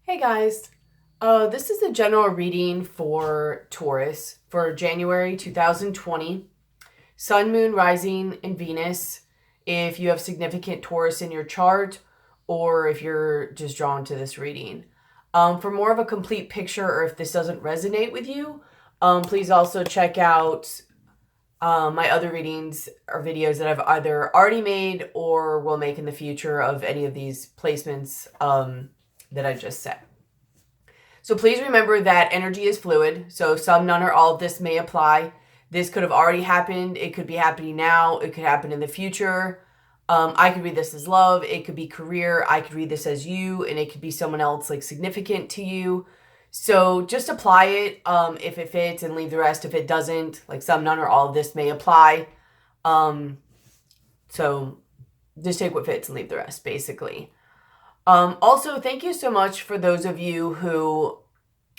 Hey guys, this is a general reading for Taurus for January 2020. Sun, Moon, Rising, and Venus. If you have significant Taurus in your chart or if you're just drawn to this reading. For more of a complete picture or if this doesn't resonate with you, please also check out my other readings or videos that I've either already made or will make in the future of any of these placements that I just said. So please remember that energy is fluid. So some, none, or all of this may apply. This could have already happened. It could be happening now. It could happen in the future. I could read this as love. It could be career. I could read this as you, and it could be someone else like significant to you. So just apply it if it fits and leave the rest if it doesn't. Like some, none, or all of this may apply. So just take what fits and leave the rest, basically. Also, thank you so much for those of you who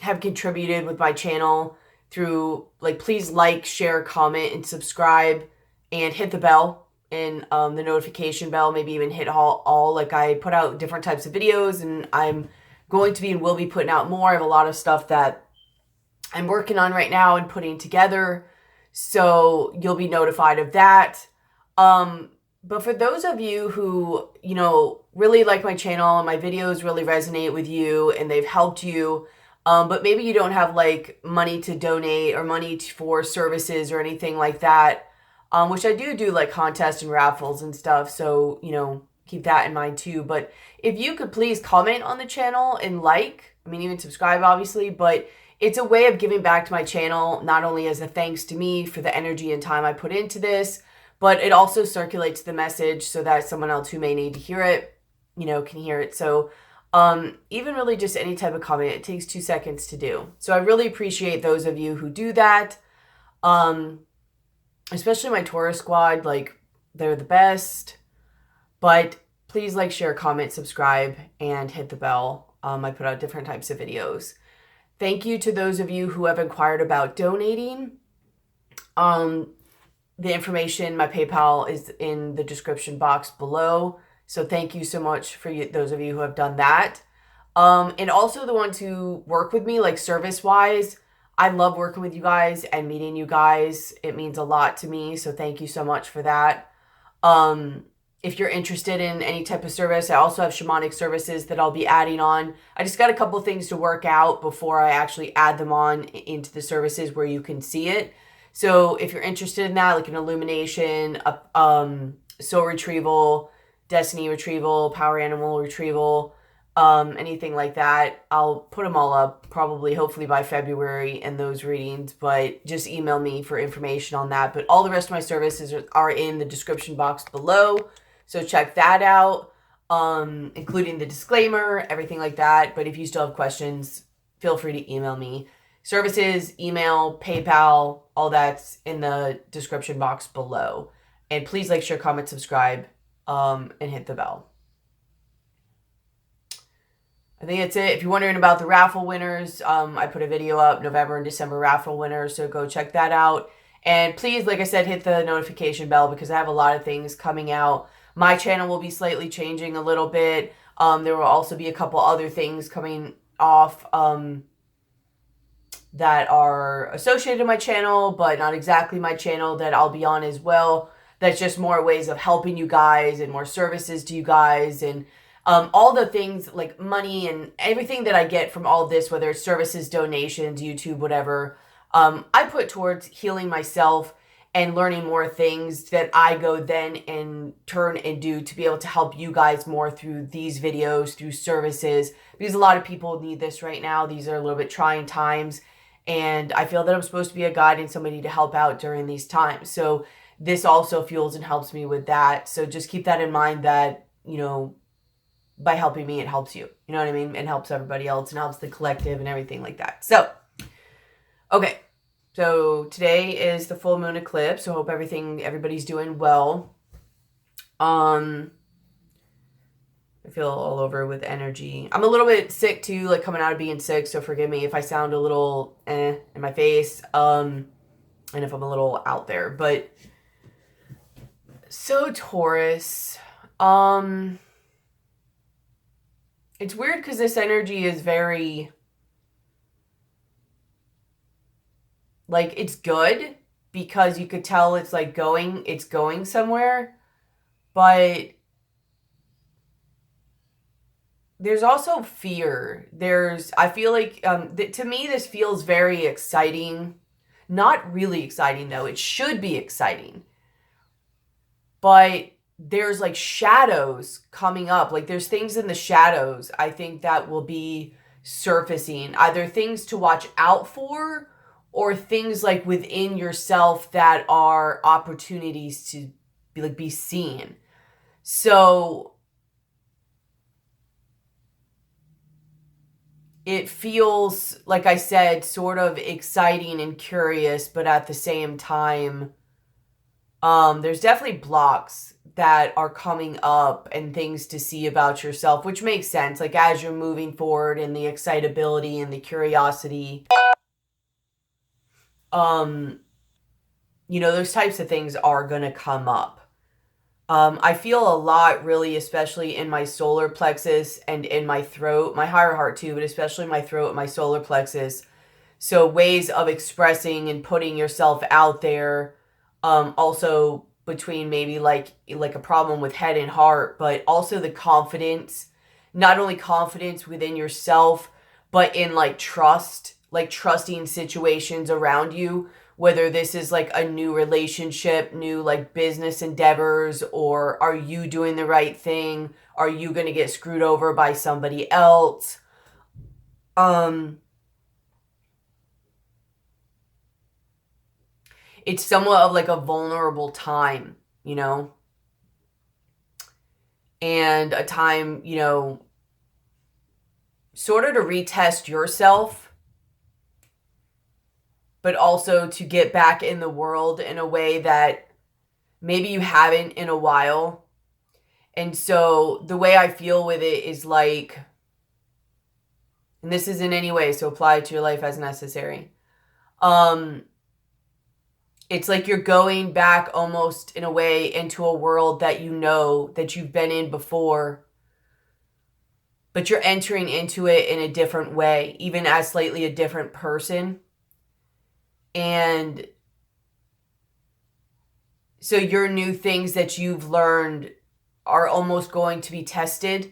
have contributed with my channel through, like, please like, share, comment, and subscribe, and hit the bell and the notification bell, maybe even hit all. Like, I put out different types of videos, and I'm going to be and will be putting out more. I have a lot of stuff that I'm working on right now and putting together, so you'll be notified of that. But for those of you who, really like my channel and my videos really resonate with you and they've helped you, but maybe you don't have like money to donate or money for services or anything like that, which I do like contests and raffles and stuff. So, keep that in mind too. But if you could please comment on the channel and even subscribe, obviously, but it's a way of giving back to my channel, not only as a thanks to me for the energy and time I put into this, but it also circulates the message so that someone else who may need to hear it, can hear it. So even really just any type of comment, it takes 2 seconds to do. So I really appreciate those of you who do that. Especially my Taurus squad, like, they're the best. But please like, share, comment, subscribe, and hit the bell. I put out different types of videos. Thank you to those of you who have inquired about donating. The information, my PayPal is in the description box below. So thank you so much for those of you who have done that. And also the ones who work with me, like service-wise. I love working with you guys and meeting you guys. It means a lot to me. So thank you so much for that. If you're interested in any type of service, I also have shamanic services that I'll be adding on. I just got a couple things to work out before I actually add them on into the services where you can see it. So if you're interested in that, like an illumination, soul retrieval, destiny retrieval, power animal retrieval, anything like that, I'll put them all up probably, hopefully by February in those readings, but just email me for information on that. But all the rest of my services are in the description box below. So check that out, including the disclaimer, everything like that. But if you still have questions, feel free to email me. Services, email, PayPal, all that's in the description box below. And please like, share, comment, subscribe, and hit the bell. I think that's it. If you're wondering about the raffle winners, I put a video up, November and December raffle winners, so go check that out. And please, like I said, hit the notification bell because I have a lot of things coming out. My channel will be slightly changing a little bit. There will also be a couple other things coming off that are associated with my channel, but not exactly my channel, that I'll be on as well. That's just more ways of helping you guys and more services to you guys, and all the things like money and everything that I get from all of this, whether it's services, donations, YouTube, whatever, I put towards healing myself and learning more things that I go then and turn and do to be able to help you guys more through these videos, through services, because a lot of people need this right now. These are a little bit trying times. And I feel that I'm supposed to be a guide and somebody to help out during these times. So this also fuels and helps me with that. So just keep that in mind that, by helping me, it helps you. You know what I mean? It helps everybody else and helps the collective and everything like that. So, okay. So today is the full moon eclipse. So I hope everybody's doing well. I feel all over with energy. I'm a little bit sick too, like coming out of being sick. So forgive me if I sound a little in my face. And if I'm a little out there, but so Taurus, it's weird because this energy is very, like, it's good because you could tell it's like it's going somewhere, but there's also fear. I feel like, to me, this feels very exciting. Not really exciting, though. It should be exciting. But there's like shadows coming up. Like there's things in the shadows, I think, that will be surfacing. Either things to watch out for or things like within yourself that are opportunities to be seen. So it feels, like I said, sort of exciting and curious, but at the same time, there's definitely blocks that are coming up and things to see about yourself, which makes sense. Like as you're moving forward and the excitability and the curiosity, those types of things are going to come up. I feel a lot, really, especially in my solar plexus and in my throat, my higher heart too, but especially my throat, my solar plexus. So ways of expressing and putting yourself out there. Also between maybe like a problem with head and heart, but also the confidence, not only confidence within yourself, but in like trust, like trusting situations around you, whether this is like a new relationship, new like business endeavors, or are you doing the right thing? Are you going to get screwed over by somebody else? It's somewhat of like a vulnerable time, and a time, sort of to retest yourself, but also to get back in the world in a way that maybe you haven't in a while. And so the way I feel with it is like, and this is in any way, so apply it to your life as necessary. It's like you're going back almost in a way into a world that that you've been in before, but you're entering into it in a different way, even as slightly a different person. And so your new things that you've learned are almost going to be tested,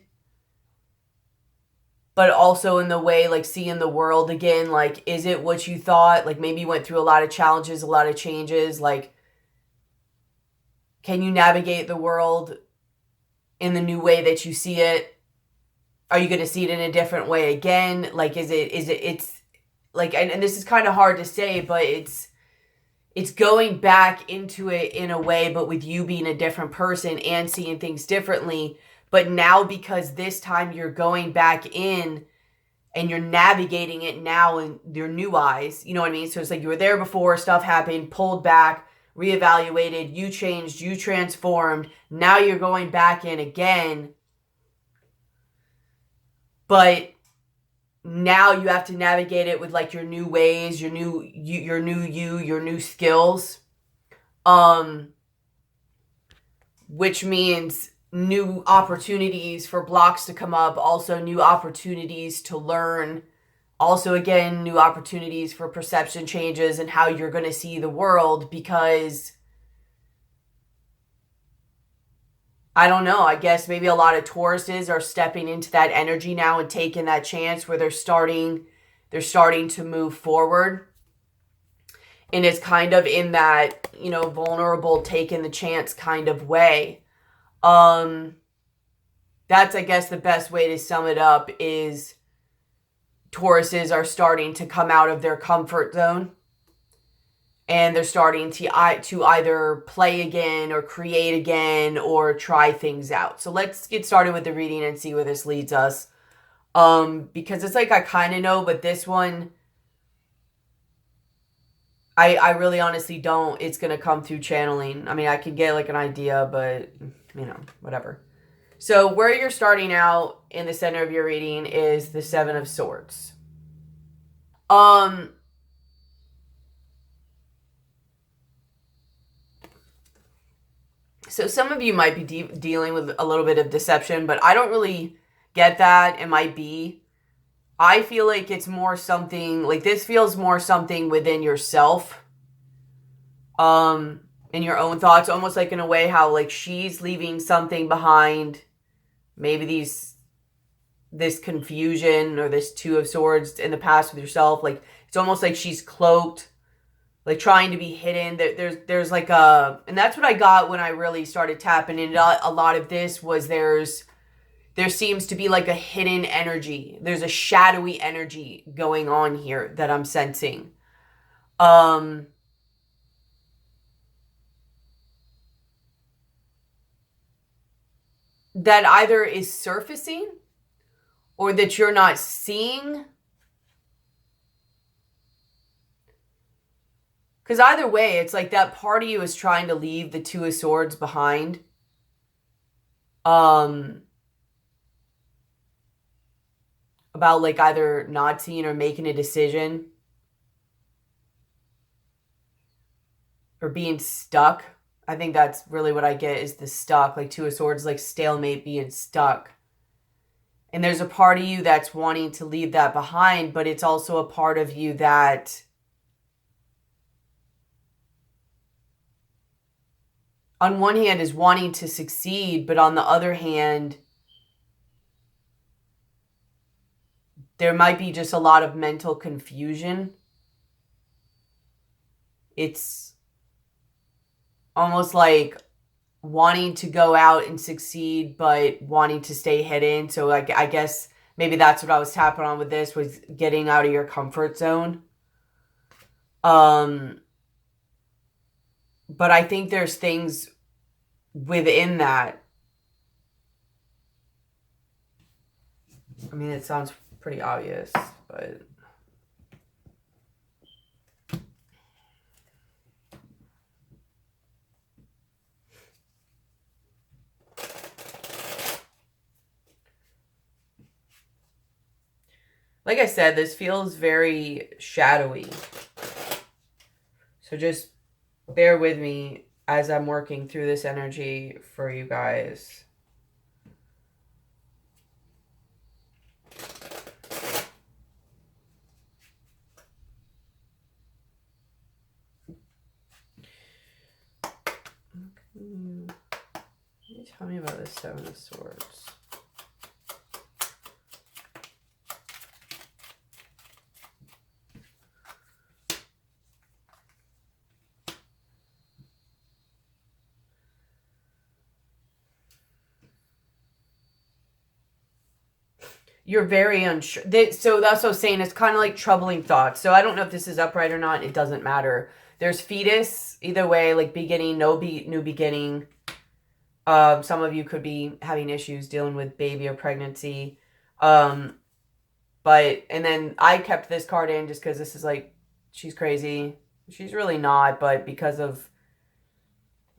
but also in the way, like, seeing the world again, like, is it what you thought? Like, maybe you went through a lot of challenges, a lot of changes. Like, can you navigate the world in the new way that you see it? Are you going to see it in a different way again? Like, it's like, and this is kind of hard to say, but it's going back into it in a way, but with you being a different person and seeing things differently. But now, because this time you're going back in and you're navigating it now in your new eyes, you know what I mean? So it's like you were there before, stuff happened, pulled back, reevaluated, you changed, you transformed. Now you're going back in again. But now you have to navigate it with like your new ways, your new skills. Which means new opportunities for blocks to come up, also new opportunities to learn, also again new opportunities for perception changes and how you're going to see the world, because I don't know, I guess maybe a lot of Tauruses are stepping into that energy now and taking that chance where they're starting to move forward. And it's kind of in that, vulnerable, taking the chance kind of way. That's, I guess, the best way to sum it up is Tauruses are starting to come out of their comfort zone. And they're starting to either play again or create again or try things out. So let's get started with the reading and see where this leads us. Because it's like I kind of know, but this one, I really honestly don't. It's going to come through channeling. I mean, I could get like an idea, but, whatever. So where you're starting out in the center of your reading is the Seven of Swords. So some of you might be dealing with a little bit of deception, but I don't really get that. It might be. I feel like it's more something, like this feels more something within yourself. In your own thoughts, almost like in a way how like she's leaving something behind. Maybe this confusion or this Two of Swords in the past with yourself. Like it's almost like she's cloaked, like trying to be hidden. There's like and that's what I got when I really started tapping into a lot of this was there seems to be like a hidden energy. There's a shadowy energy going on here that I'm sensing. That either is surfacing or that you're not seeing. Because either way, it's like that part of you is trying to leave the Two of Swords behind. About like either not seeing or making a decision. Or being stuck. I think that's really what I get is the stuck. Like Two of Swords, like stalemate, being stuck. And there's a part of you that's wanting to leave that behind, but it's also a part of you that on one hand is wanting to succeed, but on the other hand, there might be just a lot of mental confusion. It's almost like wanting to go out and succeed, but wanting to stay hidden. So like, I guess maybe that's what I was tapping on with this, was getting out of your comfort zone. But I think there's things within that. I mean, it sounds pretty obvious, but... Like I said, this feels very shadowy. So just bear with me as I'm working through this energy for you guys. Tell me about the Seven of Swords. You're very unsure. So that's what I was saying. It's kind of like troubling thoughts. So I don't know if this is upright or not. It doesn't matter. There's fetus. Either way, like beginning, new beginning. Some of you could be having issues dealing with baby or pregnancy. And then I kept this card in just because this is like, she's crazy. She's really not, but because of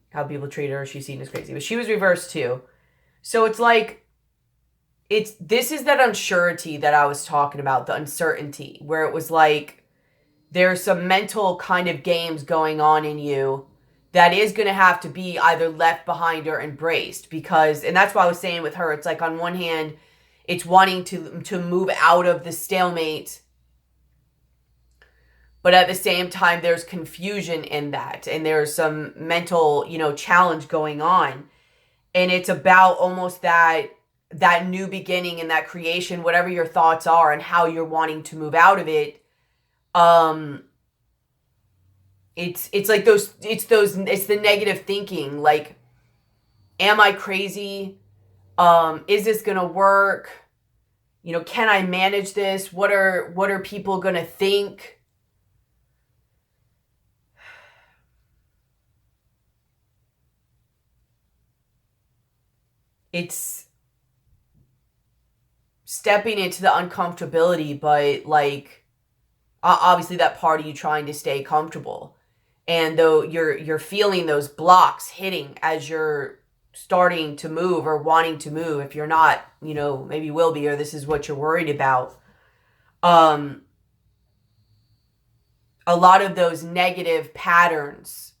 how people treat her, she's seen as crazy. But she was reversed too. So it's like, this is that unsurety that I was talking about, the uncertainty, where it was like, there's some mental kind of games going on in you that is going to have to be either left behind or embraced, because, and that's why I was saying with her, it's like on one hand, it's wanting to move out of the stalemate, but at the same time, there's confusion in that, and there's some mental, challenge going on, and it's about almost that new beginning and that creation, whatever your thoughts are and how you're wanting to move out of it. It's like it's the negative thinking. Like, am I crazy? Is this going to work? Can I manage this? What are people going to think? It's stepping into the uncomfortability, but like obviously that part of you trying to stay comfortable, and though you're feeling those blocks hitting as you're starting to move or wanting to move, if you're not, maybe will be, or this is what you're worried about. A lot of those negative patterns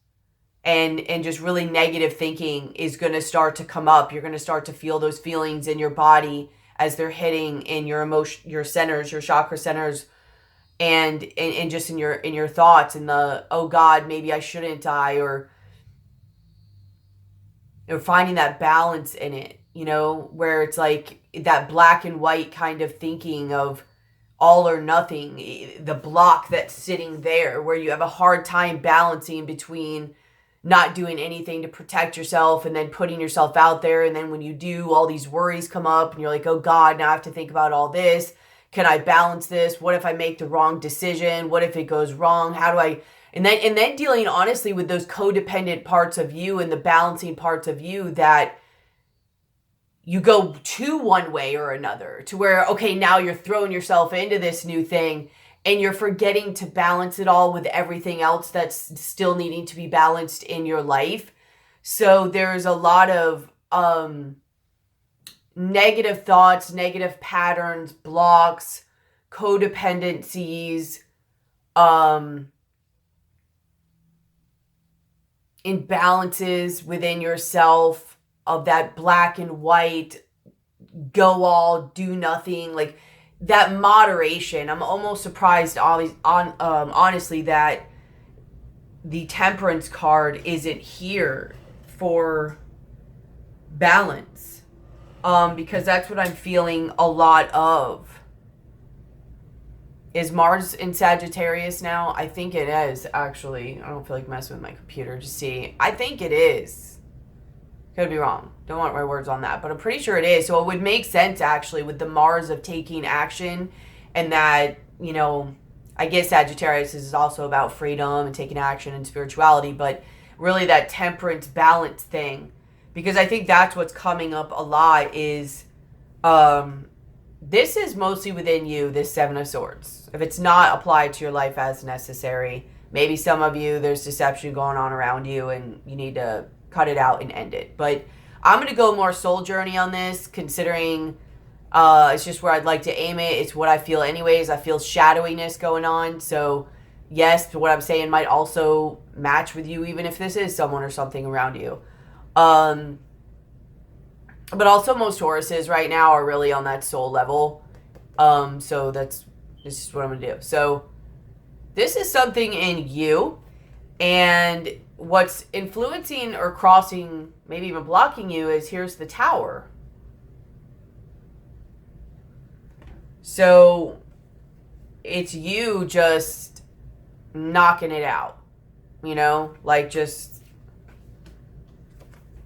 and just really negative thinking is going to start to come up. You're going to start to feel those feelings in your body as they're hitting in your emotion, your centers, your chakra centers, and just in your thoughts, and the, oh God, maybe I shouldn't die, or finding that balance in it, you know, where it's like that black and white kind of thinking of all or nothing, the block that's sitting there, where you have a hard time balancing between not doing anything to protect yourself and then putting yourself out there. And then when you do, all these worries come up and you're like, oh God, now I have to think about all this. Can I balance this? What if I make the wrong decision? What if it goes wrong? How do I... And then dealing honestly with those codependent parts of you and the balancing parts of you that you go to one way or another, to where, okay, now you're throwing yourself into this new thing and you're forgetting to balance it all with everything else that's still needing to be balanced in your life. So there's a lot of negative thoughts, negative patterns, blocks, codependencies, imbalances within yourself, of that black and white, go all, do nothing, like that moderation. I'm almost surprised honestly that the Temperance card isn't here for balance, because that's what I'm feeling a lot of. Is Mars in Sagittarius now? I think it is, actually. I don't feel like messing with my computer to see. I think it is. Could be wrong. Don't want my words on that. But I'm pretty sure it is. So it would make sense, actually, with the Mars of taking action. And that, you know, I guess Sagittarius is also about freedom and taking action and spirituality. But really that temperance balance thing. Because I think that's what's coming up a lot is... this is mostly within you, this Seven of Swords. If it's not applied to your life as necessary, maybe some of you, there's deception going on around you and you need to cut it out and end it. But I'm going to go more soul journey on this, considering it's just where I'd like to aim it. It's what I feel anyways. I feel shadowiness going on. So yes, what I'm saying might also match with you, even if this is someone or something around you. But also most Tauruses right now are really on that soul level. So this is what I'm going to do. So this is something in you. And what's influencing or crossing, maybe even blocking you, is here's the Tower. So it's you just knocking it out. You know, like just...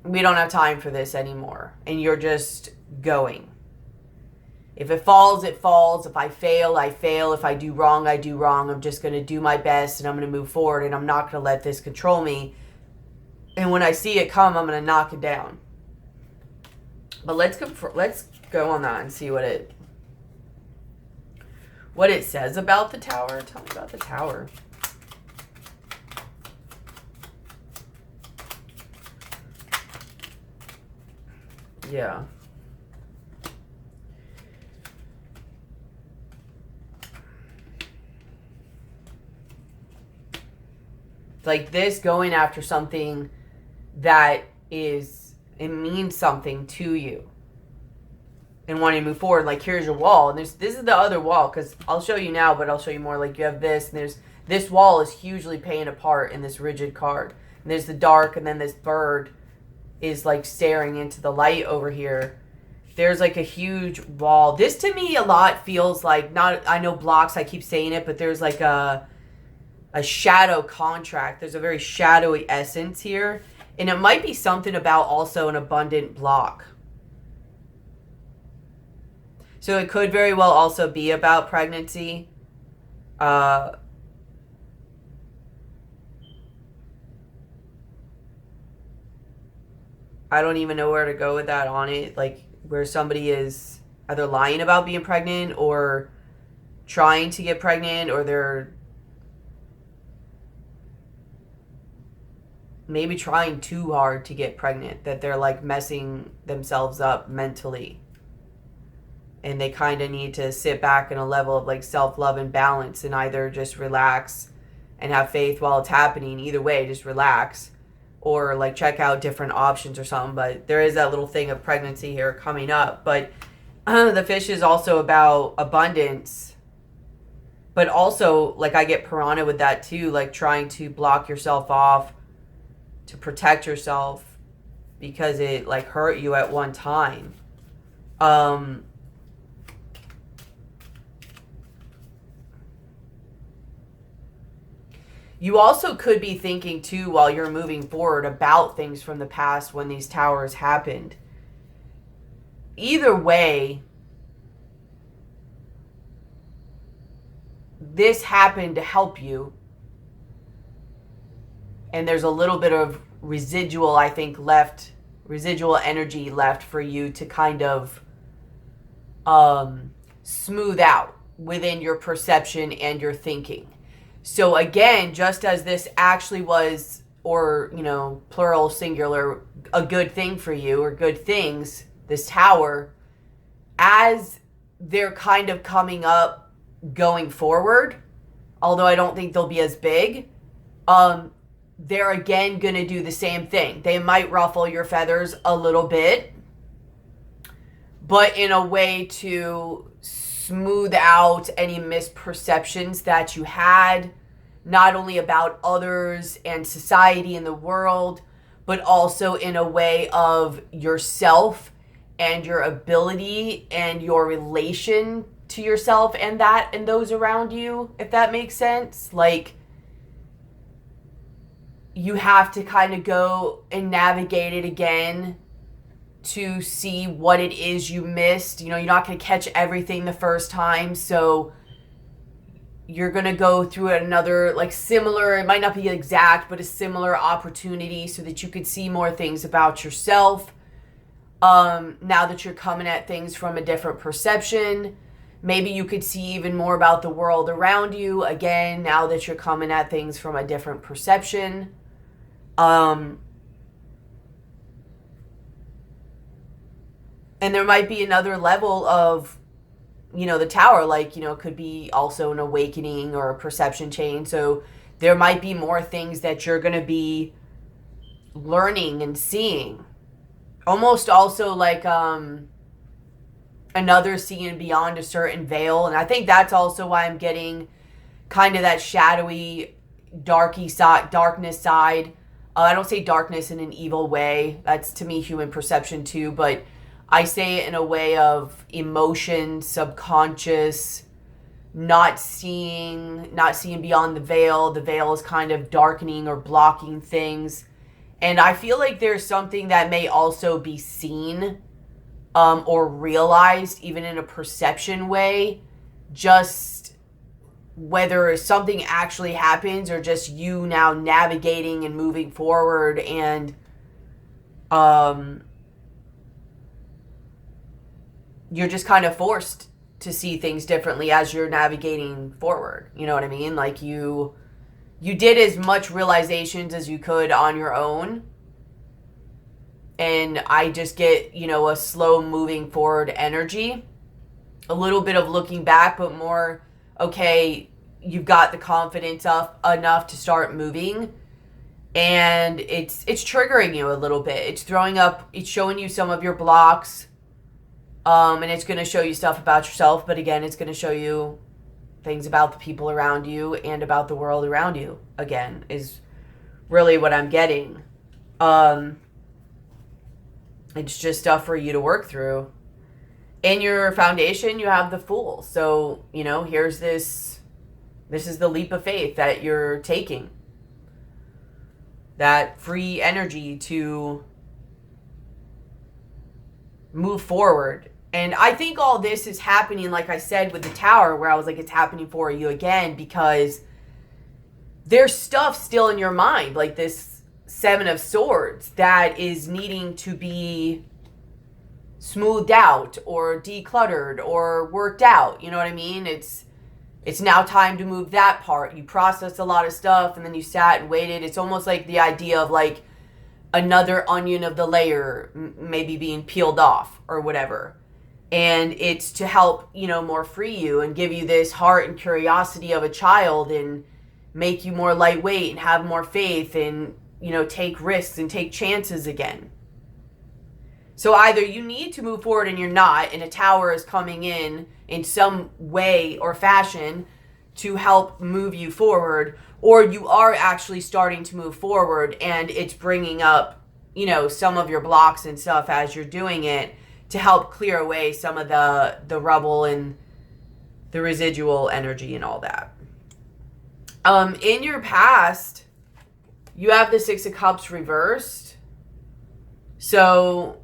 we don't have time for this anymore. And you're just going. If it falls, it falls. If I fail, I fail. If I do wrong, I do wrong. I'm just going to do my best and I'm going to move forward and I'm not going to let this control me. And when I see it come, I'm going to knock it down. But let's go on that and see what it says about the Tower. Tell me about the Tower. Yeah. Like this, going after something that is, it means something to you and wanting to move forward. Like here's your wall, and this is the other wall, because I'll show you now, but I'll show you more. Like you have this, and there's this wall is hugely playing a part in this rigid card. And there's the dark, and then this bird is like staring into the light over here. There's like a huge wall. This to me a lot feels like, not, I know blocks, I keep saying it, but there's like a shadow contract. There's a very shadowy essence here. And it might be something about also an abundant block. So it could very well also be about pregnancy. I don't even know where to go with that on it. Like where somebody is either lying about being pregnant or trying to get pregnant, or they're maybe trying too hard to get pregnant, that they're like messing themselves up mentally. And they kind of need to sit back in a level of like self-love and balance and either just relax and have faith while it's happening. Either way, just relax. Or like check out different options or something. But there is that little thing of pregnancy here coming up. But The fish is also about abundance, but also, like, I get piranha with that too, like trying to block yourself off to protect yourself because it like hurt you at one time. You also could be thinking too, while you're moving forward, about things from the past when these towers happened. Either way, this happened to help you, and there's a little bit of residual, I think, left, residual energy left for you to kind of smooth out within your perception and your thinking. So again, just as this actually was, or, you know, plural, singular, a good thing for you, or good things, this tower, as they're kind of coming up going forward, although I don't think they'll be as big, they're again going to do the same thing. They might ruffle your feathers a little bit, but in a way to smooth out any misperceptions that you had, not only about others and society and the world, but also in a way of yourself and your ability and your relation to yourself and that and those around you, if that makes sense. Like, you have to kind of go and navigate it again to see what it is you missed. You know, you're not going to catch everything the first time, so you're going to go through another, like, similar, it might not be exact, but a similar opportunity so that you could see more things about yourself. Now that you're coming at things from a different perception, maybe you could see even more about the world around you, again, now that you're coming at things from a different perception. And there might be another level of, you know, the tower, like, you know, could be also an awakening or a perception change. So there might be more things that you're going to be learning and seeing. Almost also like another seeing beyond a certain veil. And I think that's also why I'm getting kind of that shadowy, darkness side. I don't say darkness in an evil way. That's, to me, human perception too. But I say it in a way of emotion, subconscious, not seeing beyond the veil. The veil is kind of darkening or blocking things. And I feel like there's something that may also be seen or realized, even in a perception way, just whether something actually happens or just you now navigating and moving forward and you're just kind of forced to see things differently as you're navigating forward. You know what I mean? Like, you did as much realizations as you could on your own. And I just get, you know, a slow moving forward energy. A little bit of looking back, but more, okay, you've got the confidence up enough to start moving. And it's triggering you a little bit. It's showing you some of your blocks. And it's going to show you stuff about yourself, but again, it's going to show you things about the people around you and about the world around you, again, is really what I'm getting. It's just stuff for you to work through. In your foundation, you have the Fool. So, you know, here's this is the leap of faith that you're taking. That free energy to move forward. And I think all this is happening, like I said, with the Tower, where I was like, it's happening for you again, because there's stuff still in your mind, like this Seven of Swords, that is needing to be smoothed out or decluttered or worked out. You know what I mean? It's now time to move that part. You processed a lot of stuff and then you sat and waited. It's almost like the idea of like another onion of the layer maybe being peeled off or whatever. And it's to help, you know, more free you and give you this heart and curiosity of a child and make you more lightweight and have more faith and, you know, take risks and take chances again. So either you need to move forward and you're not, and a tower is coming in some way or fashion to help move you forward, or you are actually starting to move forward and it's bringing up, you know, some of your blocks and stuff as you're doing it to help clear away some of the rubble and the residual energy and all that. In your past, you have the Six of Cups reversed. So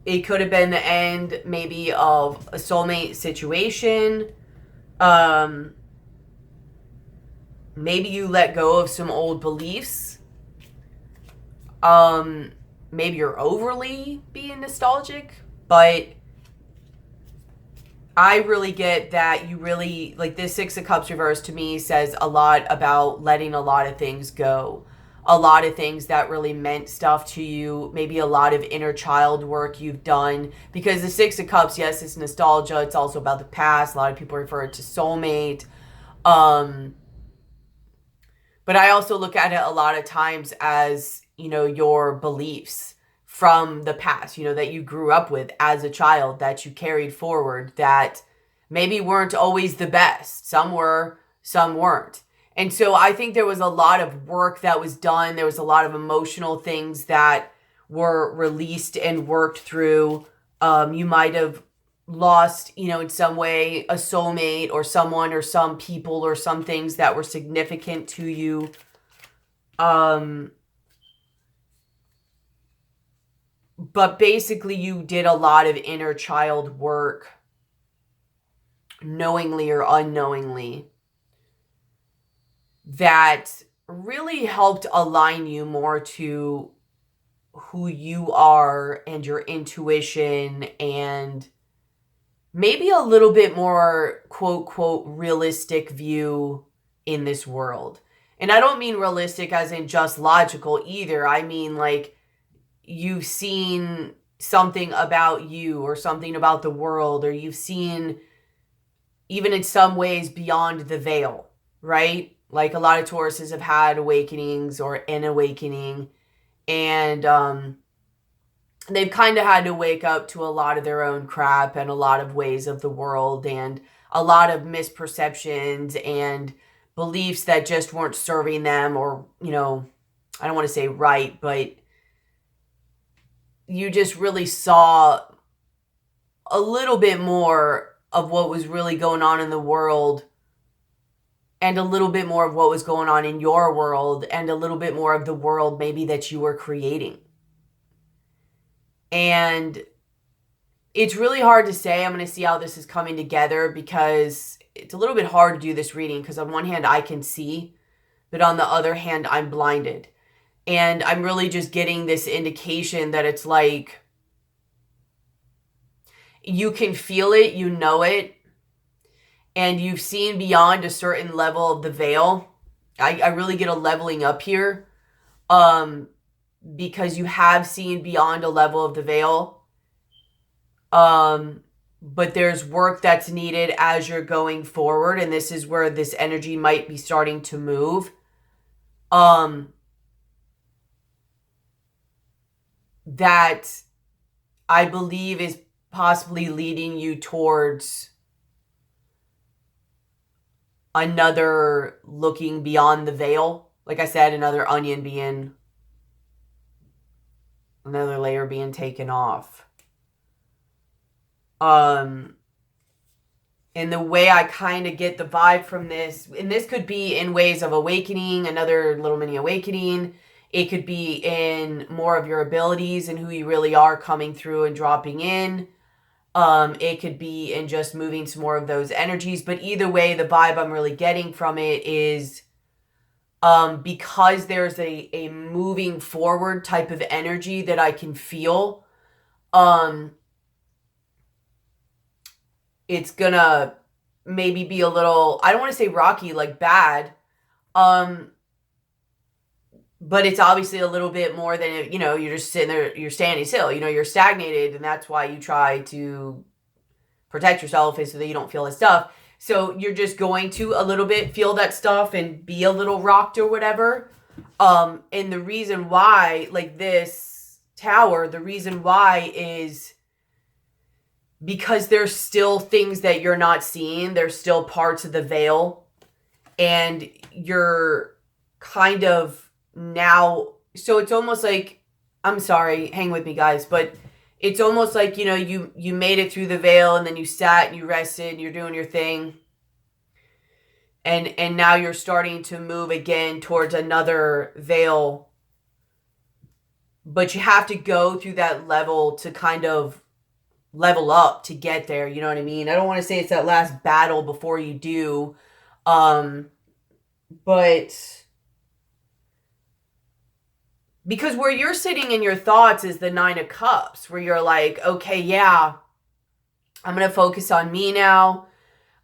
it could have been the end maybe of a soulmate situation. Maybe you let go of some old beliefs. Maybe you're overly being nostalgic, but I really get that you really, like, this Six of Cups reverse to me says a lot about letting a lot of things go. A lot of things that really meant stuff to you. Maybe a lot of inner child work you've done. Because the Six of Cups, yes, it's nostalgia. It's also about the past. A lot of people refer it to soulmate. But I also look at it a lot of times as, you know, your beliefs from the past, you know, that you grew up with as a child, that you carried forward, that maybe weren't always the best. Some were, some weren't. And so I think there was a lot of work that was done. There was a lot of emotional things that were released and worked through. You might have lost, you know, in some way a soulmate or someone or some people or some things that were significant to you. But basically you did a lot of inner child work, knowingly or unknowingly, that really helped align you more to who you are and your intuition and maybe a little bit more quote, quote, realistic view in this world. And I don't mean realistic as in just logical either. I mean, like, you've seen something about you or something about the world, or you've seen even in some ways beyond the veil, right? Like a lot of Tauruses have had awakenings or an awakening, and they've kind of had to wake up to a lot of their own crap and a lot of ways of the world and a lot of misperceptions and beliefs that just weren't serving them, or, you know, I don't want to say right, but you just really saw a little bit more of what was really going on in the world, and a little bit more of what was going on in your world, and a little bit more of the world maybe that you were creating. And it's really hard to say. I'm going to see how this is coming together, because it's a little bit hard to do this reading, because on one hand I can see, but on the other hand I'm blinded. And I'm really just getting this indication that it's like you can feel it, you know it, and you've seen beyond a certain level of the veil. I really get a leveling up here, because you have seen beyond a level of the veil. But there's work that's needed as you're going forward, and this is where this energy might be starting to move. That I believe is possibly leading you towards another looking beyond the veil. Like I said, another onion being, another layer being taken off. And the way I kind of get the vibe from this, and this could be in ways of awakening, another little mini awakening. It could be in more of your abilities and who you really are coming through and dropping in. It could be in just moving some more of those energies. But either way, the vibe I'm really getting from it is because there's a moving forward type of energy that I can feel. It's gonna maybe be a little, I don't want to say rocky, like bad. But it's obviously a little bit more than, if, you know, you're just sitting there, you're standing still, you know, you're stagnated, and that's why you try to protect yourself, is so that you don't feel that stuff. So you're just going to a little bit feel that stuff and be a little rocked or whatever. And the reason why, like, this Tower, the reason why is because there's still things that you're not seeing. There's still parts of the veil. And you're kind of now... So it's almost like... I'm sorry, hang with me, guys. But it's almost like, you know, you made it through the veil and then you sat and you rested and you're doing your thing. And now you're starting to move again towards another veil. But you have to go through that level to kind of level up to get there. You know what I mean? I don't want to say it's that last battle before you do. But because where you're sitting in your thoughts is the 9 of Cups, where you're like, okay, yeah, I'm going to focus on me now.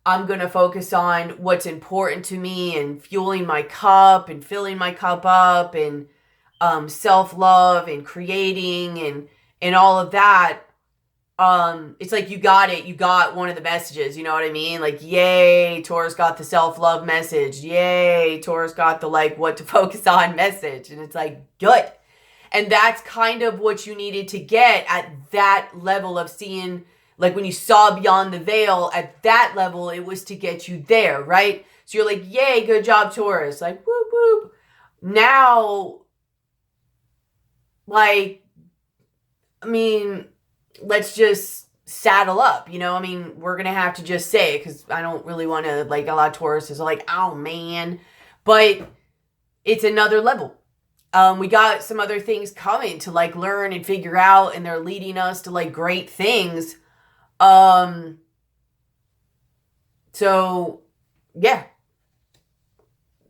I'm going to focus on what's important to me and fueling my cup and filling my cup up and self-love and creating and all of that. It's like you got it. You got one of the messages. You know what I mean? Like, yay, Taurus got the self-love message. Yay, Taurus got the, like, what to focus on message. And it's like, good. And that's kind of what you needed to get at that level of seeing... Like when you saw beyond the veil, at that level, it was to get you there, right? So you're like, yay, good job, Taurus. Like, whoop, whoop. Now, like, I mean, let's just saddle up, you know? I mean, we're going to have to just say it because I don't really want to, like, a lot of Tauruses are like, oh, man. But it's another level. We got some other things coming to, like, learn and figure out, and they're leading us to, like, great things. So yeah,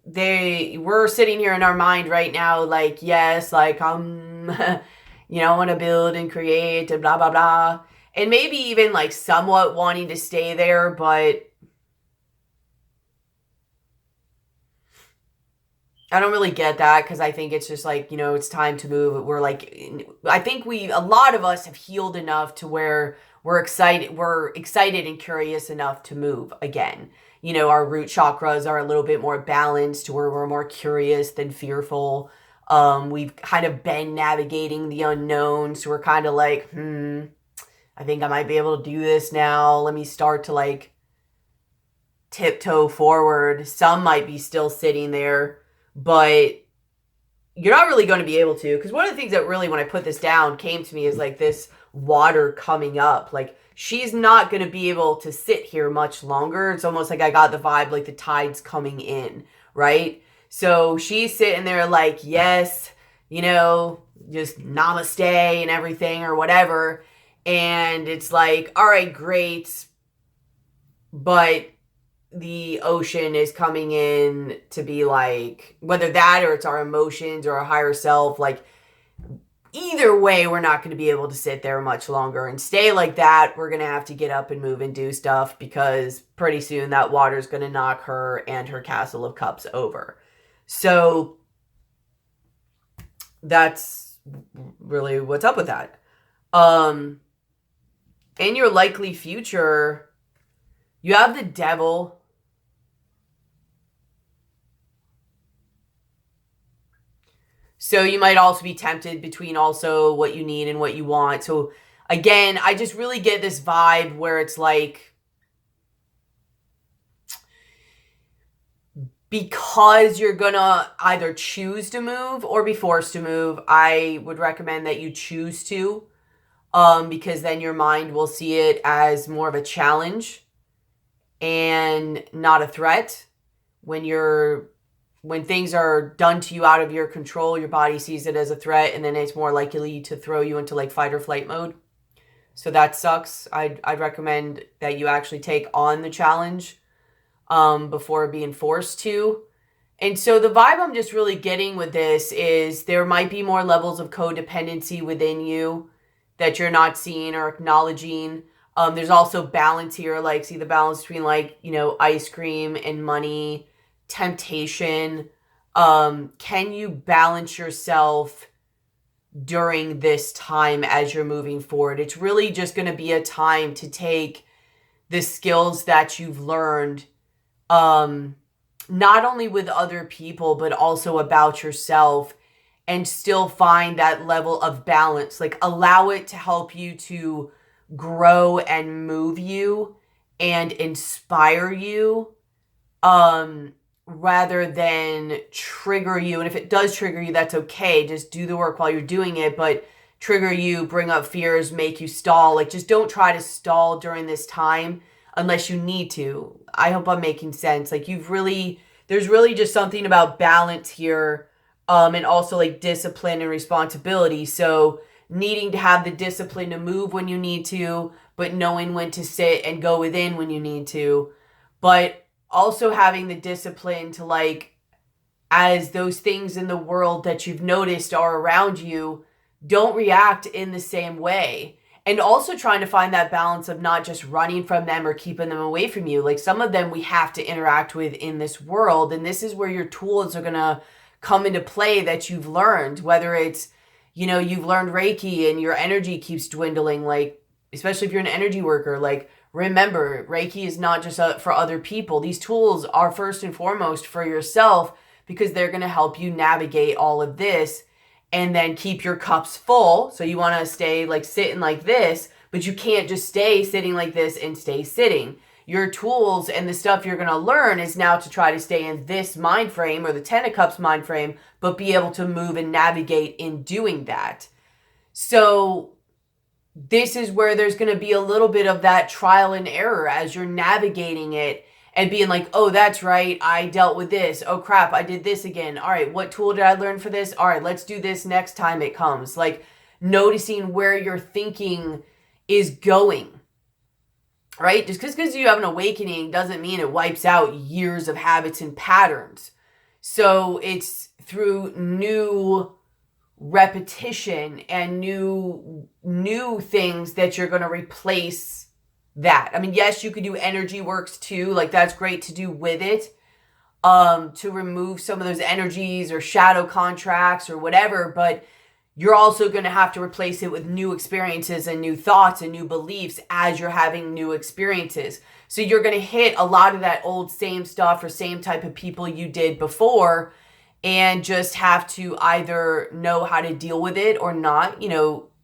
we're sitting here in our mind right now, like, yes, like, you know, want to build and create and blah, blah, blah. And maybe even like somewhat wanting to stay there, but I don't really get that because I think it's just like, you know, it's time to move. We're like, I think a lot of us have healed enough to where we're excited and curious enough to move again. You know, our root chakras are a little bit more balanced to where we're more curious than fearful. We've kind of been navigating the unknown. So we're kind of like, I think I might be able to do this now. Let me start to like tiptoe forward. Some might be still sitting there, but you're not really going to be able to. Because one of the things that really, when I put this down, came to me is like this water coming up. Like, she's not going to be able to sit here much longer. It's almost like I got the vibe like the tide's coming in, right? So she's sitting there like, yes, you know, just namaste and everything or whatever. And it's like, all right, great. But the ocean is coming in to be like, whether that or it's our emotions or our higher self, like, either way, we're not going to be able to sit there much longer and stay like that. We're going to have to get up and move and do stuff because pretty soon that water is going to knock her and her Castle of Cups over. So that's really what's up with that. In your likely future, you have the Devil. So you might also be tempted between also what you need and what you want. So again, I just really get this vibe where it's like, because you're gonna either choose to move or be forced to move, I would recommend that you choose to, because then your mind will see it as more of a challenge and not a threat. When things are done to you out of your control, your body sees it as a threat, and then it's more likely to throw you into like fight or flight mode. So that sucks. I'd recommend that you actually take on the challenge before being forced to. And so the vibe I'm just really getting with this is there might be more levels of codependency within you that you're not seeing or acknowledging. There's also balance here, like see the balance between like, you know, ice cream and money, temptation. Can you balance yourself during this time as you're moving forward? It's really just going to be a time to take the skills that you've learned, not only with other people, but also about yourself, and still find that level of balance. Like, allow it to help you to grow and move you and inspire you, rather than trigger you. And if it does trigger you, that's okay. Just do the work while you're doing it. But trigger you, bring up fears, make you stall. Like, just don't try to stall during this time unless you need to. I hope I'm making sense. Like, there's really just something about balance here, and also like discipline and responsibility. So needing to have the discipline to move when you need to, but knowing when to sit and go within when you need to. But also having the discipline to, like, as those things in the world that you've noticed are around you, don't react in the same way. And also trying to find that balance of not just running from them or keeping them away from you. Like, some of them we have to interact with in this world. And this is where your tools are going to come into play that you've learned, whether it's, you've learned Reiki and your energy keeps dwindling, like, especially if you're an energy worker. Like, remember, Reiki is not just for other people. These tools are first and foremost for yourself, because they're going to help you navigate all of this and then keep your cups full. So you want to stay like sitting like this, but you can't just stay sitting like this and stay sitting. Your tools and the stuff you're going to learn is now to try to stay in this mind frame, or the Ten of Cups mind frame, but be able to move and navigate in doing that. So this is where there's going to be a little bit of that trial and error as you're navigating it and being like, oh, that's right, I dealt with this. Oh, crap, I did this again. All right, what tool did I learn for this? All right, let's do this next time it comes. Like, noticing where your thinking is going, right? Just because you have an awakening doesn't mean it wipes out years of habits and patterns. So it's through new repetition and new things that you're going to replace that. I mean, yes, you could do energy works too. Like, that's great to do with it, to remove some of those energies or shadow contracts or whatever. But you're also going to have to replace it with new experiences and new thoughts and new beliefs as you're having new experiences. So you're going to hit a lot of that old same stuff or same type of people you did before, and just have to either know how to deal with it or not,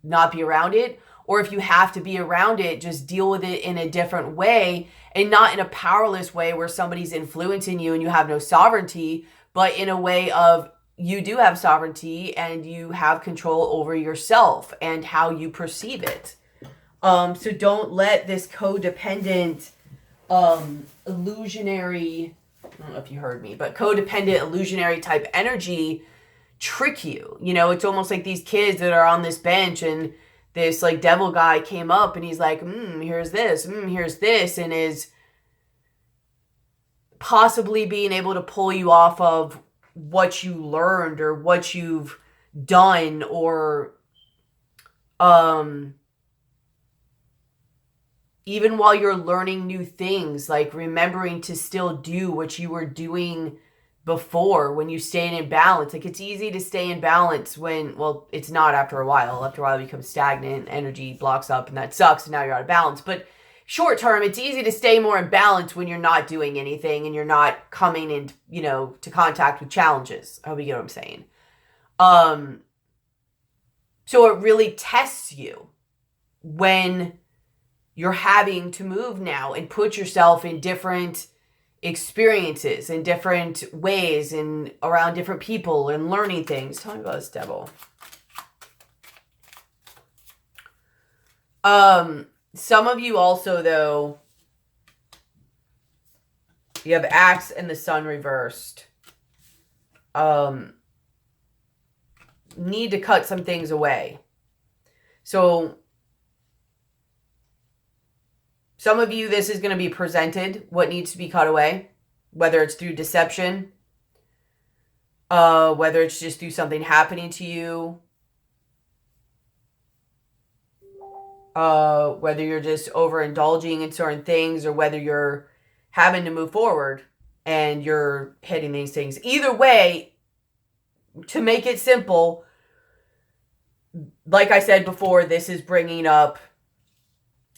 not be around it. Or if you have to be around it, just deal with it in a different way, and not in a powerless way where somebody's influencing you and you have no sovereignty, but in a way of you do have sovereignty and you have control over yourself and how you perceive it. So don't let this codependent, illusionary, I don't know if you heard me, but codependent, illusionary type energy trick you. It's almost like these kids that are on this bench, and this like devil guy came up and he's like, here's this, here's this, and is possibly being able to pull you off of what you learned or what you've done, or even while you're learning new things, like remembering to still do what you were doing before when you stayed in balance. Like, it's easy to stay in balance when, well, it's not after a while. After a while, it becomes stagnant, energy blocks up, and that sucks, and now you're out of balance. But short term, it's easy to stay more in balance when you're not doing anything and you're not coming in, to contact with challenges. I hope you get what I'm saying. So it really tests you when you're having to move now and put yourself in different experiences in different ways and around different people and learning things. Tell me about this devil. Some of you also, though, you have Axe and the Sun reversed. Need to cut some things away. So some of you, this is going to be presented, what needs to be cut away, whether it's through deception, whether it's just through something happening to you, whether you're just overindulging in certain things, or whether you're having to move forward and you're hitting these things. Either way, to make it simple, like I said before, this is bringing up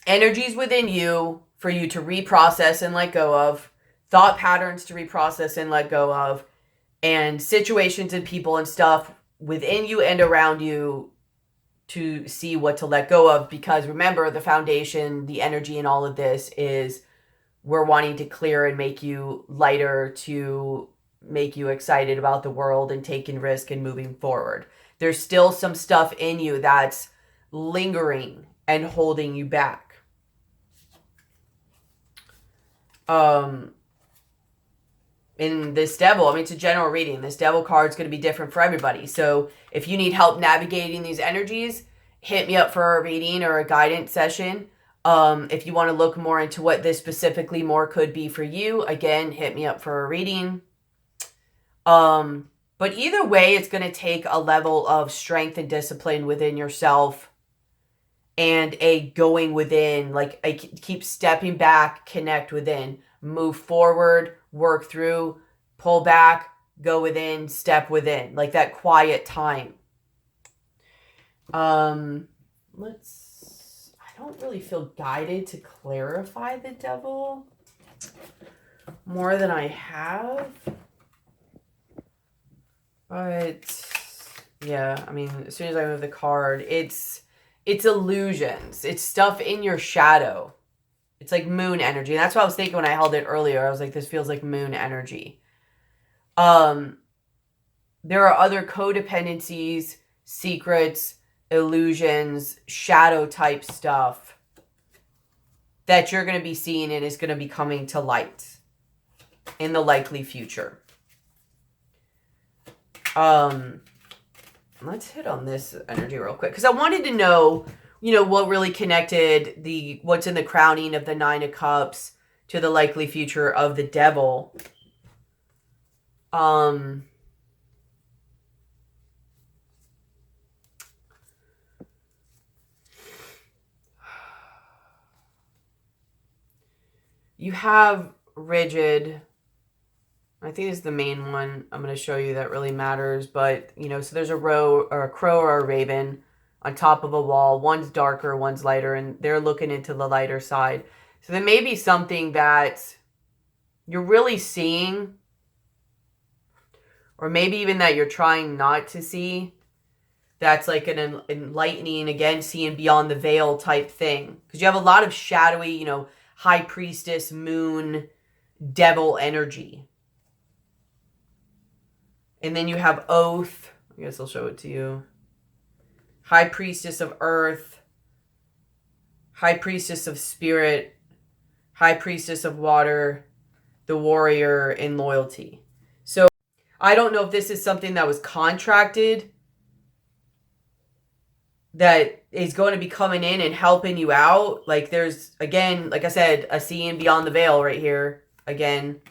energies within you for you to reprocess and let go of, thought patterns to reprocess and let go of, and situations and people and stuff within you and around you to see what to let go of. Because remember, the foundation, the energy in all of this is we're wanting to clear and make you lighter, to make you excited about the world and taking risk and moving forward. There's still some stuff in you that's lingering and holding you back. In this devil, I mean, it's a general reading. This devil card is going to be different for everybody. So if you need help navigating these energies, hit me up for a reading or a guidance session. If you want to look more into what this specifically more could be for you, again, hit me up for a reading. But either way, it's going to take a level of strength and discipline within yourself and a going within, like a keep stepping back, connect within, move forward, work through, pull back, go within, step within, like that quiet time. I don't really feel guided to clarify the devil more than I have. But yeah, I mean, as soon as I move the card, it's illusions. It's stuff in your shadow. It's like moon energy. And that's what I was thinking when I held it earlier. I was like, this feels like moon energy. There are other codependencies, secrets, illusions, shadow type stuff that you're going to be seeing and is going to be coming to light in the likely future. Let's hit on this energy real quick, because I wanted to know, what really connected what's in the crowning of the Nine of Cups to the likely future of the devil. You have rigid. I think it's the main one I'm going to show you that really matters. But, so there's a crow or a raven on top of a wall. One's darker, one's lighter, and they're looking into the lighter side. So there may be something that you're really seeing, or maybe even that you're trying not to see. That's like an enlightening, again, seeing beyond the veil type thing. Because you have a lot of shadowy, high priestess, moon, devil energy. And then you have oath. I guess I'll show it to you. High priestess of earth. High priestess of spirit. High priestess of water. The warrior in loyalty. So I don't know if this is something that was contracted that is going to be coming in and helping you out. Like there's, again, like I said, a seeing beyond the veil right here. Again,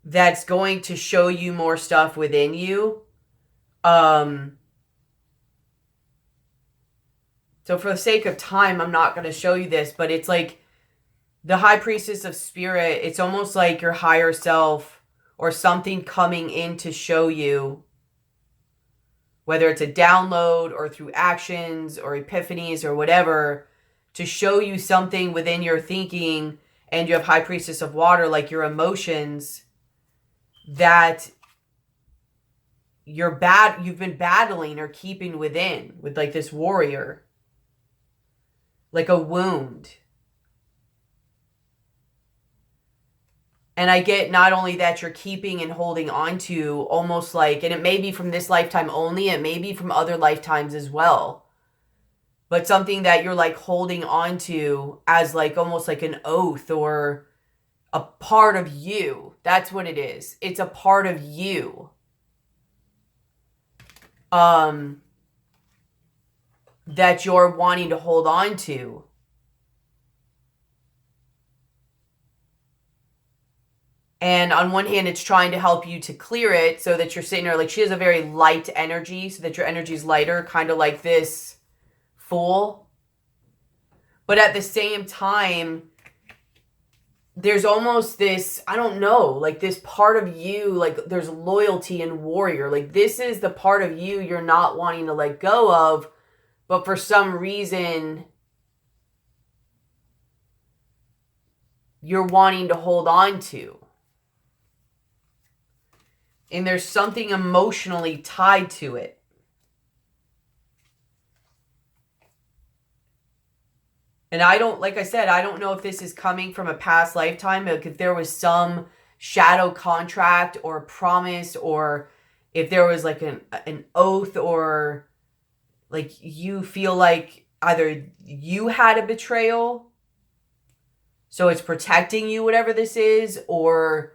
that's going to show you more stuff within you. So for the sake of time, I'm not going to show you this, but it's like the high priestess of spirit. It's almost like your higher self or something coming in to show you, whether it's a download or through actions or epiphanies or whatever, to show you something within your thinking. And you have high priestess of water, like your emotions, that you've been battling or keeping within, with like this warrior, like a wound. And I get not only that you're keeping and holding on to, almost like, and it may be from this lifetime only, it may be from other lifetimes as well, but something that you're like holding on to as like almost like an oath or a part of you. That's what it is. It's a part of you. That you're wanting to hold on to. And on one hand, it's trying to help you to clear it so that you're sitting there, like she has a very light energy, so that your energy is lighter, kind of like this Fool. But at the same time, there's almost this, I don't know, like this part of you, like there's loyalty and warrior. Like this is the part of you you're not wanting to let go of, but for some reason, you're wanting to hold on to. And there's something emotionally tied to it. And I don't, like I said, I don't know if this is coming from a past lifetime, like if there was some shadow contract or promise, or if there was like an oath, or like you feel like either you had a betrayal, so it's protecting you, whatever this is, or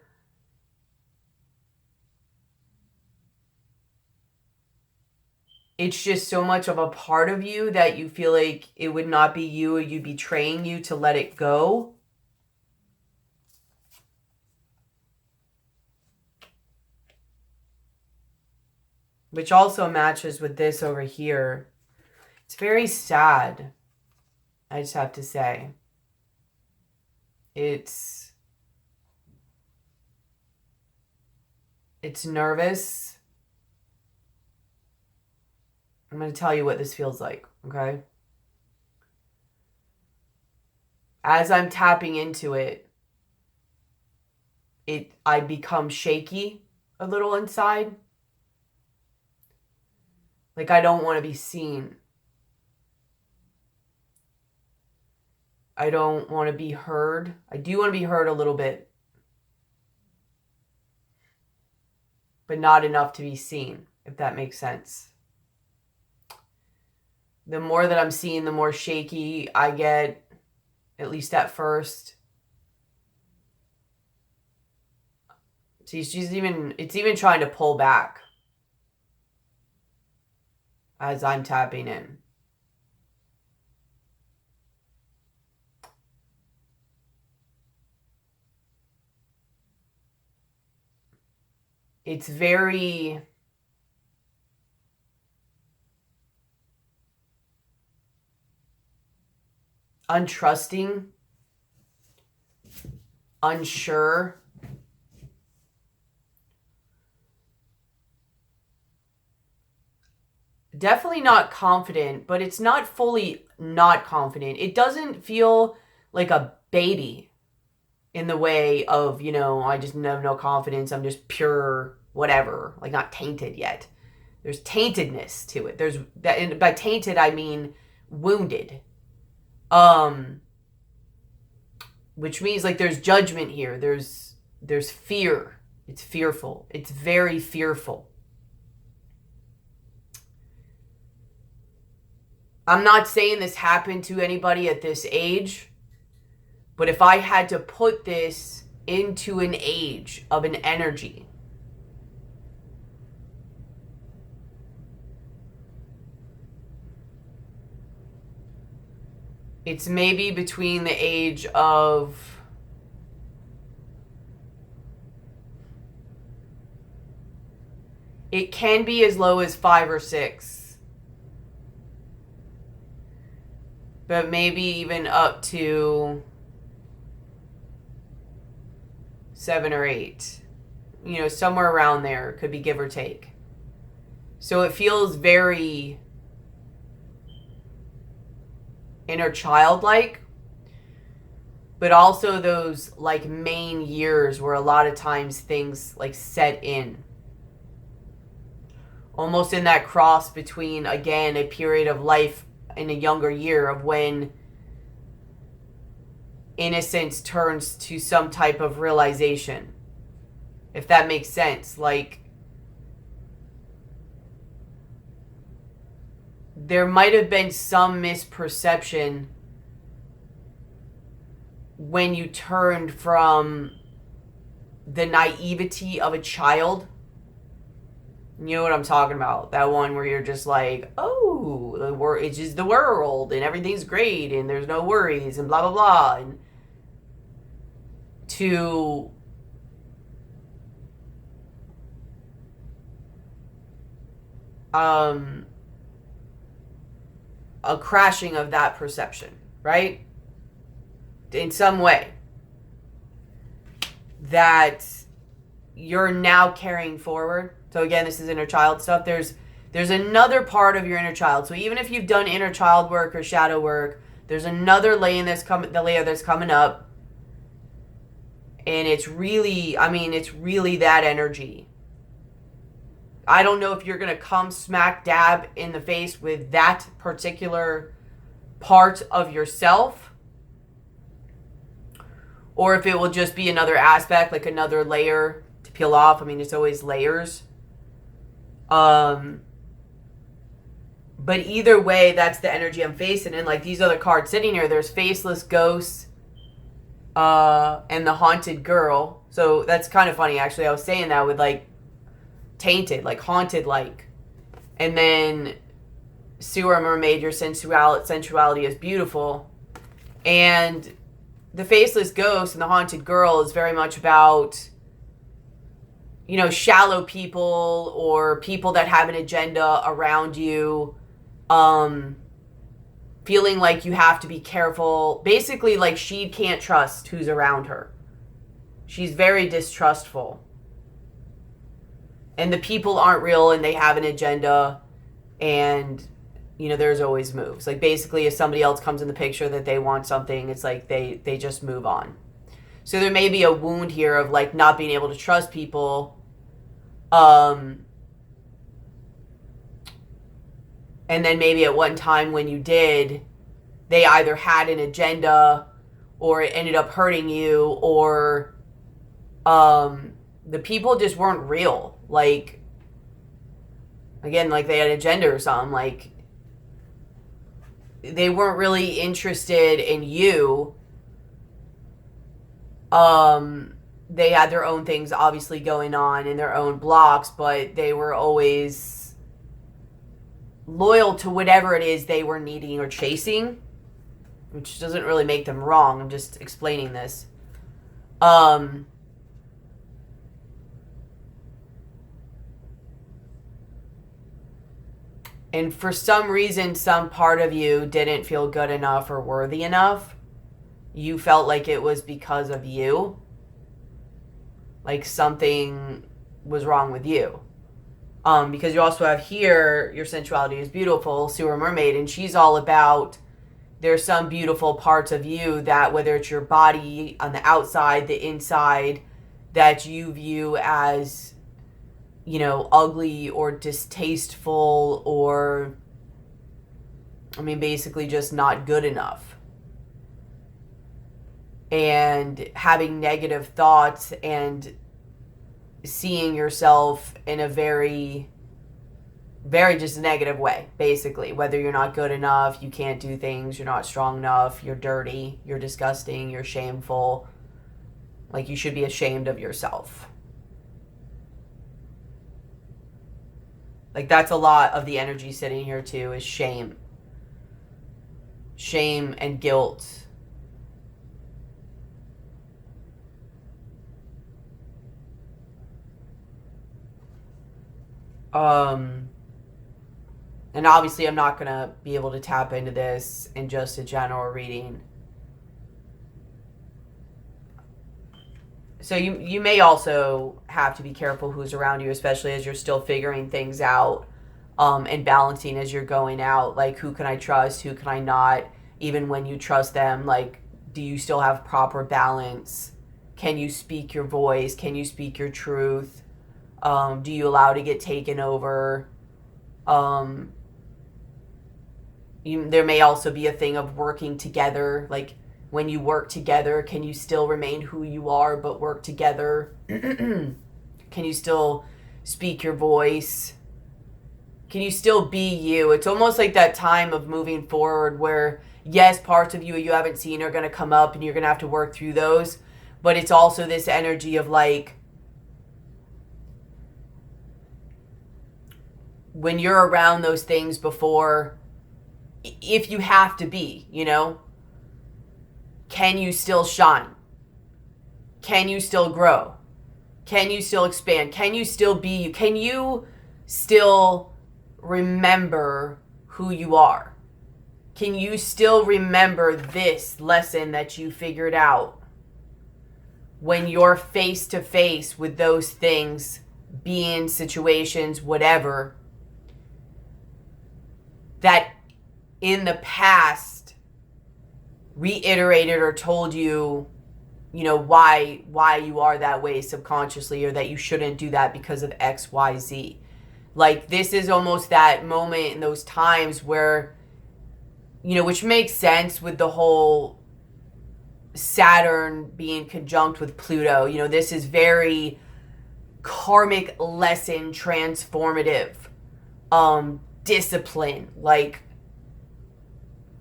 it's just so much of a part of you that you feel like it would not be you, or you betraying you to let it go. Which also matches with this over here. It's very sad, I just have to say. It's nervous. I'm going to tell you what this feels like, okay? As I'm tapping into it, I become shaky a little inside. Like I don't want to be seen. I don't want to be heard. I do want to be heard a little bit, but not enough to be seen, if that makes sense. The more that I'm seeing, the more shaky I get, at least at first. See, it's even trying to pull back as I'm tapping in. It's very untrusting, unsure. Definitely not confident, but it's not fully not confident. It doesn't feel like a baby in the way of, I just have no confidence. I'm just pure whatever, like not tainted yet. There's taintedness to it. There's that, and by tainted I mean wounded. Which means like there's judgment here. There's fear. It's fearful. It's very fearful. I'm not saying this happened to anybody at this age, but if I had to put this into an age of an energy, it's maybe between the age of it can be as low as 5 or 6. But maybe even up to 7 or 8. Somewhere around there. Could be give or take. So it feels very inner child-like. But also those like main years where a lot of times things like set in. Almost in that cross between, again, a period of life in a younger year of when innocence turns to some type of realization. If that makes sense. Like, there might have been some misperception when you turned from the naivety of a child. You know what I'm talking about? That one where you're just like, oh, it's just the world and everything's great and there's no worries and blah, blah, blah. And to a crashing of that perception, right? In some way. That you're now carrying forward. So again, this is inner child stuff. There's another part of your inner child. So even if you've done inner child work or shadow work, there's another layer that's coming up. And it's really that energy. I don't know if you're going to come smack dab in the face with that particular part of yourself, or if it will just be another aspect, like another layer to peel off. I mean, it's always layers. But either way, that's the energy I'm facing. And like these other cards sitting here, there's Faceless Ghosts and the Haunted Girl. So that's kind of funny, actually. I was saying that with like tainted, like haunted, like. And then Sewer Mermaid, your sensuality is beautiful. And the Faceless Ghost and the Haunted Girl is very much about, you know, shallow people or people that have an agenda around you, feeling like you have to be careful. Basically, like she can't trust who's around her. She's very distrustful. And the people aren't real and they have an agenda, and, you know, there's always moves. Like basically if somebody else comes in the picture that they want something, it's like they just move on. So there may be a wound here of like not being able to trust people. And then maybe at one time when you did, they either had an agenda or it ended up hurting you, or the people just weren't real. Like, again, like they had an agenda or something. Like, they weren't really interested in you. They had their own things obviously going on in their own blocks, but they were always loyal to whatever it is they were needing or chasing, which doesn't really make them wrong. I'm just explaining this. And for some reason, some part of you didn't feel good enough or worthy enough. You felt like it was because of you. Like something was wrong with you. Because you also have here, your sensuality is beautiful, Sewer Mermaid, and she's all about, there's some beautiful parts of you that, whether it's your body on the outside, the inside, that you view as, you know, ugly or distasteful, or, I mean, basically just not good enough. And having negative thoughts and seeing yourself in a very, very just negative way, basically. Whether you're not good enough, you can't do things, you're not strong enough, you're dirty, you're disgusting, you're shameful. Like you should be ashamed of yourself. Like that's a lot of the energy sitting here too, is shame. Shame and guilt. And obviously I'm not going to be able to tap into this in just a general reading. So you may also have to be careful who's around you, especially as you're still figuring things out, and balancing as you're going out. Like, who can I trust? Who can I not? Even when you trust them, like, do you still have proper balance? Can you speak your voice? Can you speak your truth? Do you allow to get taken over? There may also be a thing of working together. Like, when you work together, can you still remain who you are but work together? Can you still speak your voice? Can you still be you? It's almost like that time of moving forward where, yes, parts of you haven't seen are going to come up and you're going to have to work through those. But it's also this energy of like, when you're around those things before, if you have to be, you know, can you still shine? Can you still grow? Can you still expand? Can you still be you? Can you still remember who you are? Can you still remember this lesson that you figured out when you're face to face with those things, being situations, whatever, that in the past reiterated or told you, you know, why you are that way subconsciously, or that you shouldn't do that because of X, Y, Z. Like, this is almost that moment in those times where, you know, which makes sense with the whole Saturn being conjunct with Pluto. You know, this is very karmic lesson transformative, discipline, like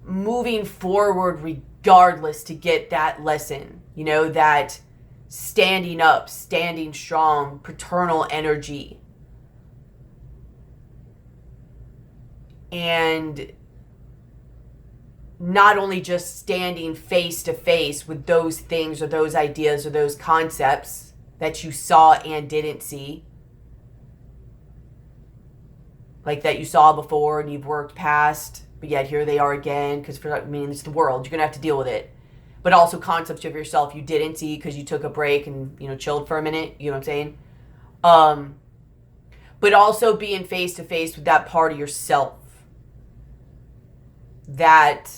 moving forward regardless to get that lesson, you know, that standing up, standing strong, paternal energy. And not only just standing face to face with those things or those ideas or those concepts that you saw and didn't see, like that you saw before and you've worked past, but yet here they are again, because I mean, it's the world, you're gonna have to deal with it. But also concepts of yourself you didn't see because you took a break and, you know, chilled for a minute, you know what I'm saying? But also being face to face with that part of yourself that,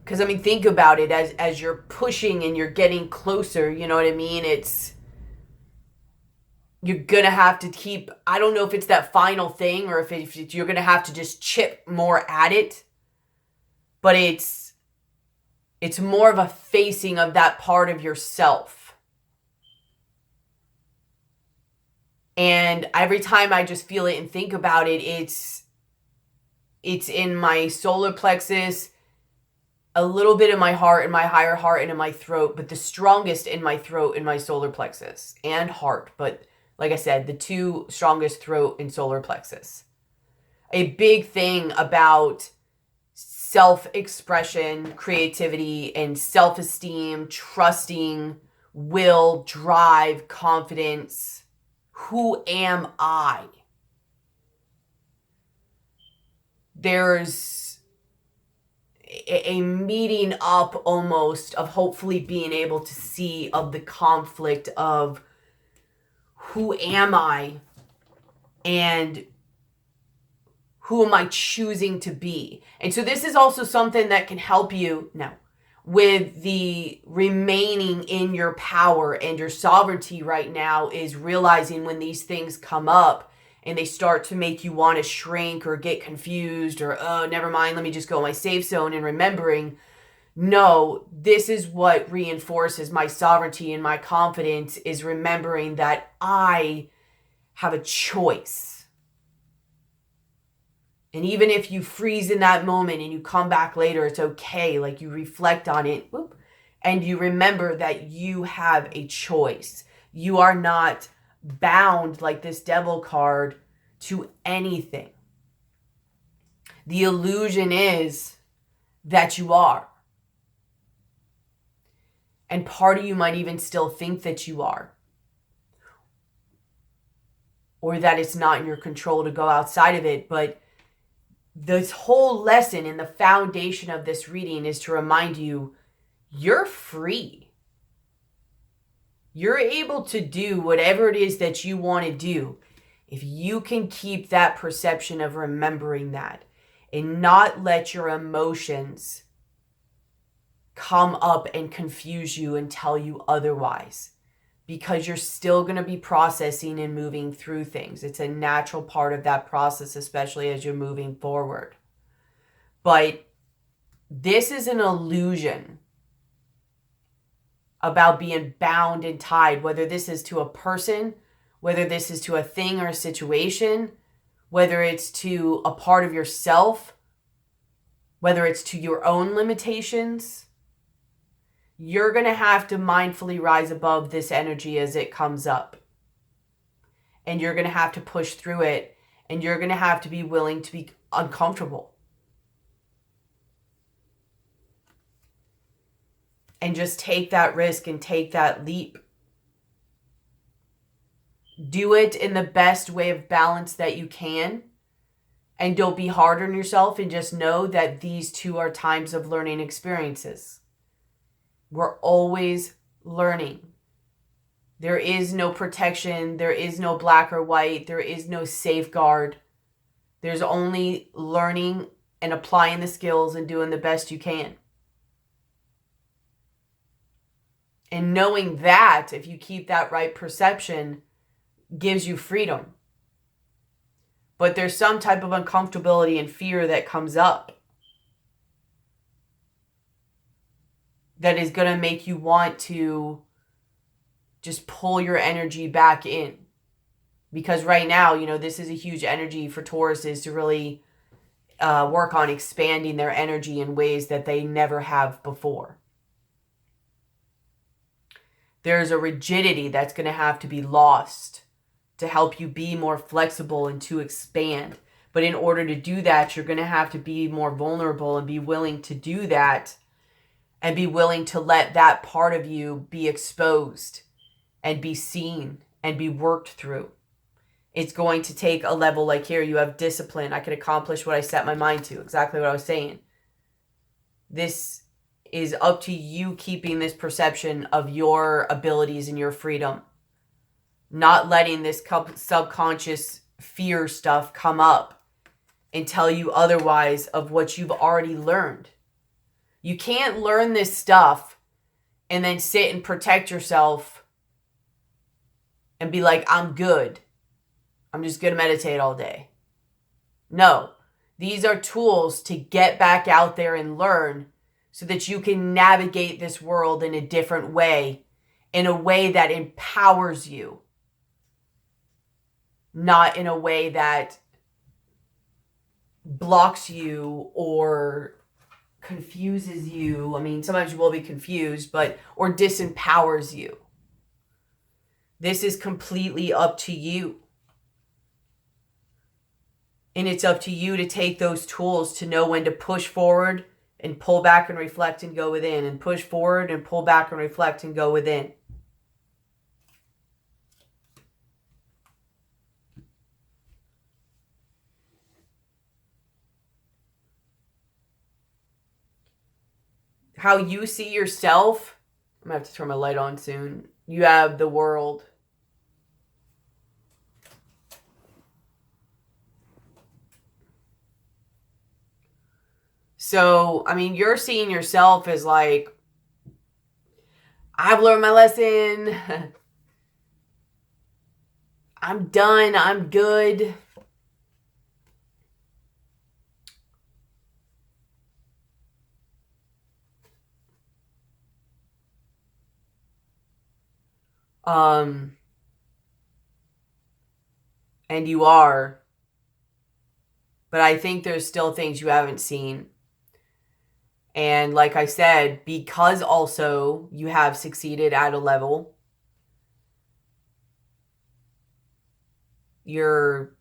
because I mean, think about it, as you're pushing and you're getting closer, you know what I mean? You're gonna have to keep, I don't know if it's that final thing or if you're gonna have to just chip more at it, but it's more of a facing of that part of yourself. And every time I just feel it and think about it, it's in my solar plexus, a little bit in my heart, in my higher heart, and in my throat, but the strongest in my throat, in my solar plexus and heart. But like I said, the two strongest, throat and solar plexus. A big thing about self-expression, creativity, and self-esteem, trusting, will, drive, confidence. Who am I? There's a meeting up almost of hopefully being able to see of the conflict of who am I and who am I choosing to be? And so this is also something that can help you now with the remaining in your power and your sovereignty right now, is realizing when these things come up and they start to make you want to shrink or get confused or, oh, never mind, let me just go in my safe zone, and remembering, no, this is what reinforces my sovereignty and my confidence, is remembering that I have a choice. And even if you freeze in that moment and you come back later, it's okay. Like, you reflect on it, whoop, and you remember that you have a choice. You are not bound, like this devil card, to anything. The illusion is that you are. And part of you might even still think that you are. Or that it's not in your control to go outside of it. But this whole lesson and the foundation of this reading is to remind you, you're free. You're able to do whatever it is that you want to do if you can keep that perception of remembering that and not let your emotions come up and confuse you and tell you otherwise, because you're still going to be processing and moving through things. It's a natural part of that process, especially as you're moving forward. But this is an illusion about being bound and tied, whether this is to a person, whether this is to a thing or a situation, whether it's to a part of yourself, whether it's to your own limitations. You're going to have to mindfully rise above this energy as it comes up. And you're going to have to push through it. And you're going to have to be willing to be uncomfortable. And just take that risk and take that leap. Do it in the best way of balance that you can. And don't be hard on yourself, and just know that these two are times of learning experiences. We're always learning. There is no protection. There is no black or white. There is no safeguard. There's only learning and applying the skills and doing the best you can. And knowing that, if you keep that right perception, gives you freedom. but there's some type of uncomfortability and fear that comes up that is going to make you want to just pull your energy back in. Because right now, you know, this is a huge energy for Tauruses to really work on expanding their energy in ways that they never have before. There's a rigidity that's going to have to be lost to help you be more flexible and to expand. But in order to do that, you're going to have to be more vulnerable and be willing to do that and be willing to let that part of you be exposed and be seen and be worked through. It's going to take a level like here, you have discipline. I can accomplish what I set my mind to. Exactly what I was saying. This is up to you keeping this perception of your abilities and your freedom. Not letting this subconscious fear stuff come up and tell you otherwise of what you've already learned. You can't learn this stuff and then sit and protect yourself and be like, I'm good. I'm just going to meditate all day. No, these are tools to get back out there and learn so that you can navigate this world in a different way, in a way that empowers you, not in a way that blocks you or confuses you. I mean, sometimes you will be confused, or disempowers you. This is completely up to you. And it's up to you to take those tools to know when to push forward and pull back and reflect and go within, and push forward and pull back and reflect and go within. How you see yourself, I'm going to have to turn my light on soon. You have the world. So, I mean, you're seeing yourself as like, I've learned my lesson. I'm done. I'm good. And you are. But I think there's still things you haven't seen. And like I said, because also you have succeeded at a level, you're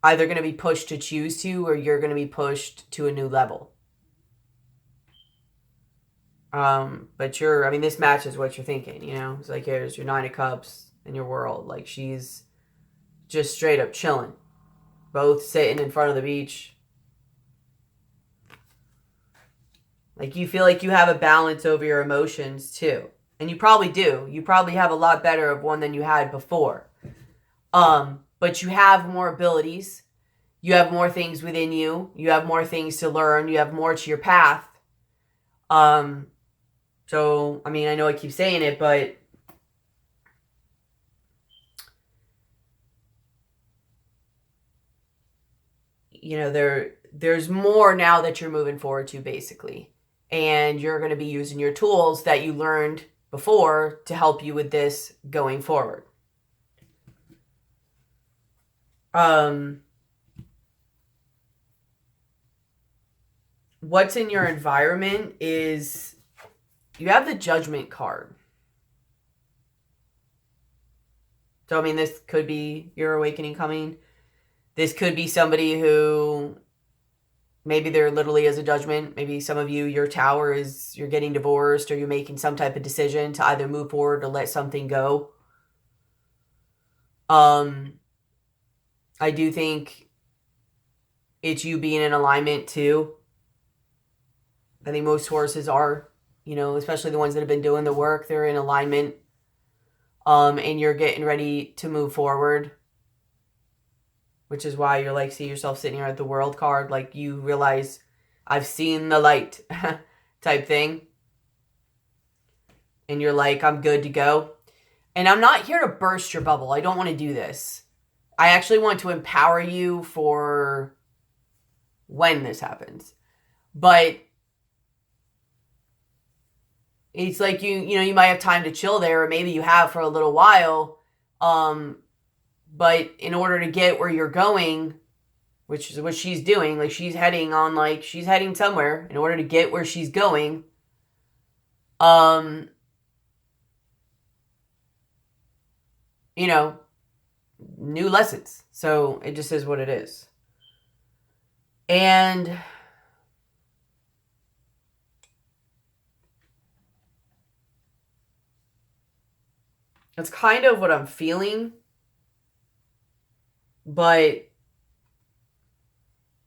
either going to be pushed to choose to, or you're going to be pushed to a new level. But this matches what you're thinking, you know? It's like, here's your 9 of Cups in your world. Like, she's just straight up chilling. Both sitting in front of the beach. Like, you feel like you have a balance over your emotions, too. And you probably do. You probably have a lot better of one than you had before. But you have more abilities. You have more things within you. You have more things to learn. You have more to your path. So, I mean, I know I keep saying it, but you know, there's more now that you're moving forward to, basically. And you're going to be using your tools that you learned before to help you with this going forward. What's in your environment is you have the Judgment card. So, I mean, this could be your awakening coming. This could be somebody who maybe there literally is a judgment. Maybe some of you, your tower is you're getting divorced, or you're making some type of decision to either move forward or let something go. I do think it's you being in alignment too. I think most Tauruses are, you know, especially the ones that have been doing the work, they're in alignment. And you're getting ready to move forward. Which is why you're like, see yourself sitting here at the World card. Like, you realize, I've seen the light type thing. And you're like, I'm good to go. And I'm not here to burst your bubble. I don't want to do this. I actually want to empower you for when this happens. But it's like you might have time to chill there, or maybe you have for a little while. But in order to get where you're going, which is what she's doing, like she's heading somewhere. In order to get where she's going, new lessons. So it just is what it is. And that's kind of what I'm feeling. But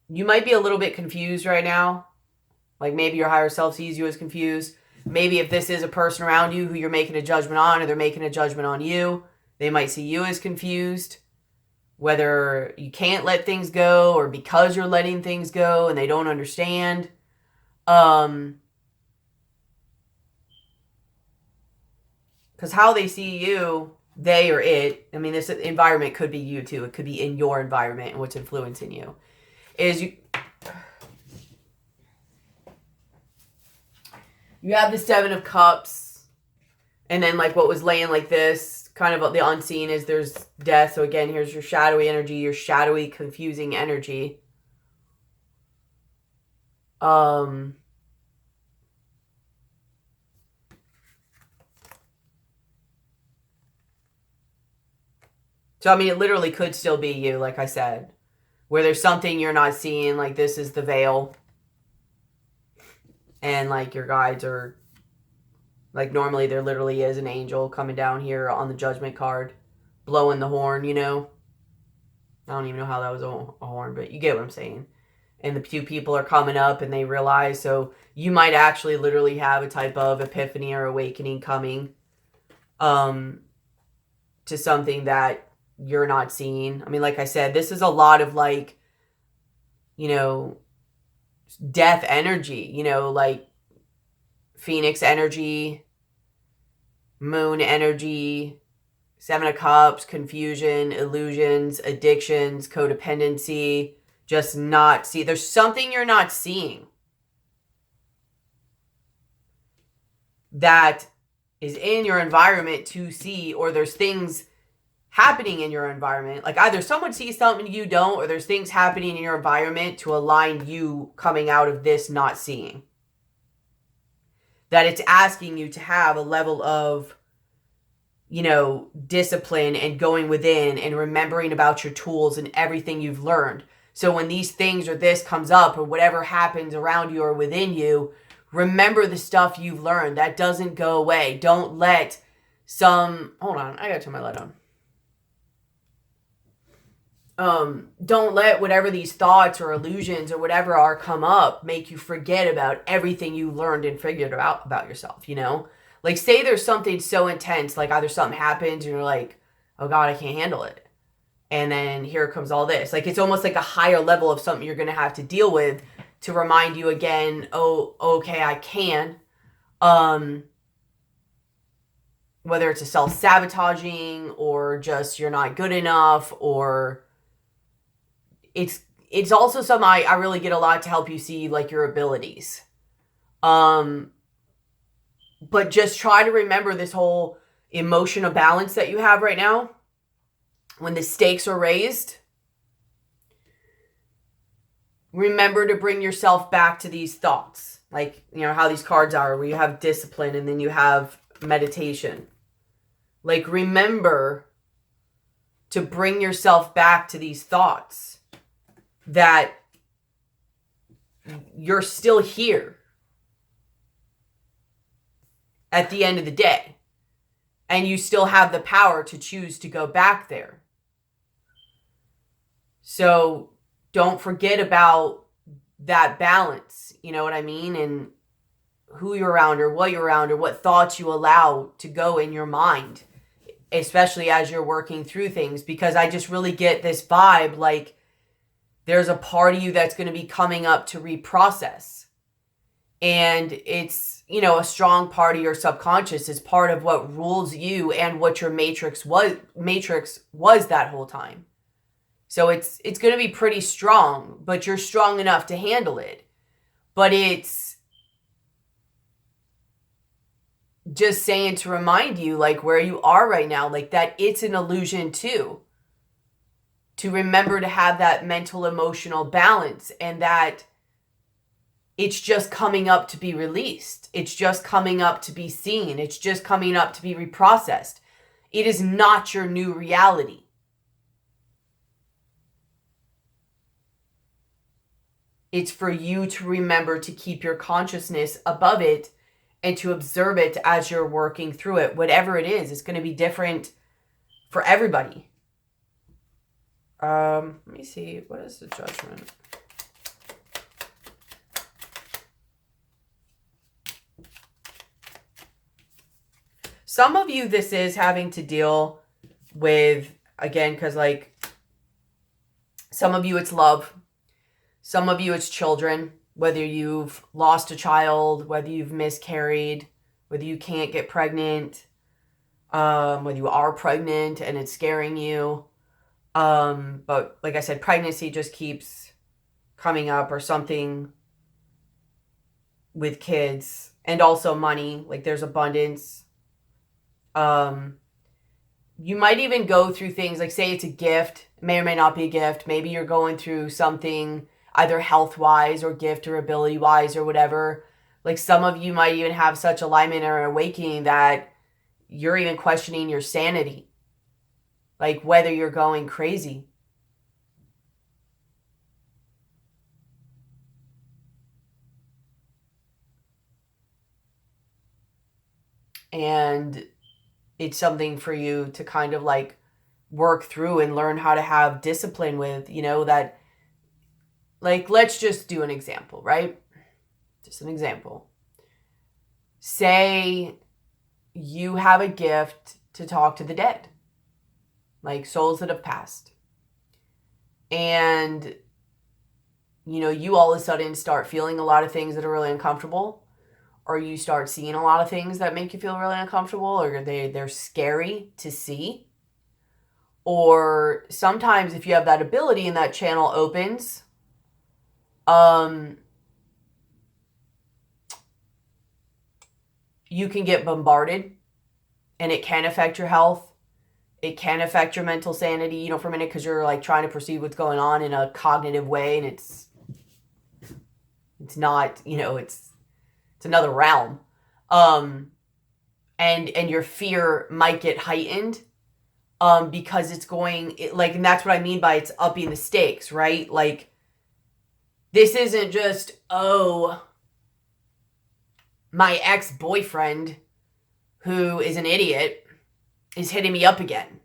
you might be a little bit confused right now. Like maybe your higher self sees you as confused. Maybe if this is a person around you who you're making a judgment on, or they're making a judgment on you, they might see you as confused. Whether you can't let things go, or because you're letting things go and they don't understand. Because how they see you, they or it, I mean, this environment could be you too. It could be in your environment and what's influencing you. You have the Seven of Cups, and then like what was laying like this, kind of the unseen is there's death. So again, here's your shadowy energy, your shadowy, confusing energy. So I mean, it literally could still be you, like I said, where there's something you're not seeing, like this is the veil. And like your guides are, like normally there literally is an angel coming down here on the judgment card, blowing the horn, I don't even know how that was a horn, but you get what I'm saying. And the two people are coming up and they realize, so you might actually literally have a type of epiphany or awakening coming to something that you're not seeing. I mean, like I said, this is a lot of like, death energy, like Phoenix energy, moon energy, Seven of Cups, confusion, illusions, addictions, codependency, just not see. There's something you're not seeing that is in your environment to see, or there's things happening in your environment. Like either someone sees something you don't, or there's things happening in your environment to align you coming out of this not seeing. That it's asking you to have a level of, discipline and going within and remembering about your tools and everything you've learned. So when these things or this comes up or whatever happens around you or within you, remember the stuff you've learned. That doesn't go away. Don't let hold on, I gotta turn my light on. Don't let whatever these thoughts or illusions or whatever are come up make you forget about everything you learned and figured out about yourself, Like say there's something so intense, like either something happens and you're like, oh God, I can't handle it. And then here comes all this. Like it's almost like a higher level of something you're going to have to deal with to remind you again, oh, okay, I can. Whether it's a self-sabotaging or just you're not good enough, or it's also something I really get a lot to help you see like your abilities. But just try to remember this whole emotional balance that you have right now. When the stakes are raised, remember to bring yourself back to these thoughts. Like, how these cards are, where you have discipline and then you have meditation. Like, remember to bring yourself back to these thoughts. That you're still here at the end of the day. And you still have the power to choose to go back there. So don't forget about that balance, you know what I mean? And who you're around or what thoughts you allow to go in your mind, especially as you're working through things. Because I just really get this vibe like there's a part of you that's going to be coming up to reprocess. And it's, a strong part of your subconscious is part of what rules you and what your matrix was that whole time. So it's going to be pretty strong, but you're strong enough to handle it. But it's just saying to remind you, like, where you are right now, like, that it's an illusion too. To remember to have that mental, emotional balance, and that it's just coming up to be released. It's just coming up to be seen. It's just coming up to be reprocessed. It is not your new reality. It's for you to remember to keep your consciousness above it and to observe it as you're working through it. Whatever it is, it's going to be different for everybody. Let me see. What is the Judgment? Some of you, this is having to deal with, again, because like some of you it's love. Some of you it's children, whether you've lost a child, whether you've miscarried, whether you can't get pregnant, whether you are pregnant and it's scaring you. But like I said, pregnancy just keeps coming up, or something with kids, and also money. Like there's abundance. You might even go through things like, say it's a gift, it may or may not be a gift. Maybe you're going through something either health-wise or gift or ability-wise or whatever. Like some of you might even have such alignment or awakening that you're even questioning your sanity. Like whether you're going crazy. And it's something for you to kind of like work through and learn how to have discipline with, you know, that, like, let's just do an example, right? Just an example. Say you have a gift to talk to the dead, like souls that have passed. And, you know, you all of a sudden start feeling a lot of things that are really uncomfortable, or you start seeing a lot of things that make you feel really uncomfortable, or they're scary to see. Or sometimes if you have that ability and that channel opens, you can get bombarded, and it can affect your health. It can affect your mental sanity, you know, for a minute, because you're like trying to perceive what's going on in a cognitive way, and it's not, you know, it's another realm. And your fear might get heightened, because it's going, like, and that's what I mean by it's upping the stakes, right? Like, this isn't just, oh, my ex-boyfriend, who is an idiot, is hitting me up again.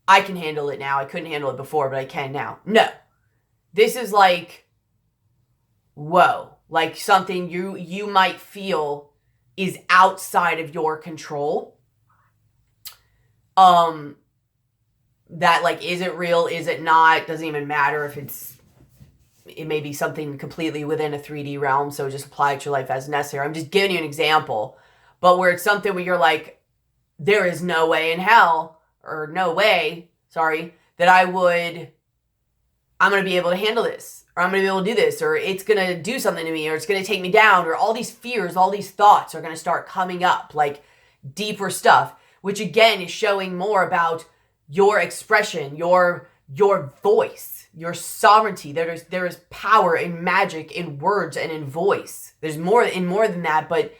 I can handle it now. I couldn't handle it before, but I can now. No. This is like, whoa. Like something you might feel is outside of your control. That, like, is it real? Is it not? Doesn't even matter if it may be something completely within a 3D realm, so just apply it to your life as necessary. I'm just giving you an example. But where it's something where you're like, there is no way in hell, or no way, sorry, that I'm going to be able to handle this, or I'm going to be able to do this, or it's going to do something to me, or it's going to take me down, or all these fears, all these thoughts are going to start coming up, like deeper stuff, which again is showing more about your expression, your voice, your sovereignty. There is power in magic, in words, and in voice. There's more than that, but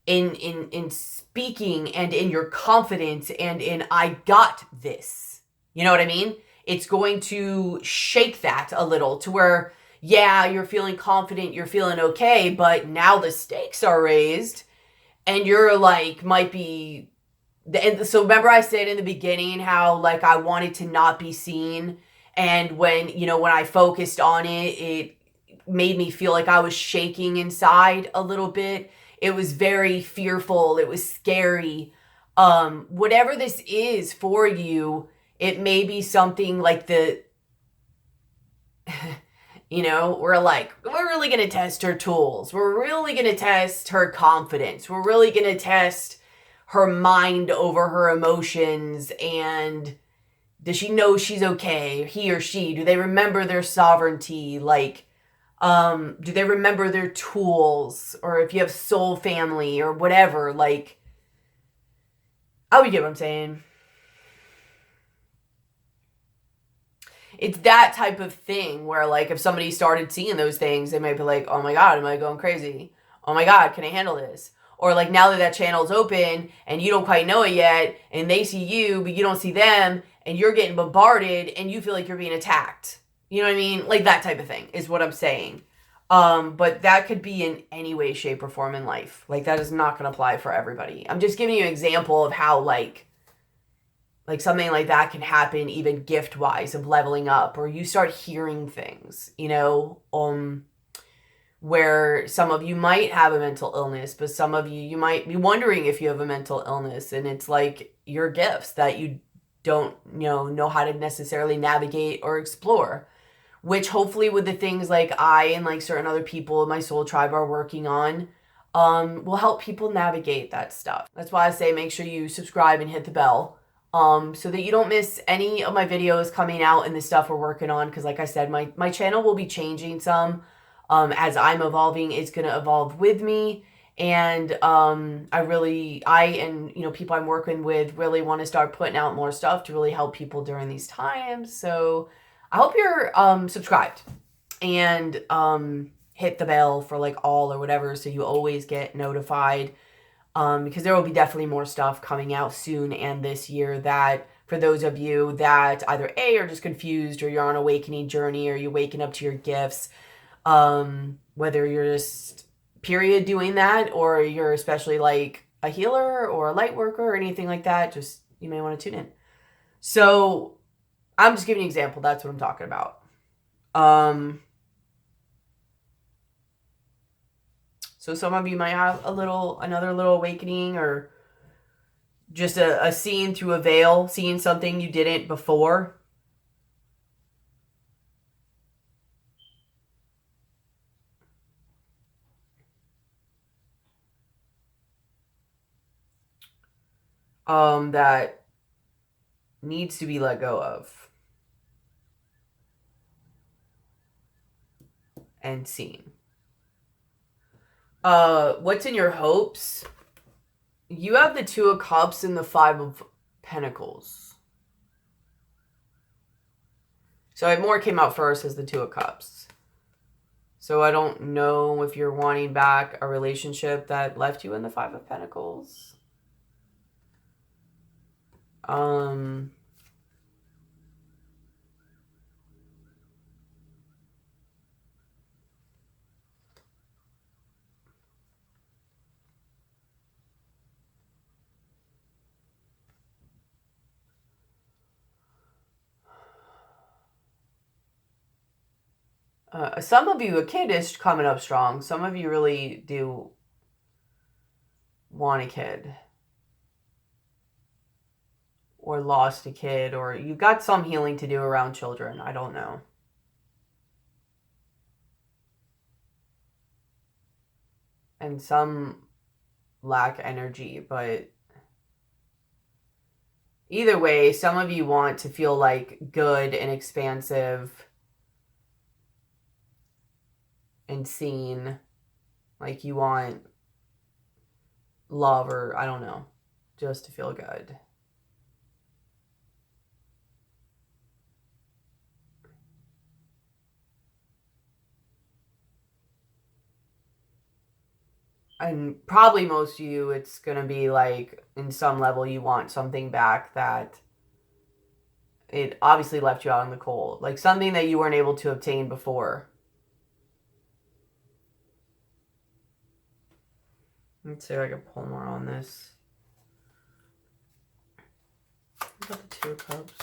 in speaking and in your confidence and in I got this. You know what I mean? It's going to shake that a little to where, yeah, you're feeling confident, you're feeling okay, but now the stakes are raised and you're like, might be, and so remember I said in the beginning how like I wanted to not be seen, and when I focused on it, it made me feel like I was shaking inside a little bit. It was very fearful. It was scary. Whatever this is for you, it may be something like we're really going to test her tools. We're really going to test her confidence. We're really going to test her mind over her emotions. And Does she know she's okay? He or she? Do they remember their sovereignty? Like, do they remember their tools? Or if you have soul family or whatever, like, I would get what I'm saying. It's that type of thing where, like, if somebody started seeing those things, they might be like, oh my God, am I going crazy? Oh my God, can I handle this? Or like, now that that channel's open and you don't quite know it yet, and they see you, but you don't see them, and you're getting bombarded and you feel like you're being attacked. You know what I mean? Like, that type of thing is what I'm saying. But that could be in any way, shape, or form in life. Like, that is not going to apply for everybody. I'm just giving you an example of how, like something like that can happen even gift-wise of leveling up, or you start hearing things, you know, where some of you might have a mental illness, but some of you might be wondering if you have a mental illness, and it's like your gifts that you don't, know how to necessarily navigate or explore, which hopefully with the things like I and like certain other people in my soul tribe are working on, will help people navigate that stuff. That's why I say make sure you subscribe and hit the bell, so that you don't miss any of my videos coming out and the stuff we're working on. Because like I said, my channel will be changing some, as I'm evolving. It's going to evolve with me. And I and people I'm working with really want to start putting out more stuff to really help people during these times. So I hope you're subscribed and hit the bell for like all or whatever, so you always get notified. Because there will be definitely more stuff coming out soon and this year, that for those of you that either A, are just confused, or you're on an awakening journey, or you're waking up to your gifts, whether you're just period doing that, or you're especially like a healer or a light worker or anything like that, just you may want to tune in. So I'm just giving you an example. That's what I'm talking about. So some of you might have another little awakening, or just a seeing through a veil, seeing something you didn't before. That needs to be let go of and seen. What's in your hopes? You have the Two of Cups and the Five of Pentacles. So it more came out first as the Two of Cups. So I don't know if you're wanting back a relationship that left you in the Five of Pentacles. Some of you, a kid is coming up strong. Some of you really do want a kid, or lost a kid, or you've got some healing to do around children. I don't know. And some lack energy, but either way, some of you want to feel like good and expansive and seen, like you want love, or I don't know, just to feel good. And probably most of you, it's going to be like, in some level, you want something back that it obviously left you out in the cold. Like something that you weren't able to obtain before. Let's see if I can pull more on this. What about the Two of Cups?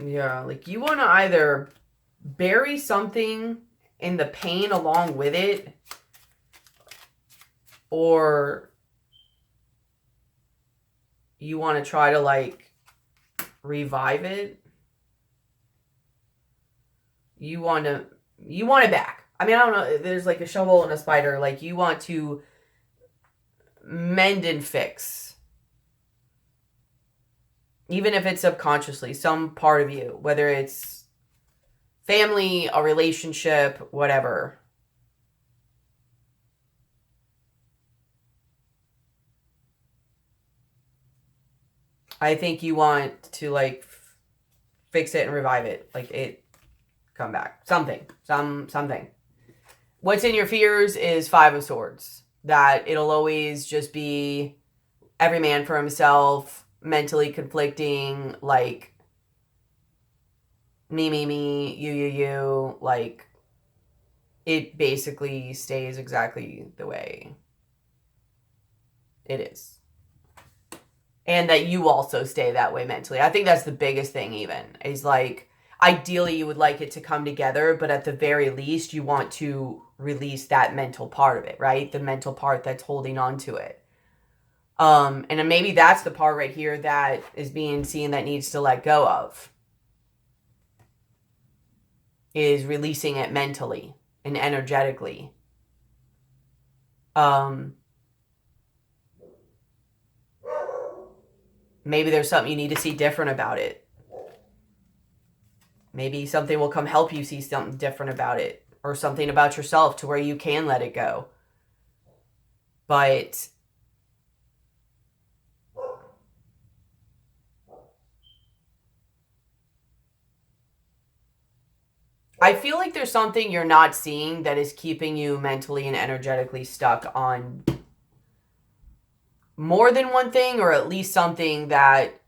Yeah, like you want to either bury something in the pain along with it, or you want to try to like revive it. You want it back. I mean, I don't know. There's like a shovel and a spider. Like you want to mend and fix. Even if it's subconsciously, some part of you, whether it's family, a relationship, whatever. I think you want to like fix it and revive it. Like it come back. Something. What's in your fears is 5 of Swords. That it'll always just be every man for himself, mentally conflicting, like me, you, like it basically stays exactly the way it is. And that you also stay that way mentally. I think that's the biggest thing even, is like, ideally you would like it to come together, but at the very least you want to release that mental part of it, right? The mental part that's holding on to it. And then maybe that's the part right here that is being seen that needs to let go of. Is releasing it mentally and energetically. Maybe there's something you need to see different about it. Maybe something will come help you see something different about it. Or something about yourself to where you can let it go. But I feel like there's something you're not seeing that is keeping you mentally and energetically stuck on more than one thing, or at least something that,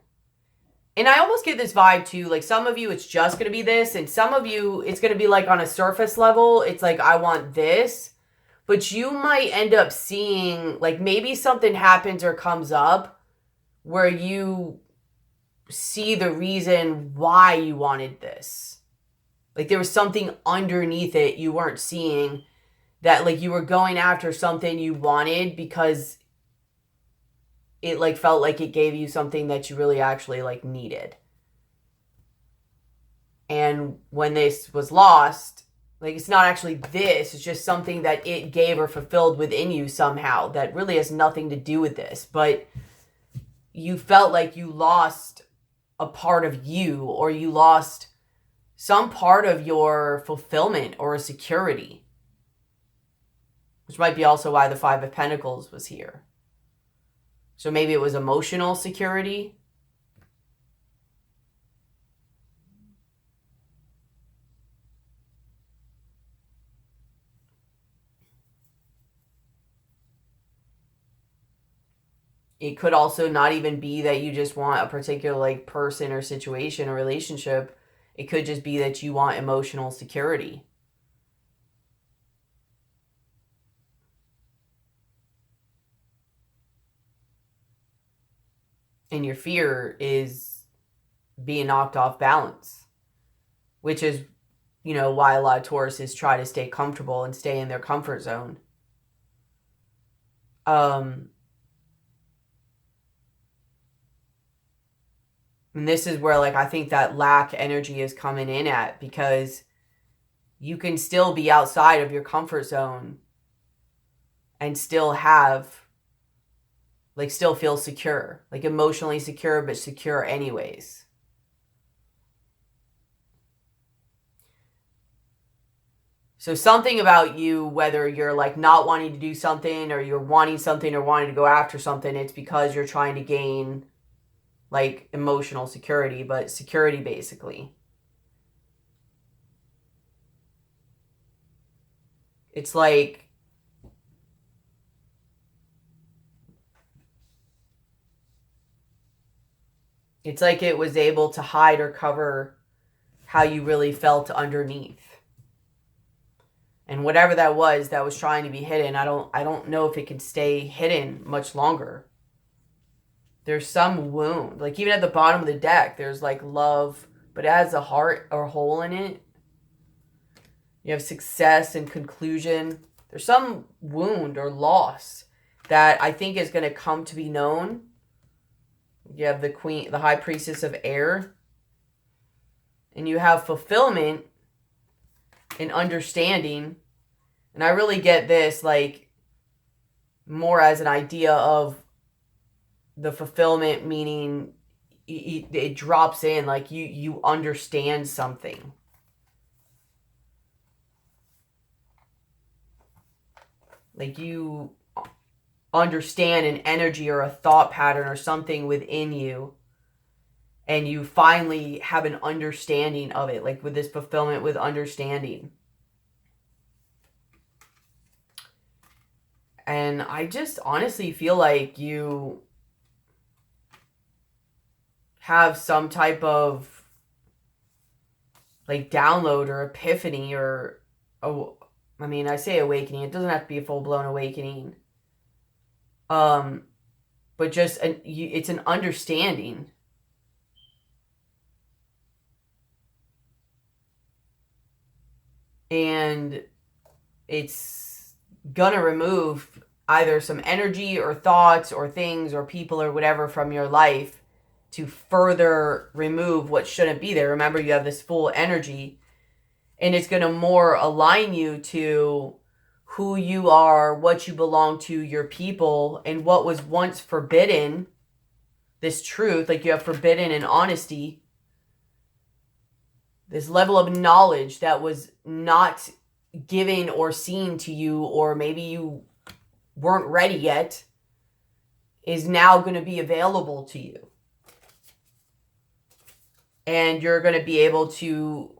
and I almost get this vibe too, like some of you it's just going to be this, and some of you it's going to be like on a surface level, it's like I want this, but you might end up seeing like maybe something happens or comes up where you see the reason why you wanted this. Like there was something underneath it you weren't seeing, that like you were going after something you wanted because it like felt like it gave you something that you really actually like needed. And when this was lost, like it's not actually this, it's just something that it gave or fulfilled within you somehow that really has nothing to do with this. But you felt like you lost a part of you, or you lost some part of your fulfillment or security. Which might be also why the 5 of Pentacles was here. So maybe it was emotional security. It could also not even be that you just want a particular like person or situation or relationship. It could just be that you want emotional security. And your fear is being knocked off balance, which is, you know, why a lot of Tauruses try to stay comfortable and stay in their comfort zone. And this is where, like, I think that lack energy is coming in at, because you can still be outside of your comfort zone and still have, like, still feel secure, like emotionally secure, but secure anyways. So something about you, whether you're like not wanting to do something or you're wanting something or wanting to go after something, it's because you're trying to gain like emotional security, but security basically. It's like it was able to hide or cover how you really felt underneath. And whatever that was trying to be hidden, I don't know if it can stay hidden much longer. There's some wound. Like even at the bottom of the deck, there's like love, but it has a heart or hole in it. You have success and conclusion. There's some wound or loss that I think is going to come to be known. You have the queen, the high priestess of air. And you have fulfillment and understanding. And I really get this, like, more as an idea of the fulfillment, meaning it drops in, like you understand something. Like you understand an energy or a thought pattern or something within you, and you finally have an understanding of it, like with this fulfillment with understanding. And I just honestly feel like you have some type of like download or epiphany or, oh, I mean, I say awakening. It doesn't have to be a full-blown awakening. But just it's an understanding. And it's gonna remove either some energy or thoughts or things or people or whatever from your life to further remove what shouldn't be there. Remember, you have this full energy, and it's going to more align you to who you are, what you belong to, your people, and what was once forbidden, this truth, like you have forbidden and honesty, this level of knowledge that was not given or seen to you, or maybe you weren't ready yet, is now going to be available to you. And you're going to be able to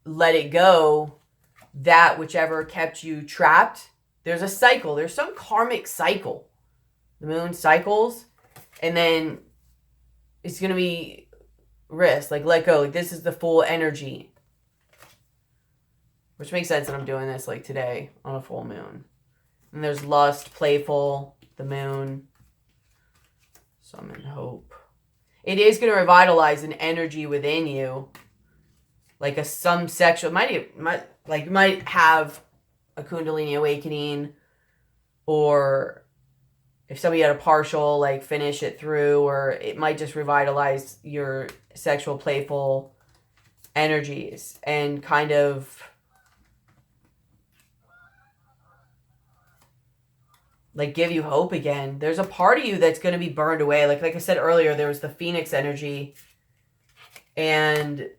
let it go, that whichever kept you trapped. There's a cycle. There's some karmic cycle. The moon cycles, and then it's going to be rest, like let go. Like this is the full energy. Which makes sense that I'm doing this like today on a full moon. And there's lust, playful, the moon, summon hope. It is going to revitalize an energy within you, like some sexual. You might have a Kundalini awakening, or if somebody had a partial, like finish it through, or it might just revitalize your sexual, playful energies and kind of like give you hope again. There's a part of you that's going to be burned away. Like I said earlier, there was the Phoenix energy, and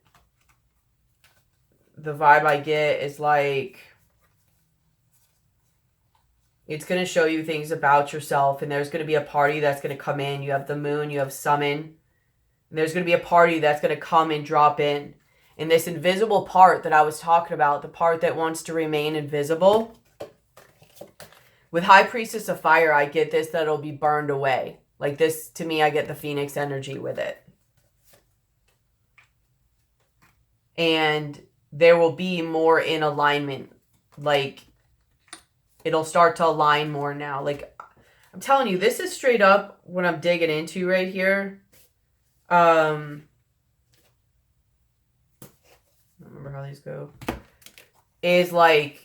the vibe I get is like it's going to show you things about yourself, and there's going to be a party that's going to come in. You have the moon, you have summon, and there's going to be a party that's going to come and drop in. And this invisible part that I was talking about, the part that wants to remain invisible, with High Priestess of Fire, I get this, that it'll be burned away. Like this, to me, I get the Phoenix energy with it. And there will be more in alignment. Like, it'll start to align more now. Like, I'm telling you, this is straight up what I'm digging into right here. I don't remember how these go. Is like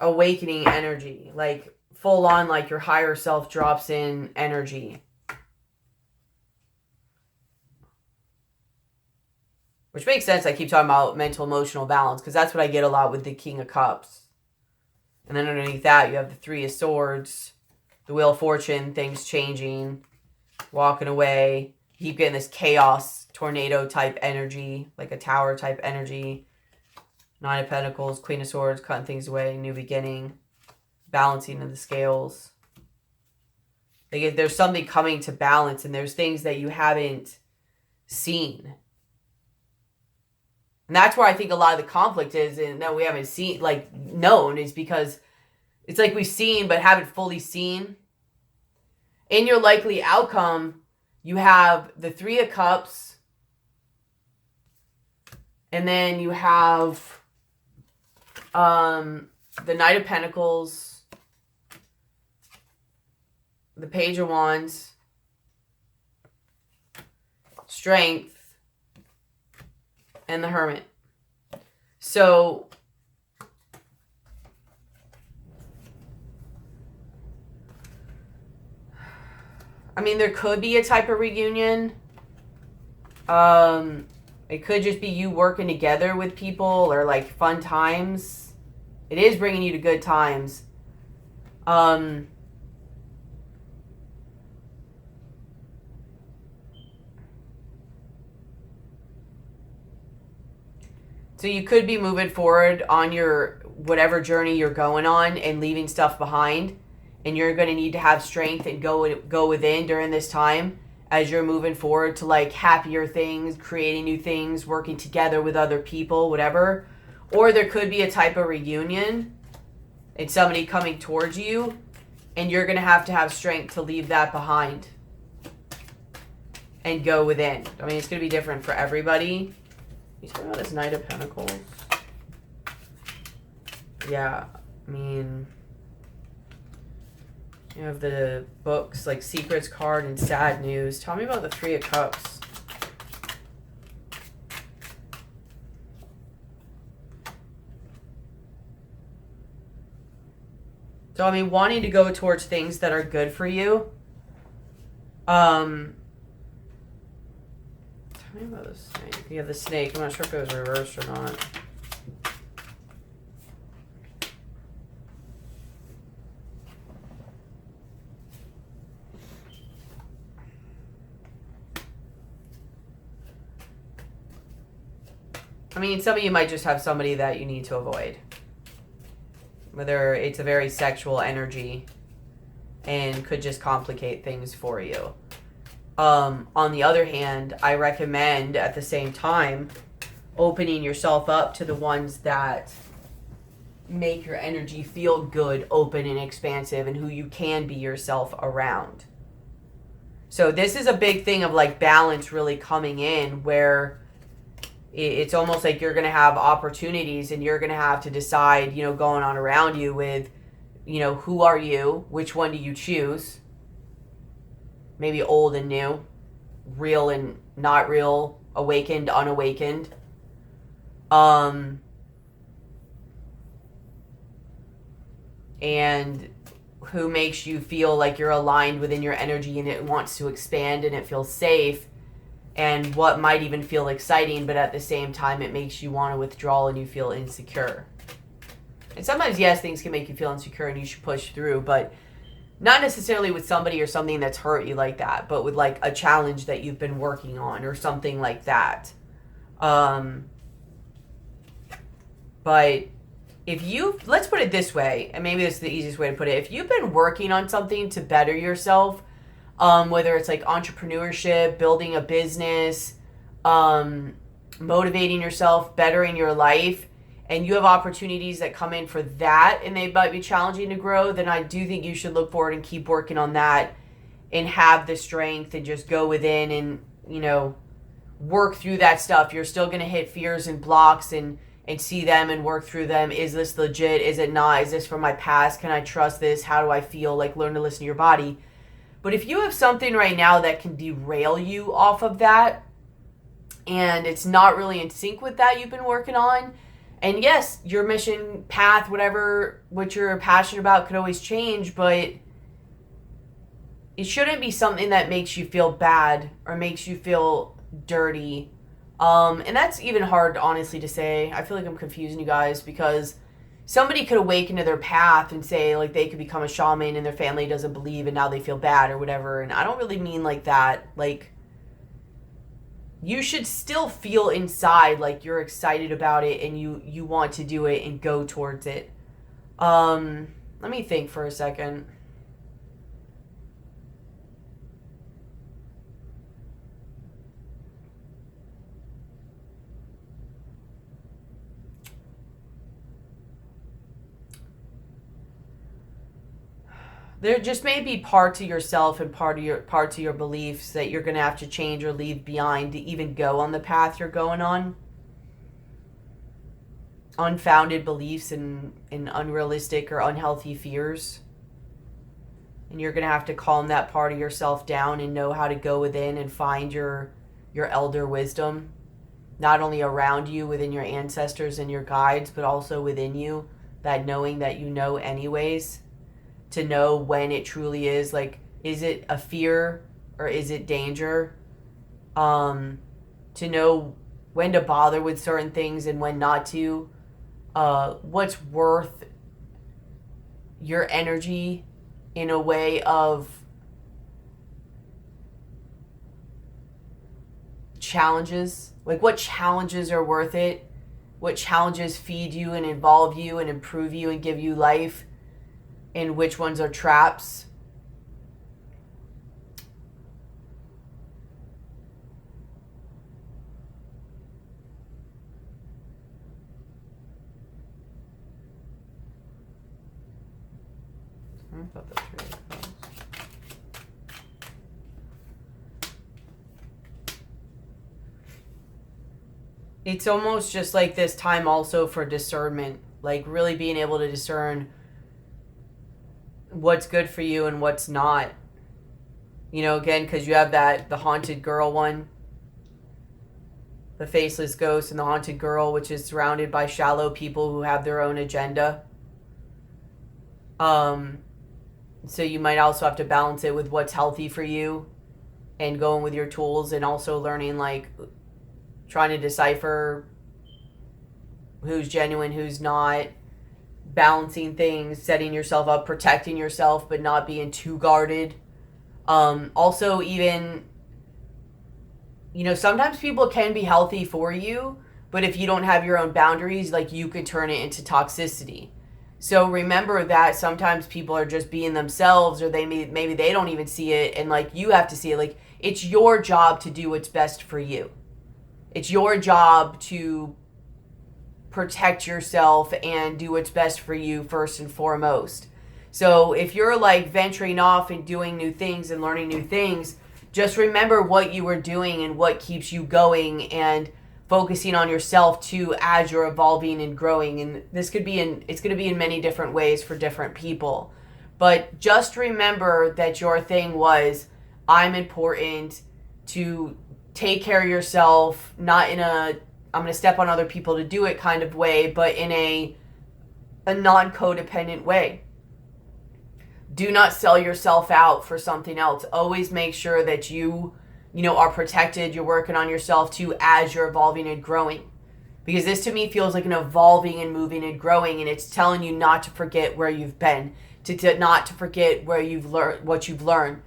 awakening energy, like full on, like your higher self drops in energy, which makes sense. I keep talking about mental emotional balance because that's what I get a lot with the King of Cups. And then underneath that you have the Three of Swords, the Wheel of Fortune, things changing, walking away. You keep getting this chaos tornado type energy, like a tower type energy. Nine of Pentacles, Queen of Swords, cutting things away, new beginning, balancing of the scales. Like there's something coming to balance, and there's things that you haven't seen. And that's where I think a lot of the conflict is, and that we haven't seen, like known, is because it's like we've seen but haven't fully seen. In your likely outcome, you have the Three of Cups, and then you have the Knight of Pentacles, the Page of Wands, Strength, and the Hermit. So I mean, there could be a type of reunion. It could just be you working together with people, or like fun times. It is bringing you to good times. So you could be moving forward on your whatever journey you're going on and leaving stuff behind, and you're going to need to have strength and go within during this time as you're moving forward to like happier things, creating new things, working together with other people, whatever. Or there could be a type of reunion and somebody coming towards you, and you're going to have strength to leave that behind and go within. I mean, it's going to be different for everybody. You talking about this Knight of Pentacles? Yeah, I mean, you have the books like Secrets card and Sad News. Tell me about the Three of Cups. So, I mean, wanting to go towards things that are good for you. Tell me about the snake. You have the snake. I'm not sure if it was reversed or not. I mean, some of you might just have somebody that you need to avoid. Whether it's a very sexual energy and could just complicate things for you. On the other hand, I recommend at the same time opening yourself up to the ones that make your energy feel good, open, and expansive, and who you can be yourself around. So this is a big thing of like balance really coming in, where it's almost like you're going to have opportunities and you're going to have to decide, you know, going on around you with, you know, who are you? Which one do you choose? Maybe old and new, real and not real, awakened, unawakened. And who makes you feel like you're aligned within your energy and it wants to expand and it feels safe, and what might even feel exciting, but at the same time it makes you want to withdraw and you feel insecure. And sometimes, yes, things can make you feel insecure and you should push through, but not necessarily with somebody or something that's hurt you like that, but with like a challenge that you've been working on or something like that. But if you, let's put it this way, and maybe this is the easiest way to put it. If you've been working on something to better yourself, whether it's like entrepreneurship, building a business, motivating yourself, bettering your life, and you have opportunities that come in for that and they might be challenging to grow, then I do think you should look forward and keep working on that and have the strength and just go within and, you know, work through that stuff. You're still going to hit fears and blocks and see them and work through them. Is this legit? Is it not? Is this from my past? Can I trust this? How do I feel? Like, learn to listen to your body. But if you have something right now that can derail you off of that, and it's not really in sync with that you've been working on, and yes, your mission, path, whatever, what you're passionate about could always change, but it shouldn't be something that makes you feel bad or makes you feel dirty. And that's even hard, honestly, to say. I feel like I'm confusing you guys, because somebody could awaken to their path and say, like, they could become a shaman and their family doesn't believe and now they feel bad or whatever. And I don't really mean like that. Like, you should still feel inside like you're excited about it and you want to do it and go towards it. Let me think for a second. There just may be parts of yourself and parts of your beliefs that you're going to have to change or leave behind to even go on the path you're going on. Unfounded beliefs and unrealistic or unhealthy fears. And you're going to have to calm that part of yourself down and know how to go within and find your elder wisdom. Not only around you, within your ancestors and your guides, but also within you. That knowing that you know anyways. To know when it truly is, like, is it a fear or is it danger? To know when to bother with certain things and when not to. What's worth your energy in a way of challenges. Like, what challenges are worth it? What challenges feed you and involve you and improve you and give you life? And which ones are traps? I thought the Three of Cups. It's almost just like this time also for discernment, like really being able to discern what's good for you and what's not. You know, again, because you have the haunted girl one, the faceless ghost and the haunted girl, which is surrounded by shallow people who have their own agenda. So you might also have to balance it with what's healthy for you and going with your tools, and also learning, like, trying to decipher who's genuine, who's not, balancing things, setting yourself up, protecting yourself, but not being too guarded. Also, even, you know, sometimes people can be healthy for you, but if you don't have your own boundaries, like, you could turn it into toxicity. So remember that sometimes people are just being themselves, or maybe they don't even see it, and, like, you have to see it. Like, it's your job to do what's best for you. It's your job to protect yourself and do what's best for you first and foremost. So if you're, like, venturing off and doing new things and learning new things, just remember what you were doing and what keeps you going, and focusing on yourself too as you're evolving and growing. And it's going to be in many different ways for different people. But just remember that your thing was, I'm important to take care of yourself, not in a I'm going to step on other people to do it kind of way, but in a non-codependent way. Do not sell yourself out for something else. Always make sure that you are protected. You're working on yourself too as you're evolving and growing. Because this to me feels like an evolving and moving and growing, and it's telling you not to forget where you've been, to not to forget where you've learned, what you've learned.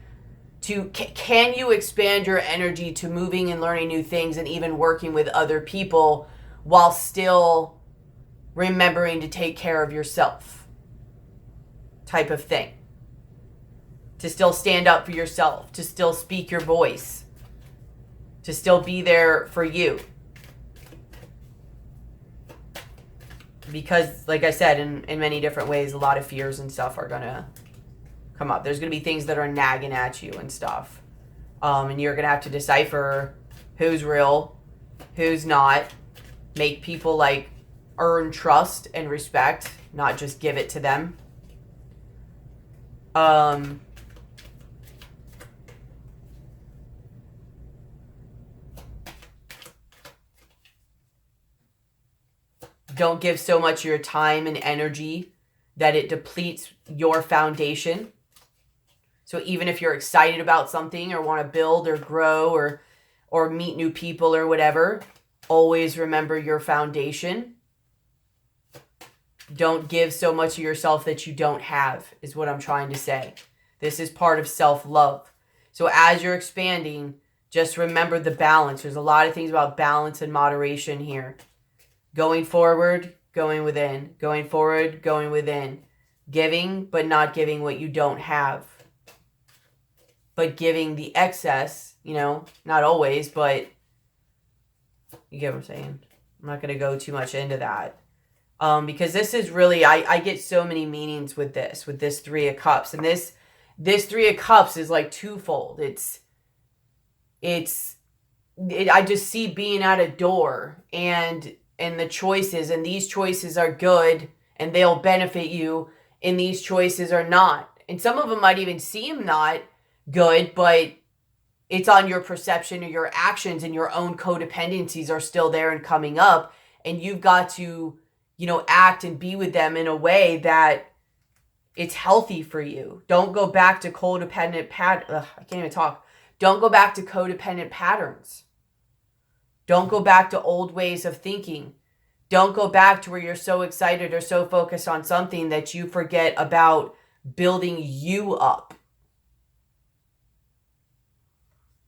Can you expand your energy to moving and learning new things and even working with other people while still remembering to take care of yourself, type of thing. To still stand up for yourself, to still speak your voice, to still be there for you. Because, like I said, in many different ways, a lot of fears and stuff are going to come up. There's going to be things that are nagging at you and stuff. And you're going to have to decipher who's real, who's not. Make people, like, earn trust and respect, not just give it to them. Don't give so much of your time and energy that it depletes your foundation. So even if you're excited about something or want to build or grow or meet new people or whatever, always remember your foundation. Don't give so much of yourself that you don't have, is what I'm trying to say. This is part of self-love. So as you're expanding, just remember the balance. There's a lot of things about balance and moderation here. Going forward, going within. Going forward, going within. Giving, but not giving what you don't have. But giving the excess, not always, but you get what I'm saying. I'm not going to go too much into that. Because this is really, I get so many meanings with this Three of Cups. And this Three of Cups is like twofold. I just see being at a door and the choices, and these choices are good and they'll benefit you, and these choices are not. And some of them might even seem not good, but it's on your perception or your actions, and your own codependencies are still there and coming up, and you've got to, act and be with them in a way that it's healthy for you. Don't go back to codependent I can't even talk. Don't go back to codependent patterns. Don't go back to old ways of thinking. Don't go back to where you're so excited or so focused on something that you forget about building you up.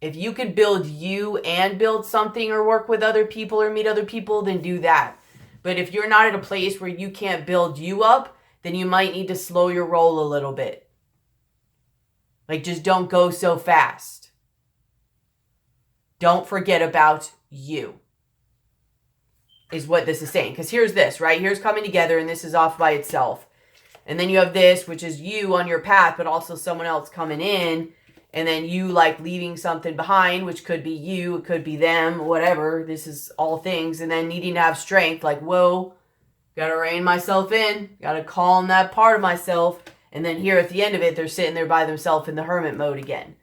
If you could build you and build something or work with other people or meet other people, then do that. But if you're not at a place where you can't build you up, then you might need to slow your roll a little bit. Like, just don't go so fast. Don't forget about you, is what this is saying. Because here's this, right? Here's coming together, and this is off by itself. And then you have this, which is you on your path, but also someone else coming in. And then you like leaving something behind, which could be you, it could be them, whatever. This is all things. And then needing to have strength, like, whoa, gotta rein myself in, gotta calm that part of myself. And then here at the end of it, they're sitting there by themselves in the hermit mode again.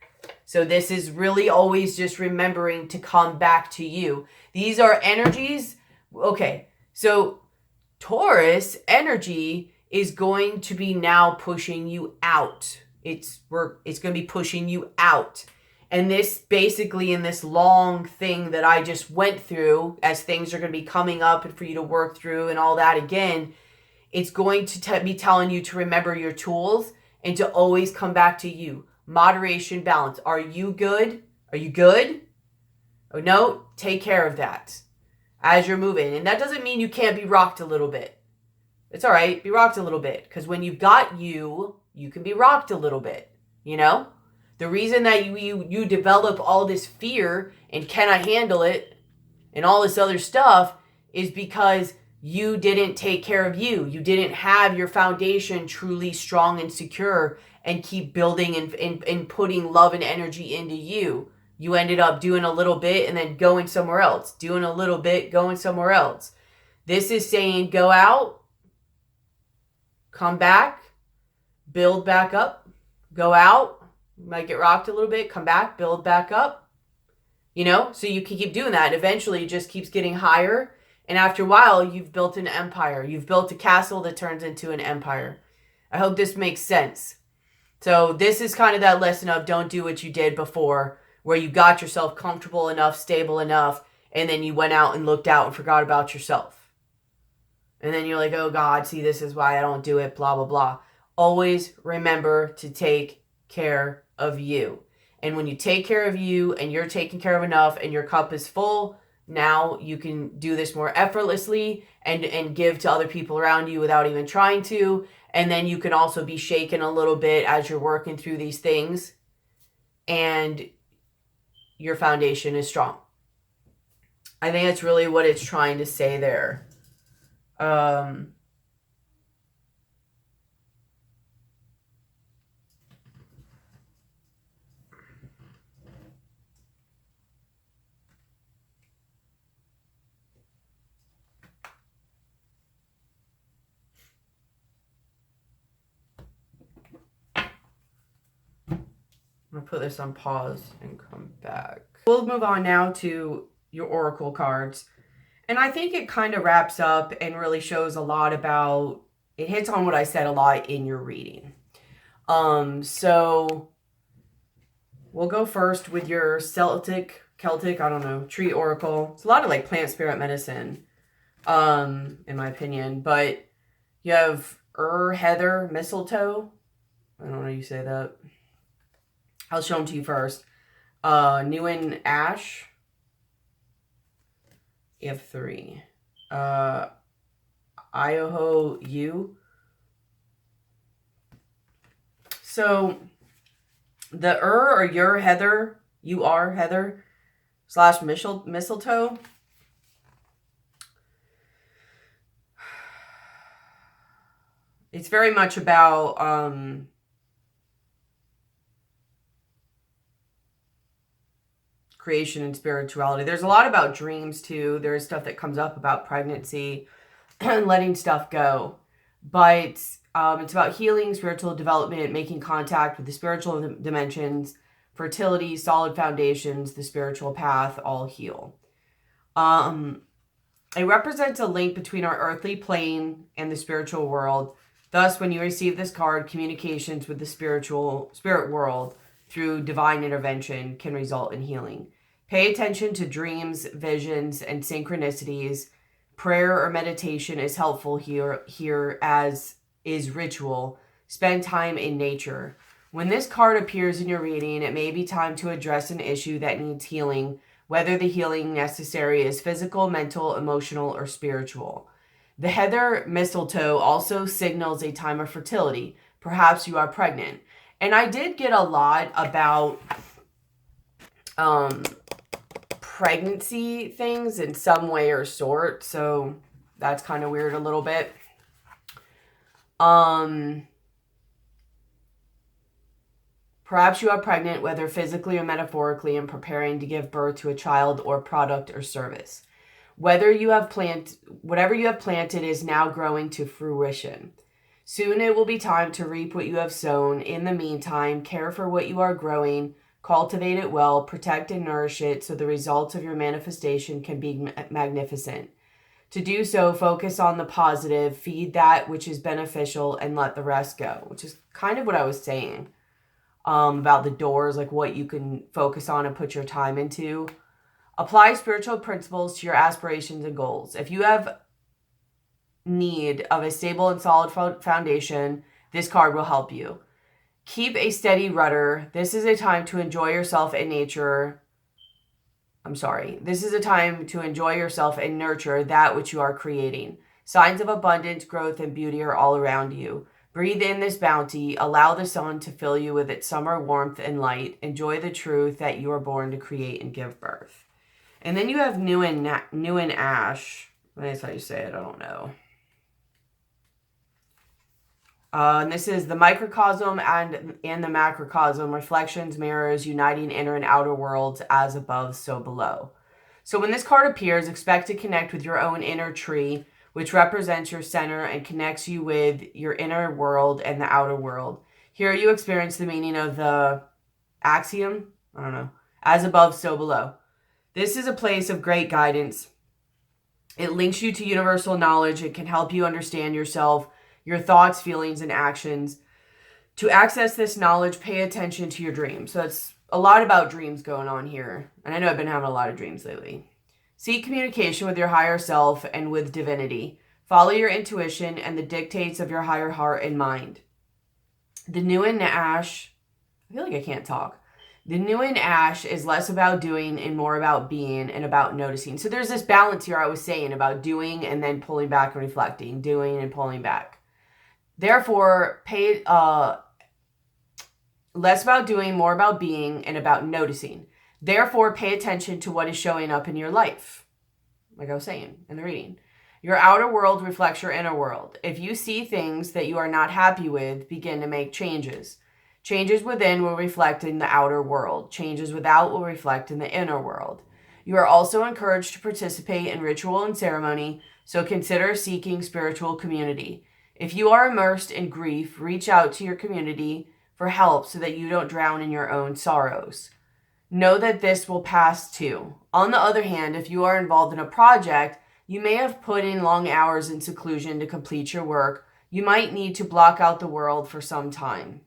So this is really always just remembering to come back to you. These are energies. Okay, so Taurus energy is going to be now pushing you out. It's going to be pushing you out. And this basically in this long thing that I just went through, as things are going to be coming up and for you to work through and all that again, it's going to be telling you to remember your tools and to always come back to you. Moderation, balance. Are you good? Are you good? Oh, no, take care of that as you're moving. And that doesn't mean you can't be rocked a little bit. It's all right. Be rocked a little bit. Because when you've got you can be rocked a little bit, you know? The reason that you develop all this fear and cannot handle it and all this other stuff is because you didn't take care of you. You didn't have your foundation truly strong and secure and keep building and putting love and energy into you. You ended up doing a little bit and then going somewhere else. Doing a little bit, going somewhere else. This is saying go out, come back, build back up, go out, you might get rocked a little bit, come back, build back up, you know, so you can keep doing that. And eventually it just keeps getting higher. And after a while, you've built an empire. You've built a castle that turns into an empire. I hope this makes sense. So this is kind of that lesson of don't do what you did before, where you got yourself comfortable enough, stable enough, and then you went out and looked out and forgot about yourself. And then you're like, oh God, see, this is why I don't do it, blah, blah, blah. Always remember to take care of you. And when you take care of you and you're taken care of enough and your cup is full, now you can do this more effortlessly and give to other people around you without even trying to. And then you can also be shaken a little bit as you're working through these things. And your foundation is strong. I think that's really what it's trying to say there. I'm going to put this on pause and come back. We'll move on now to your oracle cards. And I think it kind of wraps up and really shows a lot about, it hits on what I said a lot in your reading. So we'll go first with your Celtic, I don't know, tree oracle. It's a lot of like plant spirit medicine, in my opinion. But you have heather, mistletoe. I don't know how you say that. I'll show them to you first. Newen ash. You have 3. Ioho yew. So the or your heather, you are heather / mistletoe. It's very much about creation and spirituality. There's a lot about dreams too. There's stuff that comes up about pregnancy and letting stuff go. But it's about healing, spiritual development, making contact with the spiritual dimensions, fertility, solid foundations, the spiritual path, all heal. It represents a link between our earthly plane and the spiritual world. Thus, when you receive this card, communications with the spirit world through divine intervention can result in healing. Pay attention to dreams, visions, and synchronicities. Prayer or meditation is helpful here, as is ritual. Spend time in nature. When this card appears in your reading, it may be time to address an issue that needs healing, whether the healing necessary is physical, mental, emotional, or spiritual. The heather mistletoe also signals a time of fertility. Perhaps you are pregnant. And I did get a lot about pregnancy things in some way or sort, so that's kind of weird a little bit. Perhaps you are pregnant, whether physically or metaphorically, and preparing to give birth to a child or product or service. Whatever you have planted is now growing to fruition. Soon it will be time to reap what you have sown. In the meantime, care for what you are growing, cultivate it well, protect and nourish it so the results of your manifestation can be magnificent. To do so, focus on the positive, feed that which is beneficial, and let the rest go, which is kind of what I was saying about the doors, like what you can focus on and put your time into. Apply spiritual principles to your aspirations and goals. If you have need of a stable and solid foundation, this card will help you. Keep a steady rudder. This is a time to enjoy yourself in nature. This is a time to enjoy yourself and nurture that which you are creating. Signs of abundance, growth, and beauty are all around you. Breathe in this bounty. Allow the sun to fill you with its summer warmth and light. Enjoy the truth that you are born to create and give birth. And then you have new and ash. That's how you say it. I don't know. And this is the microcosm and the macrocosm, reflections, mirrors, uniting inner and outer worlds, as above, so below. So when this card appears, expect to connect with your own inner tree, which represents your center and connects you with your inner world and the outer world. Here you experience the meaning of the axiom, as above, so below. This is a place of great guidance. It links you to universal knowledge. It can help you understand yourself, your thoughts, feelings, and actions. To access this knowledge, pay attention to your dreams. So it's a lot about dreams going on here. And I know I've been having a lot of dreams lately. Seek communication with your higher self and with divinity. Follow your intuition and the dictates of your higher heart and mind. The new in ash, I feel like I can't talk. The new in ash is less about doing and more about being and about noticing. So there's this balance here I was saying about doing and then pulling back and reflecting, doing and pulling back. Therefore, pay less about doing, more about being, and about noticing. Therefore, pay attention to what is showing up in your life. Like I was saying in the reading. Your outer world reflects your inner world. If you see things that you are not happy with, begin to make changes. Changes within will reflect in the outer world. Changes without will reflect in the inner world. You are also encouraged to participate in ritual and ceremony, so consider seeking spiritual community. If you are immersed in grief, reach out to your community for help so that you don't drown in your own sorrows. Know that this will pass too. On the other hand, if you are involved in a project, you may have put in long hours in seclusion to complete your work. You might need to block out the world for some time.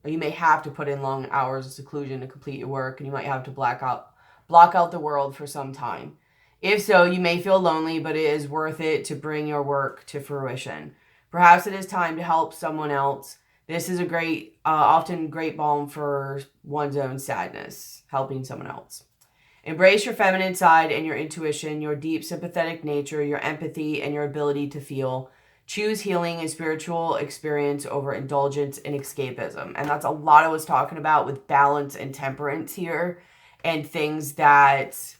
Or you may have to put in long hours of seclusion to complete your work, and you might have to block out the world for some time. If so, you may feel lonely, but it is worth it to bring your work to fruition. Perhaps it is time to help someone else. This is a often great balm for one's own sadness, helping someone else. Embrace your feminine side and your intuition, your deep sympathetic nature, your empathy, and your ability to feel. Choose healing and spiritual experience over indulgence and escapism. And that's a lot I was talking about with balance and temperance here, and things that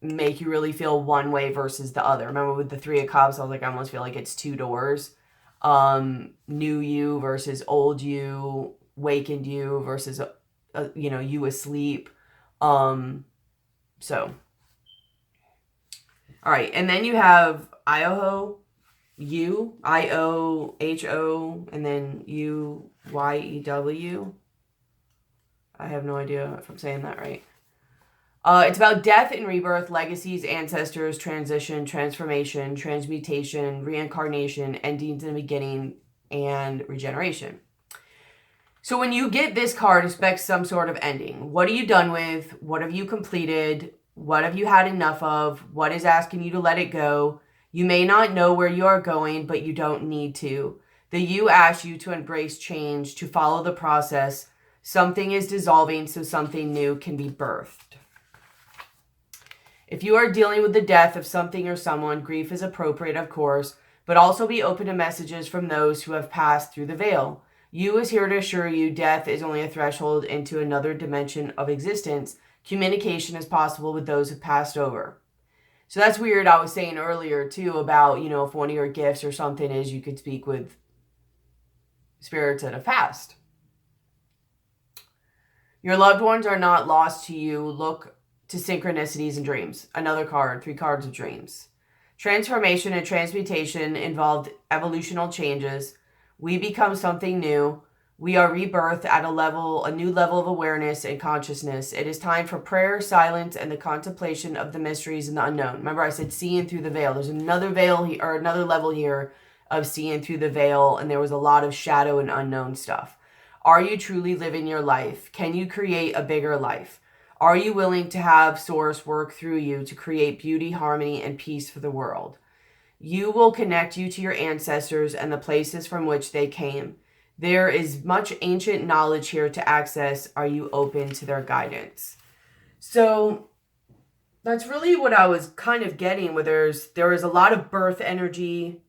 make you really feel one way versus the other. Remember with the Three of Cups, I was like, I almost feel like it's two doors. New you versus old you, wakened you versus, you asleep. So. All right. And then you have Ioho, IOHO, and then UYEW. I have no idea if I'm saying that right. It's about death and rebirth, legacies, ancestors, transition, transformation, transmutation, reincarnation, endings and beginning, and regeneration. So when you get this card, expect some sort of ending. What are you done with? What have you completed? What have you had enough of? What is asking you to let it go? You may not know where you are going, but you don't need to. The you asks you to embrace change, to follow the process. Something is dissolving so something new can be birthed. If you are dealing with the death of something or someone, grief is appropriate, of course, but also be open to messages from those who have passed through the veil. You is here to assure you death is only a threshold into another dimension of existence. Communication is possible with those who passed over. So that's weird. I was saying earlier too about, if one of your gifts or something is you could speak with spirits that have passed. Your loved ones are not lost to you. Look to synchronicities and dreams. Another card, 3 cards of dreams. Transformation and transmutation involved evolutional changes. We become something new. We are rebirthed at a new level of awareness and consciousness. It is time for prayer, silence, and the contemplation of the mysteries and the unknown. Remember, I said seeing through the veil. There's another veil or another level here of seeing through the veil, and there was a lot of shadow and unknown stuff. Are you truly living your life? Can you create a bigger life? Are you willing to have Source work through you to create beauty, harmony, and peace for the world? You will connect you to your ancestors and the places from which they came. There is much ancient knowledge here to access. Are you open to their guidance? So that's really what I was kind of getting, where there is a lot of birth energy,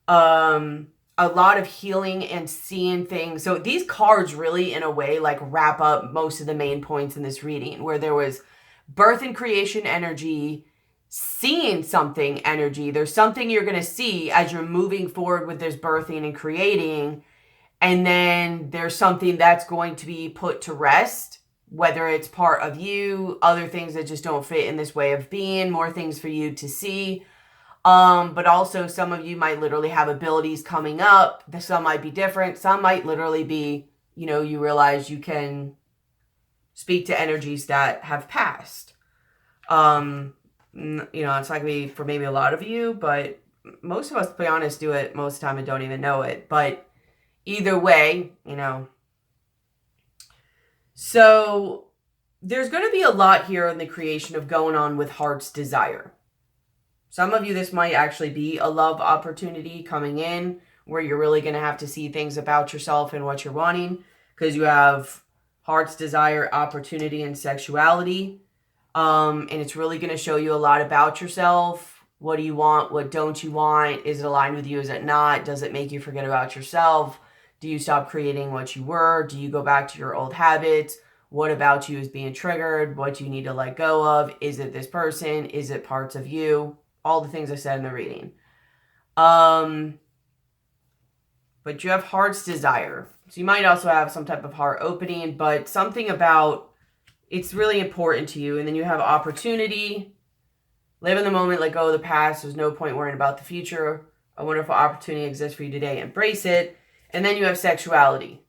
a lot of healing and seeing things. So these cards really, in a way, like wrap up most of the main points in this reading, where there was birth and creation energy, seeing something energy. There's something you're going to see as you're moving forward with this birthing and creating. And then there's something that's going to be put to rest, whether it's part of you, other things that just don't fit in this way of being, more things for you to see. But also some of you might literally have abilities coming up. Some might be different. Some might literally be, you realize you can speak to energies that have passed. It's likely for maybe a lot of you, but most of us, to be honest, do it most of the time and don't even know it. But either way, So there's going to be a lot here in the creation of going on with heart's desire. Some of you, this might actually be a love opportunity coming in where you're really going to have to see things about yourself and what you're wanting, because you have heart's desire, opportunity, and sexuality. And it's really going to show you a lot about yourself. What do you want? What don't you want? Is it aligned with you? Is it not? Does it make you forget about yourself? Do you stop creating what you were? Do you go back to your old habits? What about you is being triggered? What do you need to let go of? Is it this person? Is it parts of you? All the things I said in the reading. But you have heart's desire. So you might also have some type of heart opening, but something about it's really important to you. And then you have opportunity. Live in the moment, let go of the past. There's no point worrying about the future. A wonderful opportunity exists for you today. Embrace it. And then you have sexuality.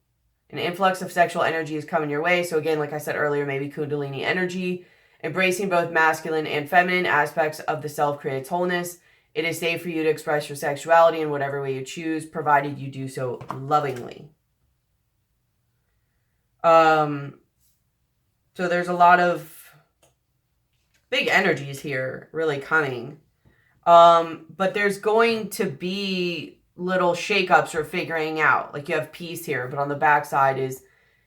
An influx of sexual energy is coming your way. So again, like I said earlier, maybe Kundalini energy. Embracing both masculine and feminine aspects of the self creates wholeness. It is safe for you to express your sexuality in whatever way you choose, provided you do so lovingly. So there's a lot of big energies here really coming. But there's going to be little shakeups or figuring out. Like you have peace here, but on the backside is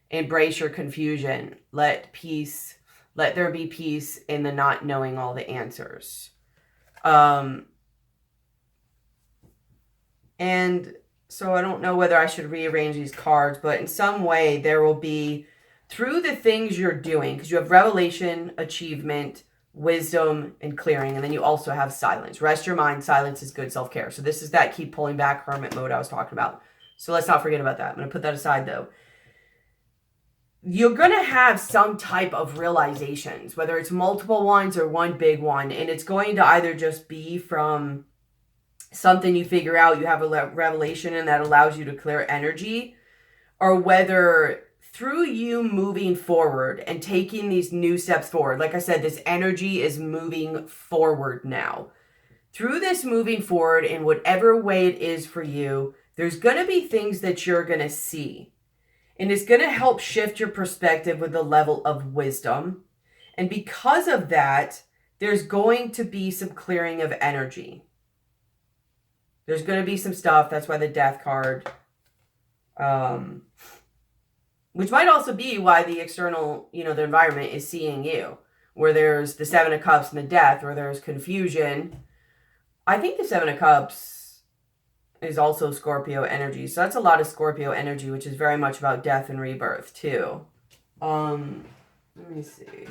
embrace your confusion. Let there be peace in the not knowing all the answers. And so I don't know whether I should rearrange these cards, but in some way there will be, through the things you're doing, because you have revelation, achievement, wisdom, and clearing, and then you also have silence. Rest your mind. Silence is good self-care. So this is that keep pulling back hermit mode I was talking about. So let's not forget about that. I'm going to put that aside though. You're going to have some type of realizations, whether it's multiple ones or one big one, and it's going to either just be from something you figure out, you have a revelation and that allows you to clear energy, or whether through you moving forward and taking these new steps forward. Like I said, this energy is moving forward now. Through this moving forward in whatever way it is for you, there's going to be things that you're going to see. And it's going to help shift your perspective with a level of wisdom. And because of that, there's going to be some clearing of energy. There's going to be some stuff. That's why the Death card. Which might also be why the external, the environment is seeing you. Where there's the Seven of Cups and the Death, where there's confusion. I think the Seven of Cups is also Scorpio energy. So that's a lot of Scorpio energy, which is very much about death and rebirth, too. Let me see.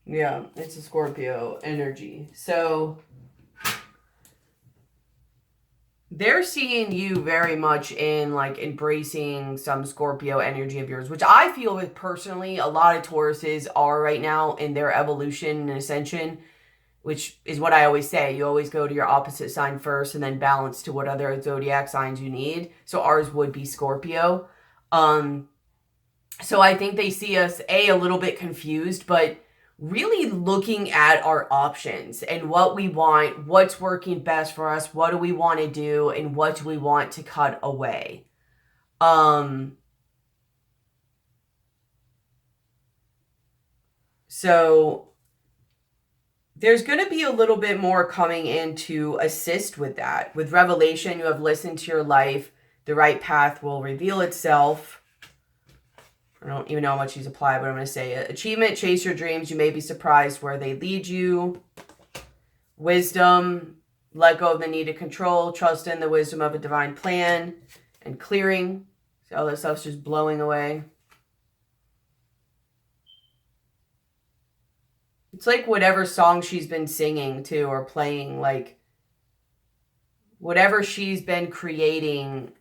Yeah, it's a Scorpio energy. So they're seeing you very much in like embracing some Scorpio energy of yours, which I feel with personally a lot of Tauruses are right now in their evolution and ascension, which is what I always say. You always go to your opposite sign first and then balance to what other zodiac signs you need. So ours would be Scorpio. So I think they see us a little bit confused, but really looking at our options and what we want, what's working best for us, what do we want to do, and what do we want to cut away. So there's going to be a little bit more coming in to assist with that. With revelation, you have listened to your life. The right path will reveal itself. I don't even know how much these apply, but I'm going to say it. Achievement, chase your dreams. You may be surprised where they lead you. Wisdom, let go of the need to control. Trust in the wisdom of a divine plan. And clearing. See, all this stuff's just blowing away. It's like whatever song she's been singing to or playing, like whatever she's been creating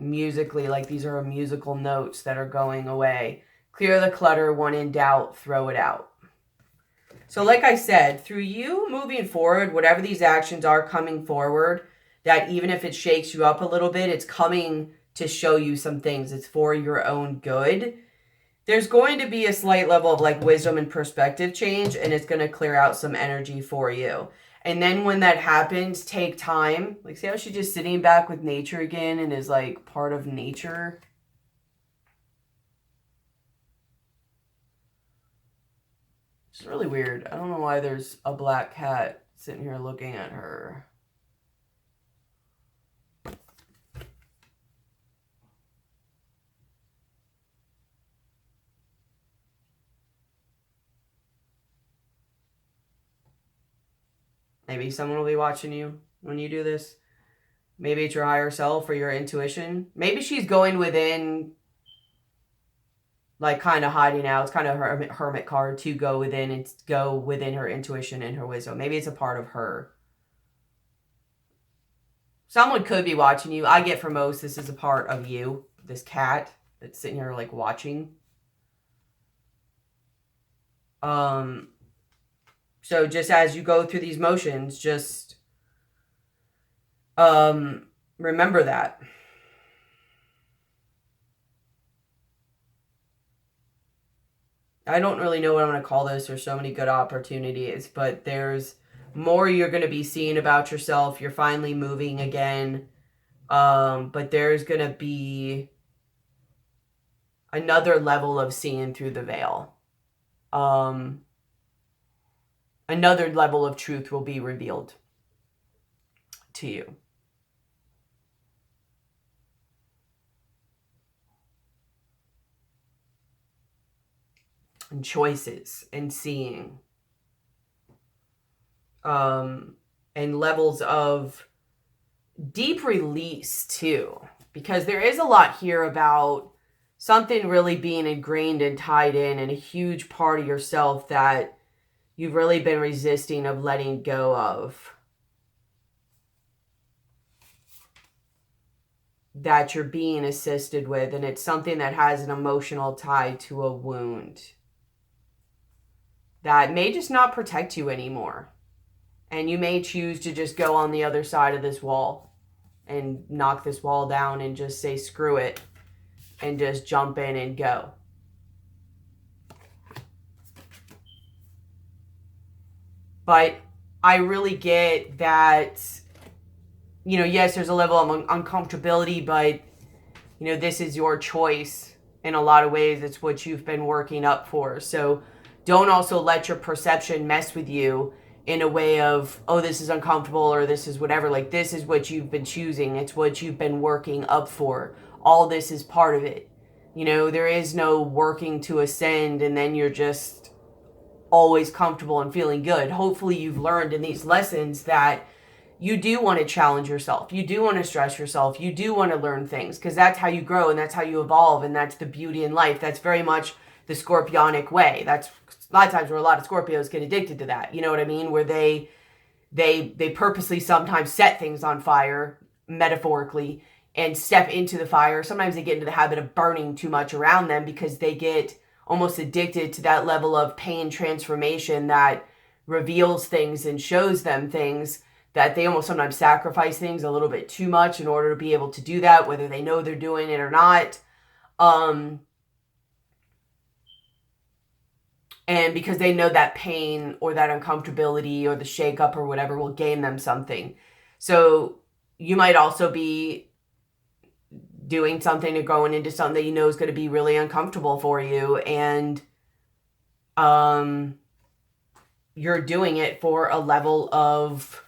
musically, like these are musical notes that are going away. Clear the clutter. When in doubt, throw it out. So like I said, through you moving forward, whatever these actions are coming forward, that even if it shakes you up a little bit, it's coming to show you some things. It's for your own good. There's going to be a slight level of like wisdom and perspective change, and it's going to clear out some energy for you. And then when that happens, take time. Like, see how she's just sitting back with nature again and is like part of nature? It's really weird. I don't know why there's a black cat sitting here looking at her. Maybe someone will be watching you when you do this. Maybe it's your higher self or your intuition. Maybe she's going within, like kind of hiding out. It's kind of her hermit card to go within and go within her intuition and her wisdom. Maybe it's a part of her. Someone could be watching you. I get for most this is a part of you. This cat that's sitting here like watching. So just as you go through these motions, just remember that. I don't really know what I'm going to call this. There's so many good opportunities, but there's more you're going to be seeing about yourself. You're finally moving again. But there's going to be another level of seeing through the veil. Another level of truth will be revealed to you. And choices and seeing. And levels of deep release too. Because there is a lot here about something really being ingrained and tied in and a huge part of yourself that you've really been resisting of letting go of. That you're being assisted with, and it's something that has an emotional tie to a wound that may just not protect you anymore. And you may choose to just go on the other side of this wall and knock this wall down and just say screw it and just jump in and go. But I really get that, you know, yes, there's a level of uncomfortability, but, you know, this is your choice in a lot of ways. It's what you've been working up for. So don't also let your perception mess with you in a way of, oh, this is uncomfortable or this is whatever. Like, this is what you've been choosing. It's what you've been working up for. All this is part of it. You know, there is no working to ascend and then you're just always comfortable and feeling good. Hopefully you've learned in these lessons that you do want to challenge yourself. You do want to stress yourself. You do want to learn things because that's how you grow and that's how you evolve, and that's the beauty in life. That's very much the Scorpionic way. That's a lot of times where a lot of Scorpios get addicted to that. You know what I mean? Where they purposely sometimes set things on fire, metaphorically, and step into the fire. Sometimes they get into the habit of burning too much around them because they get almost addicted to that level of pain transformation that reveals things and shows them things, that they almost sometimes sacrifice things a little bit too much in order to be able to do that, whether they know they're doing it or not. And because they know that pain or that uncomfortability or the shakeup or whatever will gain them something. So you might also be doing something or going into something that you know is going to be really uncomfortable for you. And you're doing it for a level of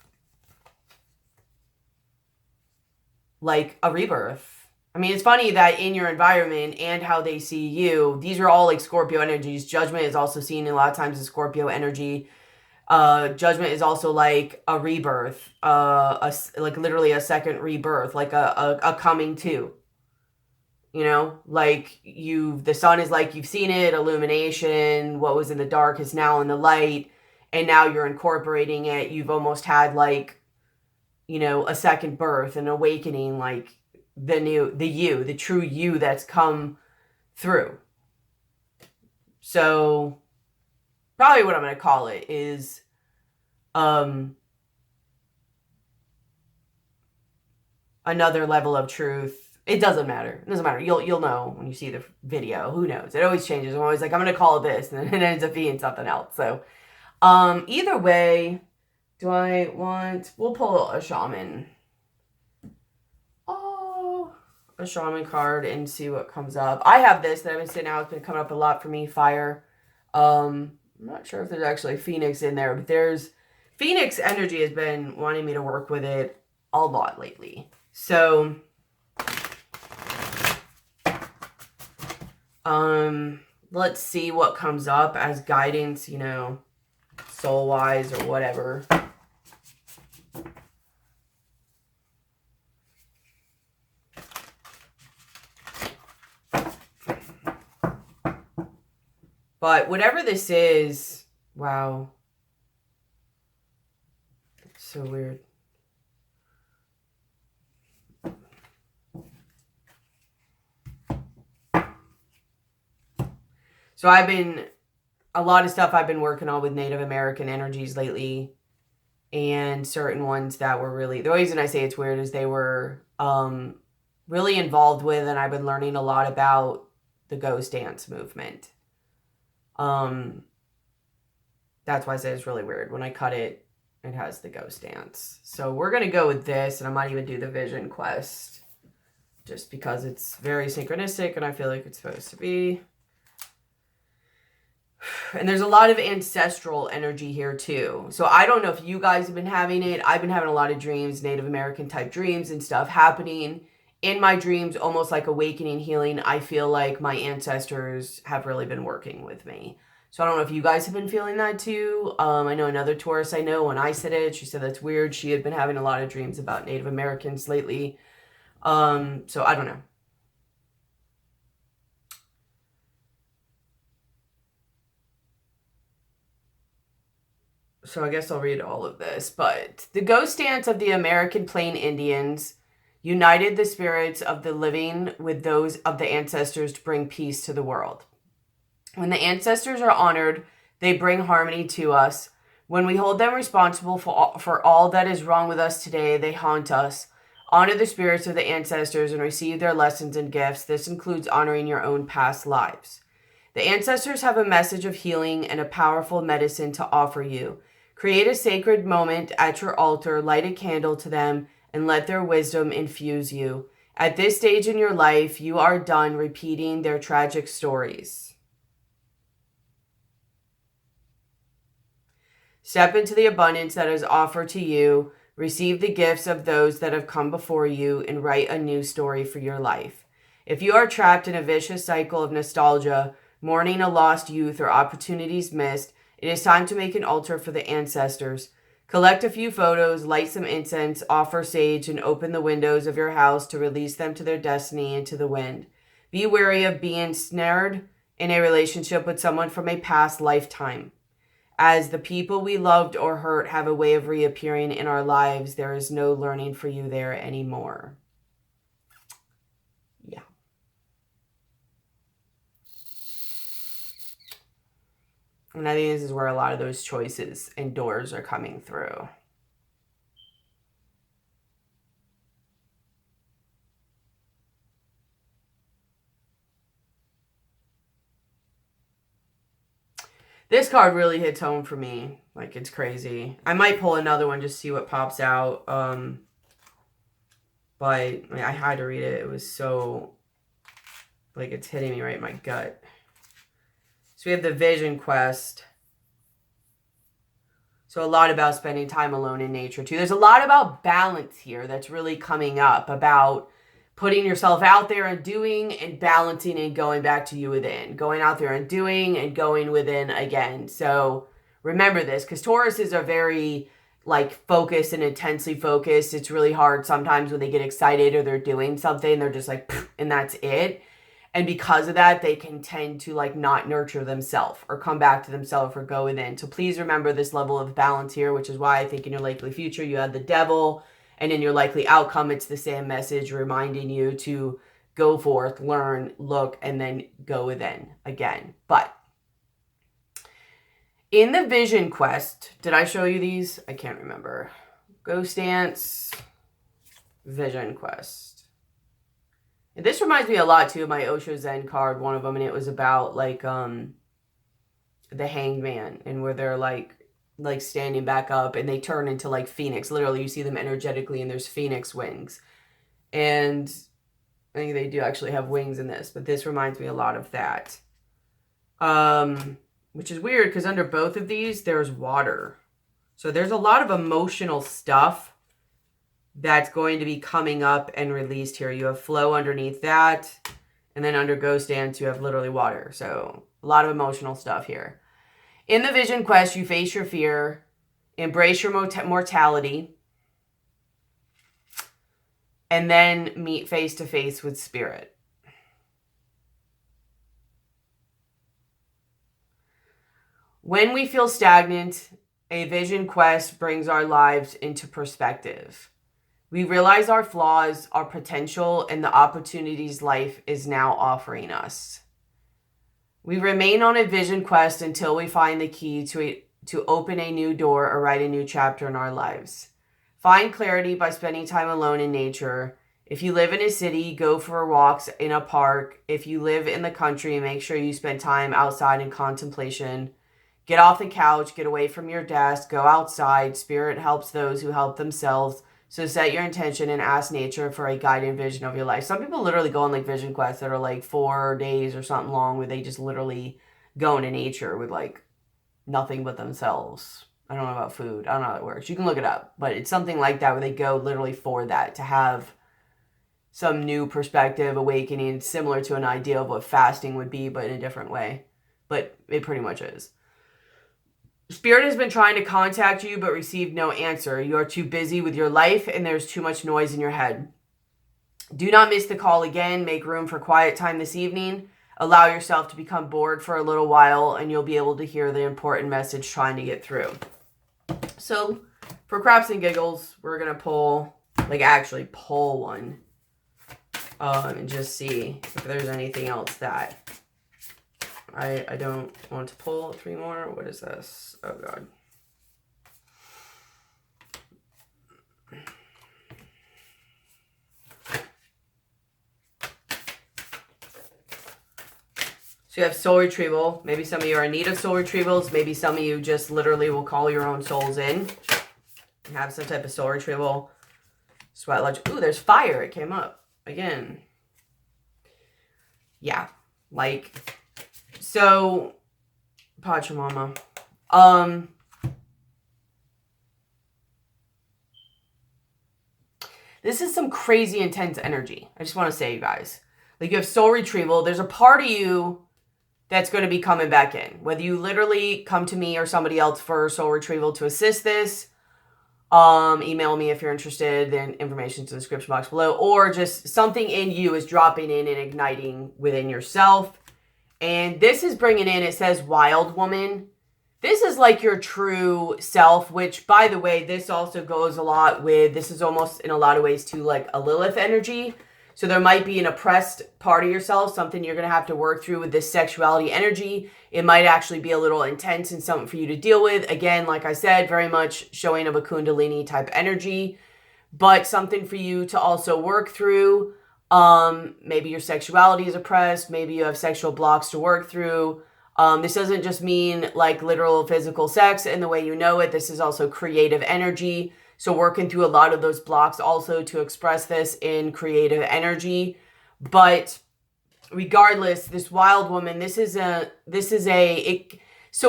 like a rebirth. I mean, it's funny that in your environment and how they see you, these are all like Scorpio energies. Judgment is also seen a lot of times as Scorpio energy. Judgment is also like a rebirth, like literally a second rebirth, like a coming to. You know, like the sun is like you've seen it, illumination, what was in the dark is now in the light, and now you're incorporating it. You've almost had like, you know, a second birth, an awakening, like the true you that's come through. So probably what I'm going to call it is another level of truth. It doesn't matter. It doesn't matter. You'll know when you see the video. Who knows? It always changes. I'm always like, I'm going to call it this, and then it ends up being something else. So either way, we'll pull a shaman. A shaman card and see what comes up. I have this that I've been sitting out. It's been coming up a lot for me. Fire. I'm not sure if there's actually Phoenix in there, but there's Phoenix energy has been wanting me to work with it a lot lately. So, let's see what comes up as guidance, you know, soul-wise or whatever. But whatever this is, wow. It's so weird. So a lot of stuff I've been working on with Native American energies lately, and certain ones that were really, the reason I say it's weird is they were really involved with, and I've been learning a lot about the ghost dance movement. That's why I say it's really weird. When I cut it, it has the ghost dance. So we're going to go with this, and I might even do the vision quest just because it's very synchronistic and I feel like it's supposed to be. And there's a lot of ancestral energy here too. So I don't know if you guys have been having it. I've been having a lot of dreams, Native American type dreams and stuff happening in my dreams, almost like awakening, healing. I feel like my ancestors have really been working with me. So I don't know if you guys have been feeling that too. I know another Taurus I know, when I said it, she said that's weird. She had been having a lot of dreams about Native Americans lately. So I don't know. So I guess I'll read all of this. But the ghost dance of the American Plain Indians united the spirits of the living with those of the ancestors to bring peace to the world. When the ancestors are honored, they bring harmony to us. When we hold them responsible for all that is wrong with us today, they haunt us. Honor the spirits of the ancestors and receive their lessons and gifts. This includes honoring your own past lives. The ancestors have a message of healing and a powerful medicine to offer you. Create a sacred moment at your altar, light a candle to them, and let their wisdom infuse you. At this stage in your life, you are done repeating their tragic stories. Step into the abundance that is offered to you. Receive the gifts of those that have come before you and write a new story for your life. If you are trapped in a vicious cycle of nostalgia, mourning a lost youth or opportunities missed, it is time to make an altar for the ancestors. Collect a few photos, light some incense, offer sage, and open the windows of your house to release them to their destiny and to the wind. Be wary of being snared in a relationship with someone from a past lifetime. As the people we loved or hurt have a way of reappearing in our lives, there is no learning for you there anymore. Yeah. And I think this is where a lot of those choices and doors are coming through. This card really hits home for me. Like, it's crazy. I might pull another one just to see what pops out. But I had to read it. It was so, like, it's hitting me right in my gut. So we have the Vision Quest. So a lot about spending time alone in nature, too. There's a lot about balance here that's really coming up, about putting yourself out there and doing and balancing and going back to you within. Going out there and doing and going within again. So remember this, because Tauruses are very like focused and intensely focused. It's really hard sometimes when they get excited or they're doing something, they're just like, and that's it. And because of that, they can tend to like not nurture themselves or come back to themselves or go within. So please remember this level of balance here, which is why I think in your likely future, you have the Devil. And in your likely outcome, it's the same message reminding you to go forth, learn, look, and then go within again. But in the Vision Quest, did I show you these? I can't remember. Ghost Dance, Vision Quest. And this reminds me a lot, too, of my Osho Zen card, one of them, and it was about, like, the Hanged Man, and where they're, like standing back up and they turn into like phoenix. Literally, you see them energetically and there's phoenix wings. And I think they do actually have wings in this, but this reminds me a lot of that. Which is weird because under both of these, there's water. So there's a lot of emotional stuff that's going to be coming up and released here. You have flow underneath that. And then under Ghost Dance, you have literally water. So a lot of emotional stuff here. In the Vision Quest, you face your fear, embrace your mortality, and then meet face to face with spirit. When we feel stagnant, a Vision Quest brings our lives into perspective. We realize our flaws, our potential, and the opportunities life is now offering us. We remain on a Vision Quest until we find the key to open a new door or write a new chapter in our lives. Find clarity by spending time alone in nature. If you live in a city, go for walks in a park. If you live in the country, make sure you spend time outside in contemplation. Get off the couch, get away from your desk, go outside. Spirit helps those who help themselves. So set your intention and ask nature for a guided vision of your life. Some people literally go on like Vision Quests that are like 4 days or something long where they just literally go into nature with like nothing but themselves. I don't know about food. I don't know how it works. You can look it up. But it's something like that where they go literally for that, to have some new perspective, awakening, similar to an idea of what fasting would be, but in a different way. But it pretty much is. Spirit has been trying to contact you but received no answer. You are too busy with your life and there's too much noise in your head. Do not miss the call again. Make room for quiet time this evening. Allow yourself to become bored for a little while and you'll be able to hear the important message trying to get through. So for craps and giggles, we're going to pull, like actually pull one. And just see if there's anything else that I don't want to pull. 3 more. What is this? Oh, God. So you have soul retrieval. Maybe some of you are in need of soul retrievals. Maybe some of you just literally will call your own souls in and have some type of soul retrieval. Sweat lodge. Ooh, there's fire. It came up again. Yeah. Like, so, Pachamama. This is some crazy intense energy. I just want to say, you guys. Like, you have soul retrieval. There's a part of you that's going to be coming back in. Whether you literally come to me or somebody else for soul retrieval to assist this, email me if you're interested, then information's in the description box below, or just something in you is dropping in and igniting within yourself. And this is bringing in, it says wild woman. This is like your true self, which, by the way, this also goes a lot with, this is almost in a lot of ways too like a Lilith energy. So there might be an oppressed part of yourself, something you're going to have to work through with this sexuality energy. It might actually be a little intense and something for you to deal with. Again, like I said, very much showing of a Kundalini type energy, but something for you to also work through. Maybe your sexuality is oppressed. Maybe you have sexual blocks to work through. This doesn't just mean like literal physical sex in the way you know it. This is also creative energy. So working through a lot of those blocks also to express this in creative energy. But regardless, this wild woman, so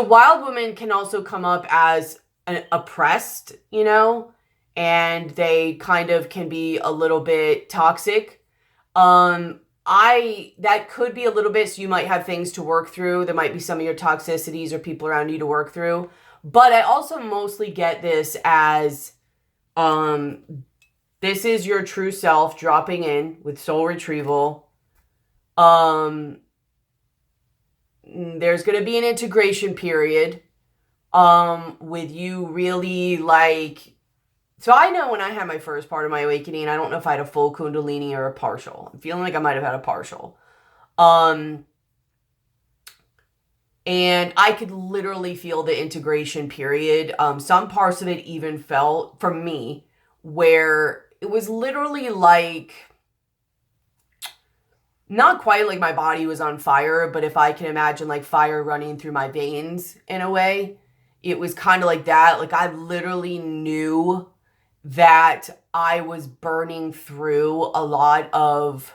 wild woman can also come up as an oppressed, you know, and they kind of can be a little bit toxic. That could be a little bit, so you might have things to work through. There might be some of your toxicities or people around you to work through. But I also mostly get this as, this is your true self dropping in with soul retrieval. There's going to be an integration period, with you really like, so I know when I had my first part of my awakening, I don't know if I had a full Kundalini or a partial. I'm feeling like I might have had a partial. And I could literally feel the integration period. Some parts of it even felt, for me, where it was literally like, not quite like my body was on fire, but if I can imagine like fire running through my veins in a way, it was kind of like that. Like I literally knew that I was burning through a lot of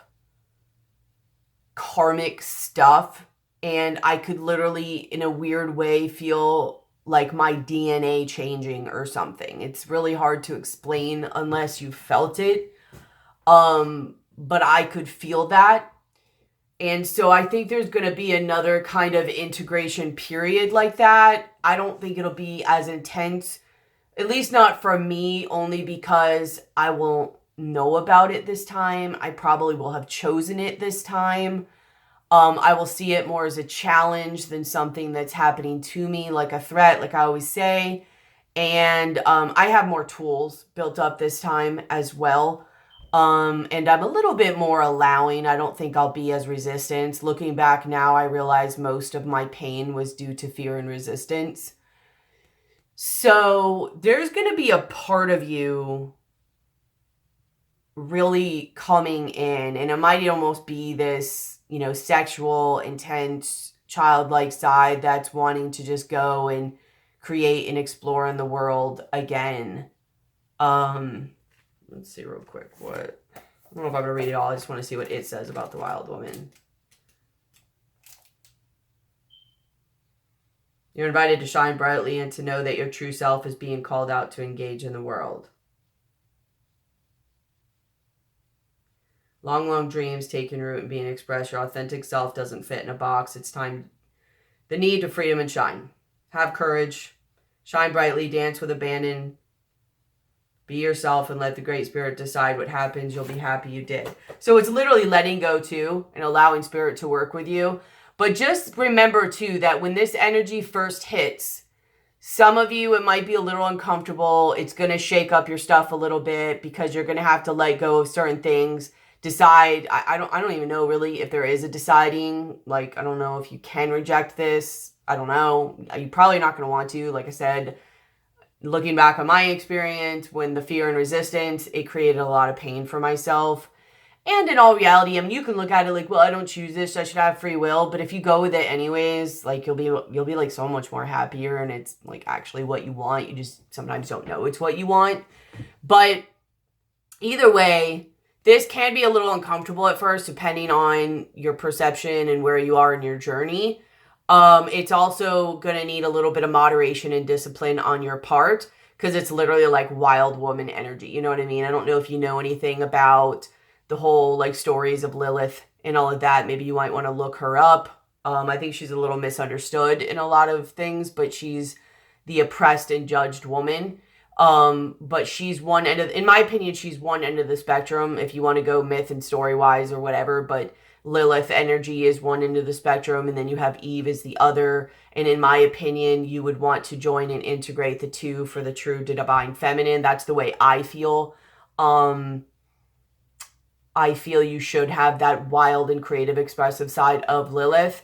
karmic stuff, and I could literally in a weird way feel like my DNA changing or something. It's really hard to explain unless you felt it. But I could feel that. And so I think there's going to be another kind of integration period like that. I don't think it'll be as intense, at least not for me, only because I won't know about it this time. I probably will have chosen it this time. I will see it more as a challenge than something that's happening to me, like a threat, like I always say. And I have more tools built up this time as well. And I'm a little bit more allowing. I don't think I'll be as resistant. Looking back now, I realize most of my pain was due to fear and resistance. So there's going to be a part of you really coming in, and it might almost be this, you know, sexual, intense, childlike side that's wanting to just go and create and explore in the world again. Let's see real quick what, I don't know if I'm going to read it all. I just want to see what it says about the wild woman. You're invited to shine brightly and to know that your true self is being called out to engage in the world. Long, long dreams taking root and being expressed. Your authentic self doesn't fit in a box. It's time. The need to freedom and shine. Have courage. Shine brightly. Dance with abandon. Be yourself and let the Great Spirit decide what happens. You'll be happy you did. So it's literally letting go too and allowing Spirit to work with you. But just remember too that when this energy first hits, Some of you, it might be a little uncomfortable. It's going to shake up your stuff a little bit because you're going to have to let go of certain things. Decide. I don't even know really if there is a deciding. Like, I don't know if you can reject this. I don't know. You're probably not going to want to. Like I said, looking back on my experience, when the fear and resistance, it created a lot of pain for myself. And in all reality, I mean, you can look at it like, well, I don't choose this, so I should have free will. But if you go with it anyways, like you'll be like so much more happier, and it's like actually what you want. You just sometimes don't know it's what you want. But either way, this can be a little uncomfortable at first, depending on your perception and where you are in your journey. It's also going to need a little bit of moderation and discipline on your part, because it's literally like wild woman energy. You know what I mean? I don't know if you know anything about the whole like stories of Lilith and all of that. Maybe you might want to look her up. I think she's a little misunderstood in a lot of things, but she's the oppressed and judged woman. But she's one end of, in my opinion, she's one end of the spectrum if you want to go myth and story wise or whatever. But Lilith energy is one end of the spectrum, and then you have Eve as the other. And in my opinion, you would want to join and integrate the two for the true divine feminine. That's the way I feel. I feel you should have that wild and creative, expressive side of Lilith.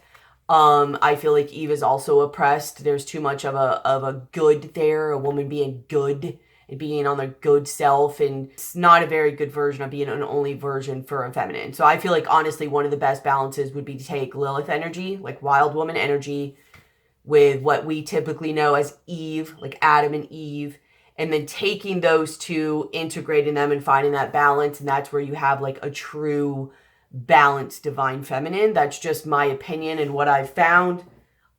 I feel like Eve is also oppressed. There's too much of a good there, a woman being good and being on their good self, and it's not a very good version of being an only version for a feminine. So I feel like honestly one of the best balances would be to take Lilith energy, like wild woman energy, with what we typically know as Eve, like Adam and Eve, and then taking those two, integrating them and finding that balance. And that's where you have like a true balanced divine feminine. That's just my opinion and what I've found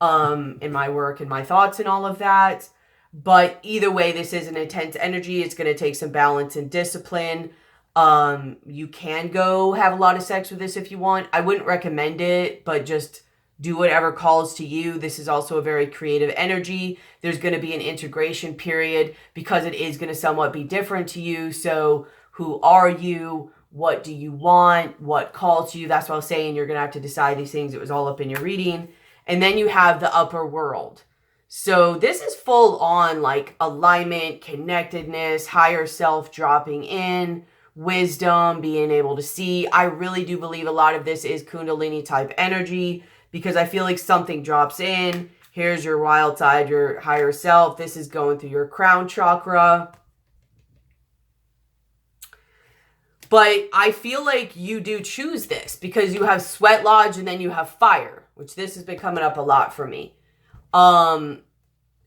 in my work and my thoughts and all of that. But either way, this is an intense energy. It's going to take some balance and discipline. You can go have a lot of sex with this if you want. I wouldn't recommend it, but just do whatever calls to you. This is also a very creative energy. There's going to be an integration period because it is going to somewhat be different to you. So who are you? What do you want? What calls to you? That's what I was saying. You're going to have to decide these things. It was all up in your reading. And then you have the upper world. So this is full on like alignment, connectedness, higher self dropping in, wisdom, being able to see. I really do believe a lot of this is Kundalini type energy, because I feel like something drops in. Here's your wild side, your higher self. This is going through your crown chakra. But I feel like you do choose this because you have Sweat Lodge and then you have fire, which this has been coming up a lot for me.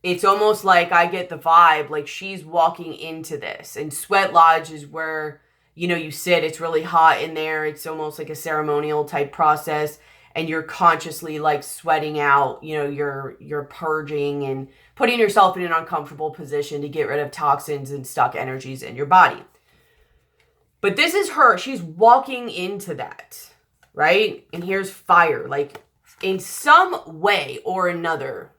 It's almost like I get the vibe like she's walking into this, and Sweat Lodge is where, you know, you sit. It's really hot in there. It's almost like a ceremonial type process. And you're consciously like sweating out, you know, you're purging and putting yourself in an uncomfortable position to get rid of toxins and stuck energies in your body. But this is her. She's walking into that, right? And here's fire. Like in some way or another,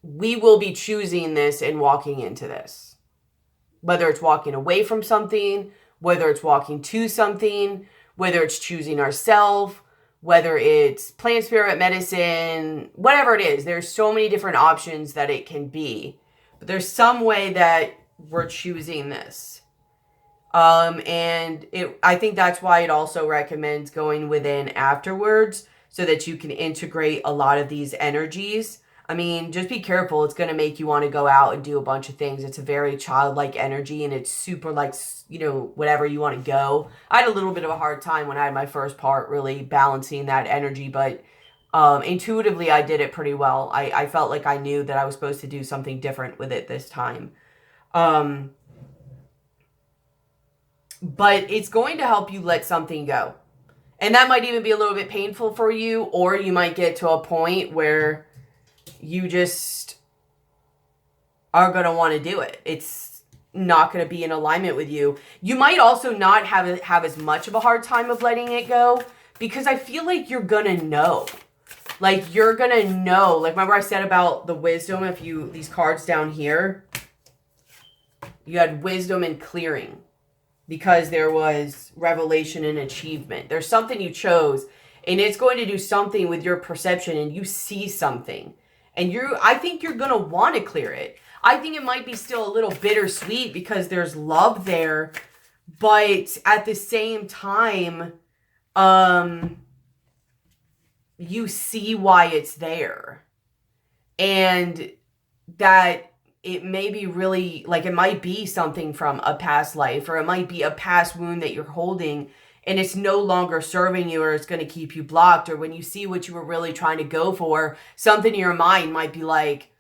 we will be choosing this and walking into this. Whether it's walking away from something, whether it's walking to something, whether it's choosing ourselves, whether it's plant spirit medicine, whatever it is. There's so many different options that it can be. But there's some way that we're choosing this. I think that's why it also recommends going within afterwards so that you can integrate a lot of these energies. I mean, just be careful. It's going to make you want to go out and do a bunch of things. It's a very childlike energy, and it's super like, you know, whatever you want to go. I had a little bit of a hard time when I had my first part really balancing that energy, but intuitively I did it pretty well. I felt like I knew that I was supposed to do something different with it this time. But it's going to help you let something go. And that might even be a little bit painful for you, or you might get to a point where you just are going to want to do it. It's not going to be in alignment with you. You might also not have as much of a hard time of letting it go, because I feel like you're going to know. Like you're going to know. Like remember I said about the wisdom, these cards down here, you had wisdom and clearing. Because there was revelation and achievement. There's something you chose, and it's going to do something with your perception, and you see something. And I think you're going to want to clear it. I think it might be still a little bittersweet because there's love there, but at the same time, you see why it's there. And that it may be really, like, it might be something from a past life, or it might be a past wound that you're holding, and it's no longer serving you, or it's going to keep you blocked. Or when you see what you were really trying to go for, something in your mind might be like,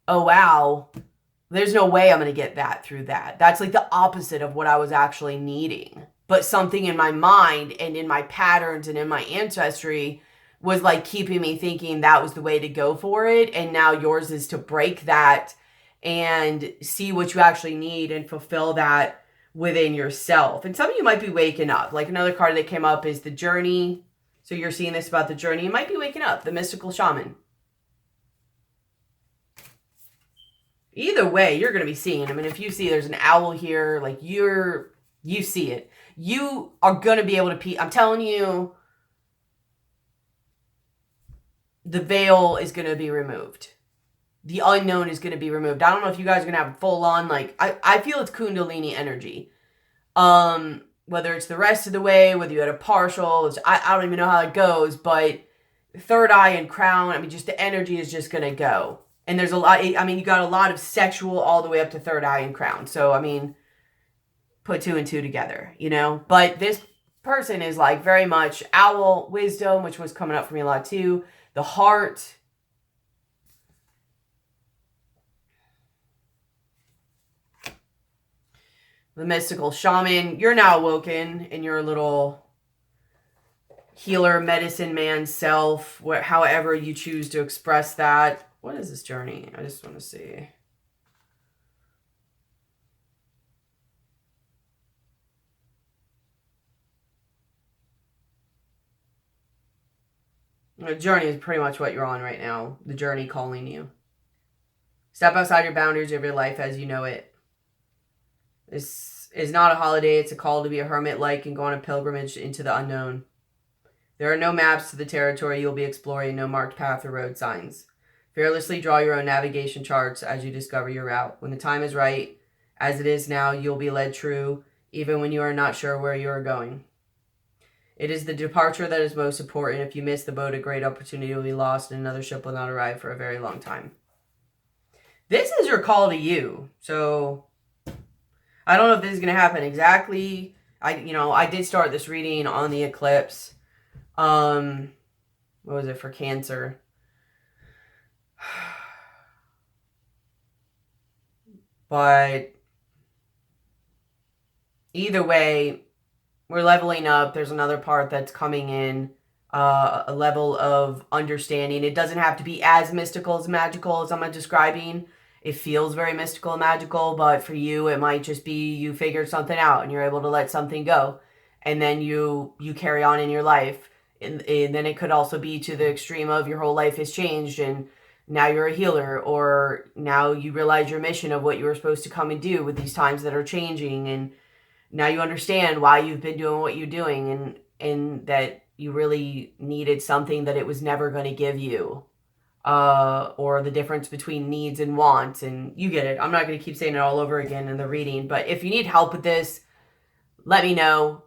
oh, wow, there's no way I'm going to get that through that. That's like the opposite of what I was actually needing. But something in my mind and in my patterns and in my ancestry was like keeping me thinking that was the way to go for it. And now yours is to break that and see what you actually need and fulfill that within yourself. And some of you might be waking up. Like another card that came up is the Journey. So you're seeing this about the Journey. You might be waking up, the Mystical Shaman. Either way, you're going to be seeing him. And if you see there's an owl here, like you see it. You are going to be able to I'm telling you, the veil is going to be removed. The unknown is going to be removed. I don't know if you guys are going to have full on, like, I feel it's Kundalini energy. Whether it's the rest of the way, whether you had a partial, I don't even know how it goes, but third eye and crown, I mean, just the energy is just going to go. And there's a lot, I mean, you got a lot of sexual all the way up to third eye and crown. So, I mean, put 2 and 2 together, you know? But this person is like very much owl, wisdom, which was coming up for me a lot too. The heart. The mystical shaman. You're now awoken in your little healer, medicine man self, however you choose to express that. What is this journey? I just want to see. The journey is pretty much what you're on right now. The journey calling you. Step outside your boundaries of your life as you know it. This is not a holiday. It's a call to be a hermit-like and go on a pilgrimage into the unknown. There are no maps to the territory you'll be exploring, no marked path or road signs. Fearlessly draw your own navigation charts as you discover your route. When the time is right, as it is now, you'll be led true, even when you are not sure where you are going. It is the departure that is most important. If you miss the boat, a great opportunity will be lost and another ship will not arrive for a very long time. This is your call to you. So I don't know if this is going to happen exactly. I did start this reading on the eclipse. What was it for Cancer? But either way, we're leveling up. There's another part that's coming in, a level of understanding. It doesn't have to be as mystical, as magical as I'm describing. It feels very mystical and magical, but for you, it might just be you figured something out and you're able to let something go. And then you carry on in your life. And then it could also be to the extreme of your whole life has changed and now you're a healer, or now you realize your mission of what you were supposed to come and do with these times that are changing, and now you understand why you've been doing what you're doing, and that you really needed something that it was never going to give you, or the difference between needs and wants, and you get it. I'm not going to keep saying it all over again in the reading, but if you need help with this, let me know.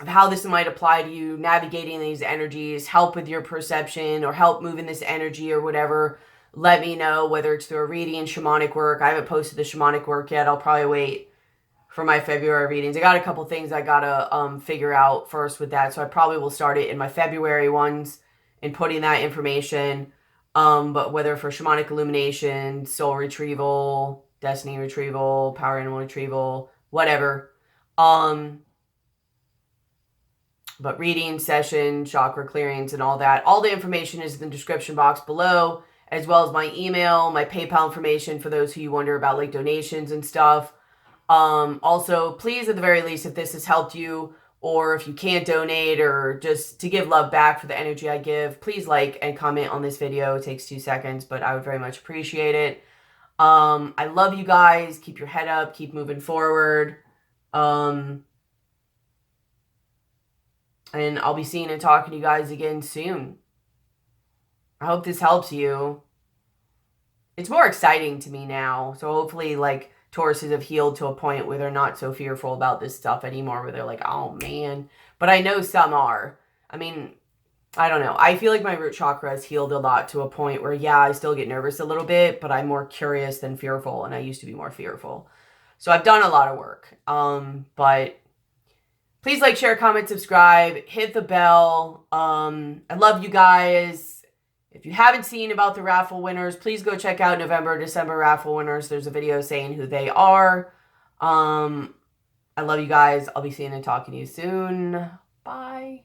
Of how this might apply to you, navigating these energies, help with your perception, or help moving this energy or whatever, let me know, whether it's through a reading, shamanic work. I haven't posted the shamanic work yet. I'll probably wait for my February readings. I got a couple things I gotta figure out first with that, so I probably will start it in my February ones and putting that information. But whether for shamanic illumination, soul retrieval, destiny retrieval, power animal retrieval, whatever. But reading, session, chakra clearings, and all that. All the information is in the description box below, as well as my email, my PayPal information for those who you wonder about, like donations and stuff. Also, please, at the very least, if this has helped you, or if you can't donate, or just to give love back for the energy I give, please like and comment on this video. It takes 2 seconds, but I would very much appreciate it. I love you guys. Keep your head up. Keep moving forward. And I'll be seeing and talking to you guys again soon. I hope this helps you. It's more exciting to me now. So hopefully, like, Tauruses have healed to a point where they're not so fearful about this stuff anymore, where they're like, oh man. But I know some are. I mean, I don't know. I feel like my root chakra has healed a lot to a point where, yeah, I still get nervous a little bit, but I'm more curious than fearful, and I used to be more fearful. So I've done a lot of work. But please like, share, comment, subscribe, hit the bell. I love you guys. If you haven't seen about the raffle winners, please go check out November, December raffle winners. There's a video saying who they are. I love you guys. I'll be seeing and talking to you soon. Bye.